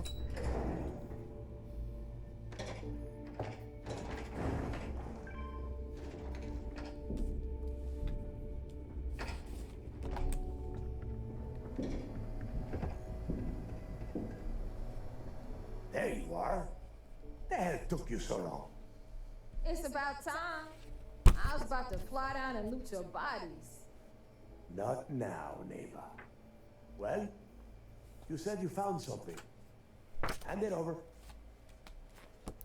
There you are. The hell took you so long? It's about time. I was about to fly down and loot your bodies. Not now, neighbor. Well, you said you found something. Hand it over.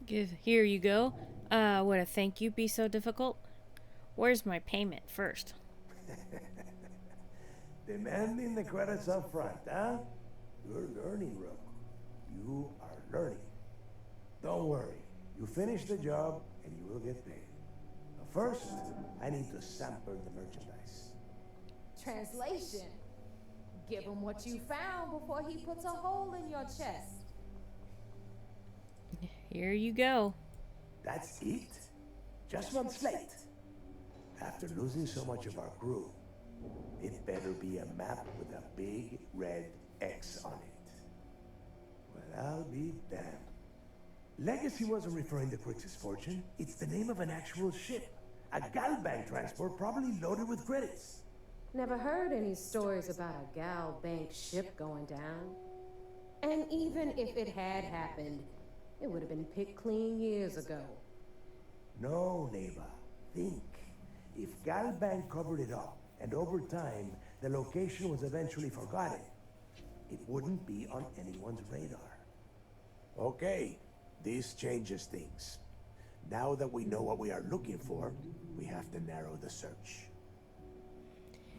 Here you go. Would a thank you be so difficult? Where's my payment first? Demanding the credits up front, huh? You're learning, Rook. You are learning. Don't worry. You finish the job and you will get paid. But first, I need to sample the merchandise. Translation. Give him what you found before he puts a hole in your chest. Here you go. That's it? Just one slate. After losing so much of our crew, it better be a map with a big red X on it. Well, I'll be damned. Legacy wasn't referring to Kryx's fortune. It's the name of an actual ship. A Galbank transport probably loaded with credits. Never heard any stories about a Galbank ship going down. And even if it had happened, it would have been picked clean years ago. No, neighbor. Think. If Galbank covered it up, and over time, the location was eventually forgotten, it wouldn't be on anyone's radar. Okay, this changes things. Now that we know what we are looking for, we have to narrow the search.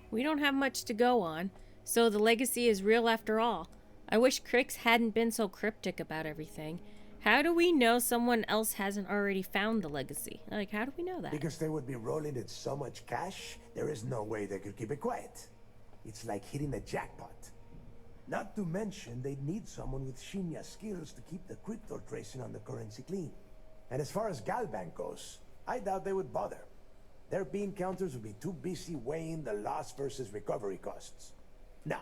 We don't have much to go on, so the legacy is real after all. I wish Kryx hadn't been so cryptic about everything. How do we know someone else hasn't already found the legacy? Like, how do we know that? Because they would be rolling in so much cash, there is no way they could keep it quiet. It's like hitting a jackpot. Not to mention, they'd need someone with Shinya skills to keep the crypto tracing on the currency clean. And as far as Galbank goes, I doubt they would bother. Their bean counters would be too busy weighing the loss versus recovery costs. Now,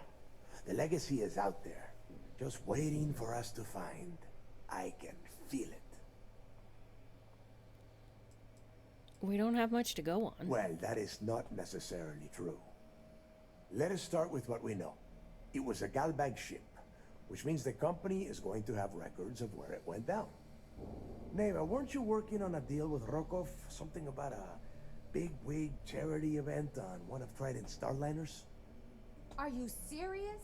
the legacy is out there, just waiting for us to find. I can feel it. We don't have much to go on. Well, that is not necessarily true. Let us start with what we know. It was a Galbank ship, which means the company is going to have records of where it went down. Neva, weren't you working on a deal with Rokov? Something about a big-wig charity event on one of Trident's Starliners? Are you serious?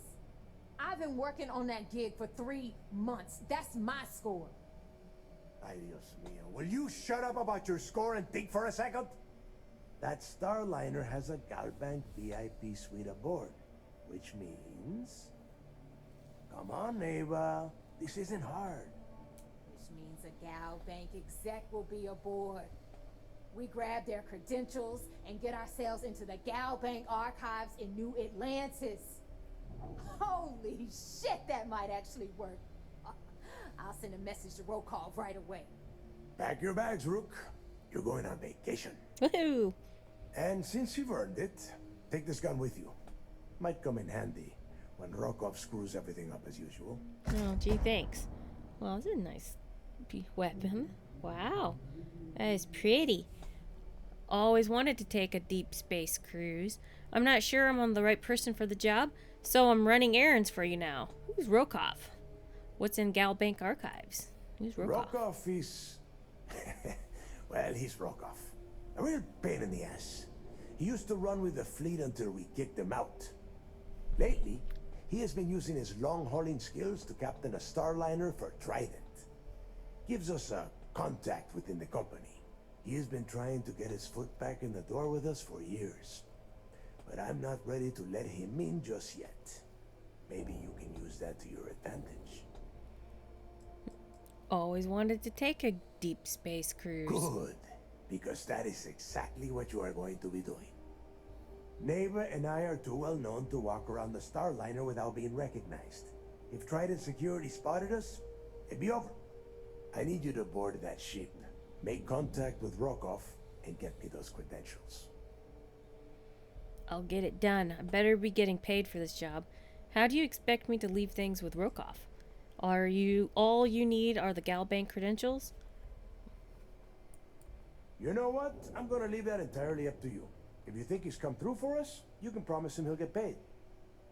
I've been working on that gig for 3 months. That's my score. Ay, Dios mío. Will you shut up about your score and think for a second? That Starliner has a Galbank VIP suite aboard, which means... Come on, Neva. This isn't hard. Which means a Galbank exec will be aboard. We grab their credentials and get ourselves into the Galbank archives in New Atlantis. Holy shit, that might actually work. I'll send a message to Rokov right away. Pack your bags, Rook. You're going on vacation. Woohoo! And since you've earned it, take this gun with you. Might come in handy when Rokov screws everything up as usual. Oh, gee, thanks. Well, it's a nice weapon. Wow, that is pretty. Always wanted to take a deep space cruise. I'm not sure I'm on the right person for the job, so I'm running errands for you now. Who's Rokov? What's in Galbank archives? Who's Rokov? Rokov is... well, he's Rokov. A real pain in the ass. He used to run with the fleet until we kicked him out. Lately, he has been using his long-hauling skills to captain a Starliner for Trident. Gives us a contact within the company. He has been trying to get his foot back in the door with us for years. But I'm not ready to let him in just yet. Maybe you can use that to your advantage. Always wanted to take a deep space cruise. Good, because that is exactly what you are going to be doing. Neva and I are too well known to walk around the Starliner without being recognized. If Trident security spotted us, it'd be over. I need you to board that ship, make contact with Rokov, and get me those credentials. I'll get it done. I better be getting paid for this job. How do you expect me to leave things with Rokov? All you need are the Galbank credentials? You know what? I'm gonna leave that entirely up to you. If you think he's come through for us, you can promise him he'll get paid.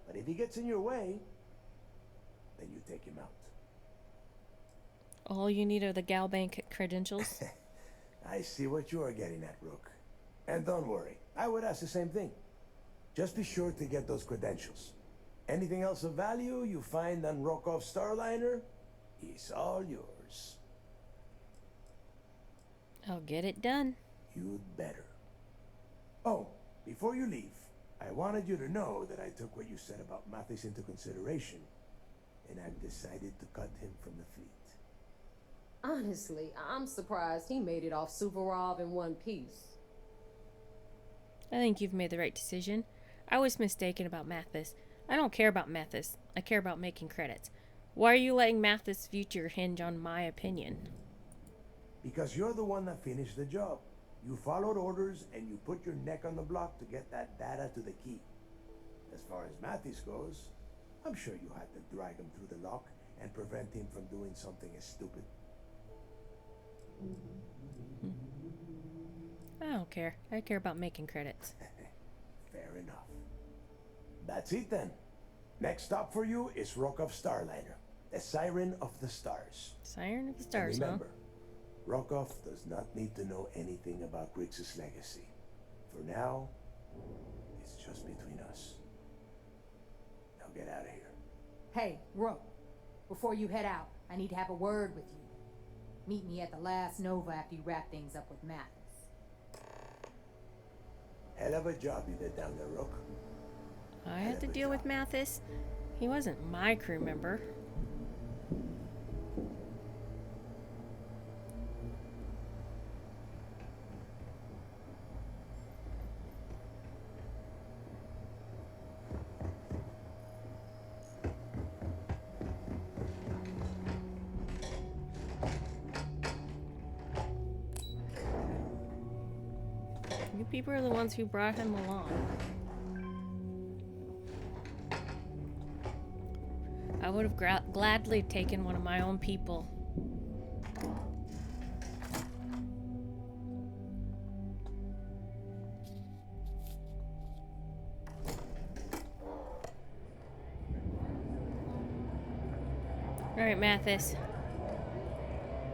But if he gets in your way, then you take him out. All you need are the Galbank credentials? I see what you are getting at, Rook. And don't worry, I would ask the same thing. Just be sure to get those credentials. Anything else of value you find on Rokov's Starliner is all yours. I'll get it done. You'd better. Oh, before you leave, I wanted you to know that I took what you said about Mathis into consideration, and I've decided to cut him from the fleet. Honestly, I'm surprised he made it off Suvorov in one piece. I think you've made the right decision. I was mistaken about Mathis. I don't care about Mathis. I care about making credits. Why are you letting Mathis' future hinge on my opinion? Because you're the one that finished the job. You followed orders and you put your neck on the block to get that data to the key. As far as Mathis goes, I'm sure you had to drag him through the lock and prevent him from doing something as stupid. I don't care. I care about making credits. Fair enough. That's it then. Next stop for you is Rokov Starliner, the Siren of the Stars. Siren of the Stars, and remember, Rokov does not need to know anything about Kryx's legacy. For now, it's just between us. Now get out of here. Hey, Rook, before you head out, I need to have a word with you. Meet me at the last Nova after you wrap things up with Mathis. Hell of a job you did down there, Rook. I had to deal with Mathis. He wasn't my crew member. You people are the ones who brought him along. I would have gladly taken one of my own people. Alright, Mathis.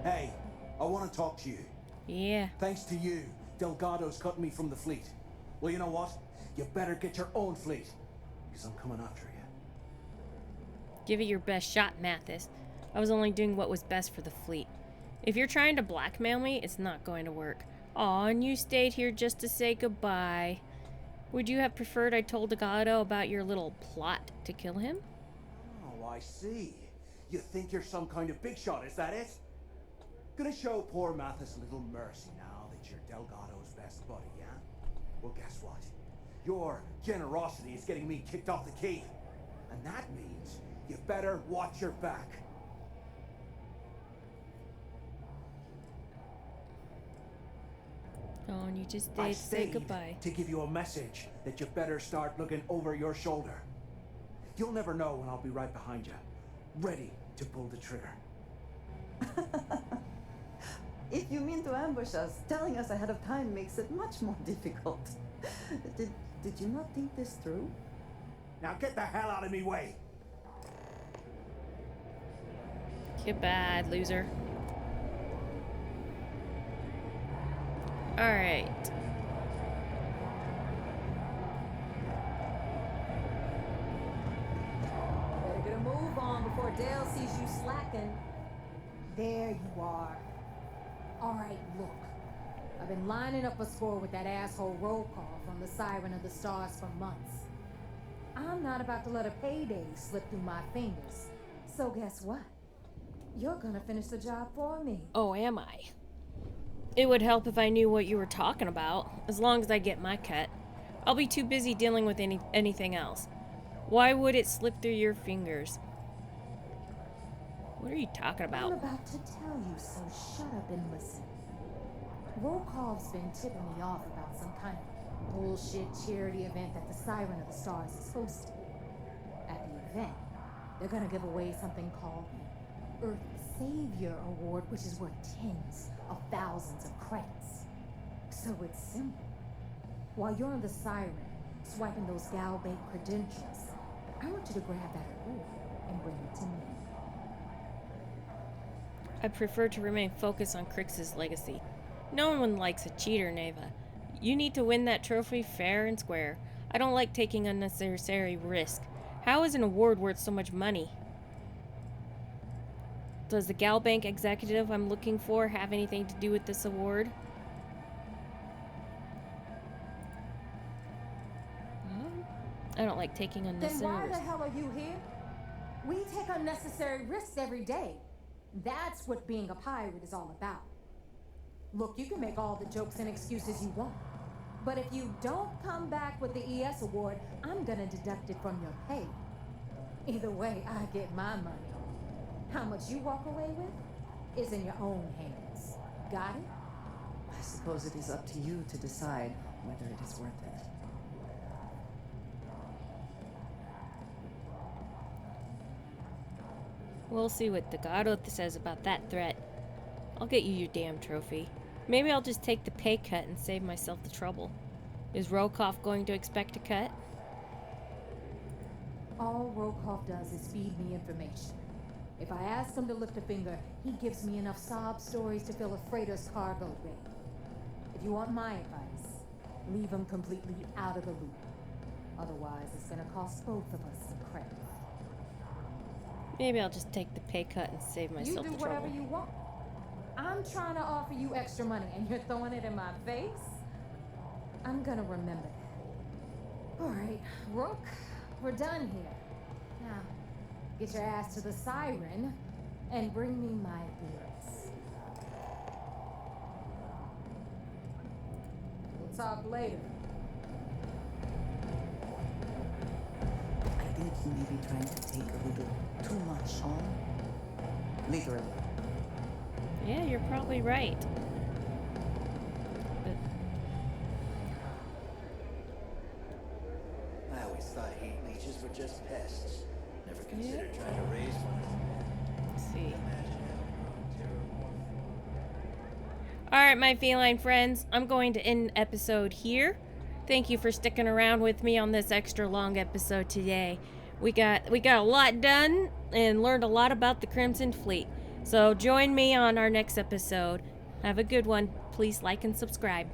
Hey, I want to talk to you. Yeah. Thanks to you, Delgado's cut me from the fleet. Well, you know what? You better get your own fleet, because I'm coming after you. Give it your best shot, Mathis. I was only doing what was best for the fleet. If you're trying to blackmail me, it's not going to work. Aw, and you stayed here just to say goodbye. Would you have preferred I told Delgado about your little plot to kill him? Oh, I see. You think you're some kind of big shot, is that it? Gonna show poor Mathis a little mercy now that you're Delgado's best buddy, yeah? Well, guess what? Your generosity is getting me kicked off the key. And that means you better watch your back. Oh, and you just stayed to say goodbye. To give you a message that you better start looking over your shoulder. You'll never know when I'll be right behind you, ready to pull the trigger. If you mean to ambush us, telling us ahead of time makes it much more difficult. Did you not think this through? Now get the hell out of me way! Goodbye, loser. Alright. Better get a move on before Dale sees you slacking. There you are. Alright, look. I've been lining up a score with that asshole roll call from the Siren of the Stars for months. I'm not about to let a payday slip through my fingers. So guess what? You're gonna finish the job for me. Oh, am I? It would help if I knew what you were talking about, as long as I get my cut. I'll be too busy dealing with anything else. Why would it slip through your fingers? What are you talking about? I'm about to tell you, so shut up and listen. Volkov's been tipping me off about some kind of bullshit charity event that the Siren of the Stars is hosting. At the event, they're gonna give away something called the Earth Savior Award, which is worth tens of thousands of credits. So it's simple. While you're on the Siren, swiping those Galbank credentials, I want you to grab that award and bring it to me. I prefer to remain focused on Kryx's legacy. No one likes a cheater, Neva. You need to win that trophy fair and square. I don't like taking unnecessary risk. How is an award worth so much money? Does the Galbank executive I'm looking for have anything to do with this award? I don't like taking unnecessary Then why risks. the hell are you here? We take unnecessary risks every day. That's what being a pirate is all about. Look, you can make all the jokes and excuses you want. But if you don't come back with the ES award, I'm gonna deduct it from your pay. Either way, I get my money. How much you walk away with is in your own hands. Got it? I suppose it is up to you to decide whether it is worth it. We'll see what Delgado says about that threat. I'll get you your damn trophy. Maybe I'll just take the pay cut and save myself the trouble. Is Rokov going to expect a cut? All Rokov does is feed me information. If I ask him to lift a finger, he gives me enough sob stories to fill a freighter's cargo bay. If you want my advice, leave him completely out of the loop. Otherwise, it's gonna cost both of us some credit. Maybe I'll just take the pay cut and save myself You do the trouble. whatever you want. I'm trying to offer you extra money and you're throwing it in my face? I'm gonna remember that. Alright, Rook, we're done here. Now, get your ass to the Siren and bring me my goods. We'll talk later. I think you may be trying to take a little too much on. Literally. Yeah, you're probably right. But I always thought heat leeches were just pests. Never considered trying to raise one. let's see. Alright, my feline friends, I'm going to end the episode here. Thank you for sticking around with me on this extra long episode today. We got a lot done and learned a lot about the Crimson Fleet. So join me on our next episode. Have a good one. Please like and subscribe.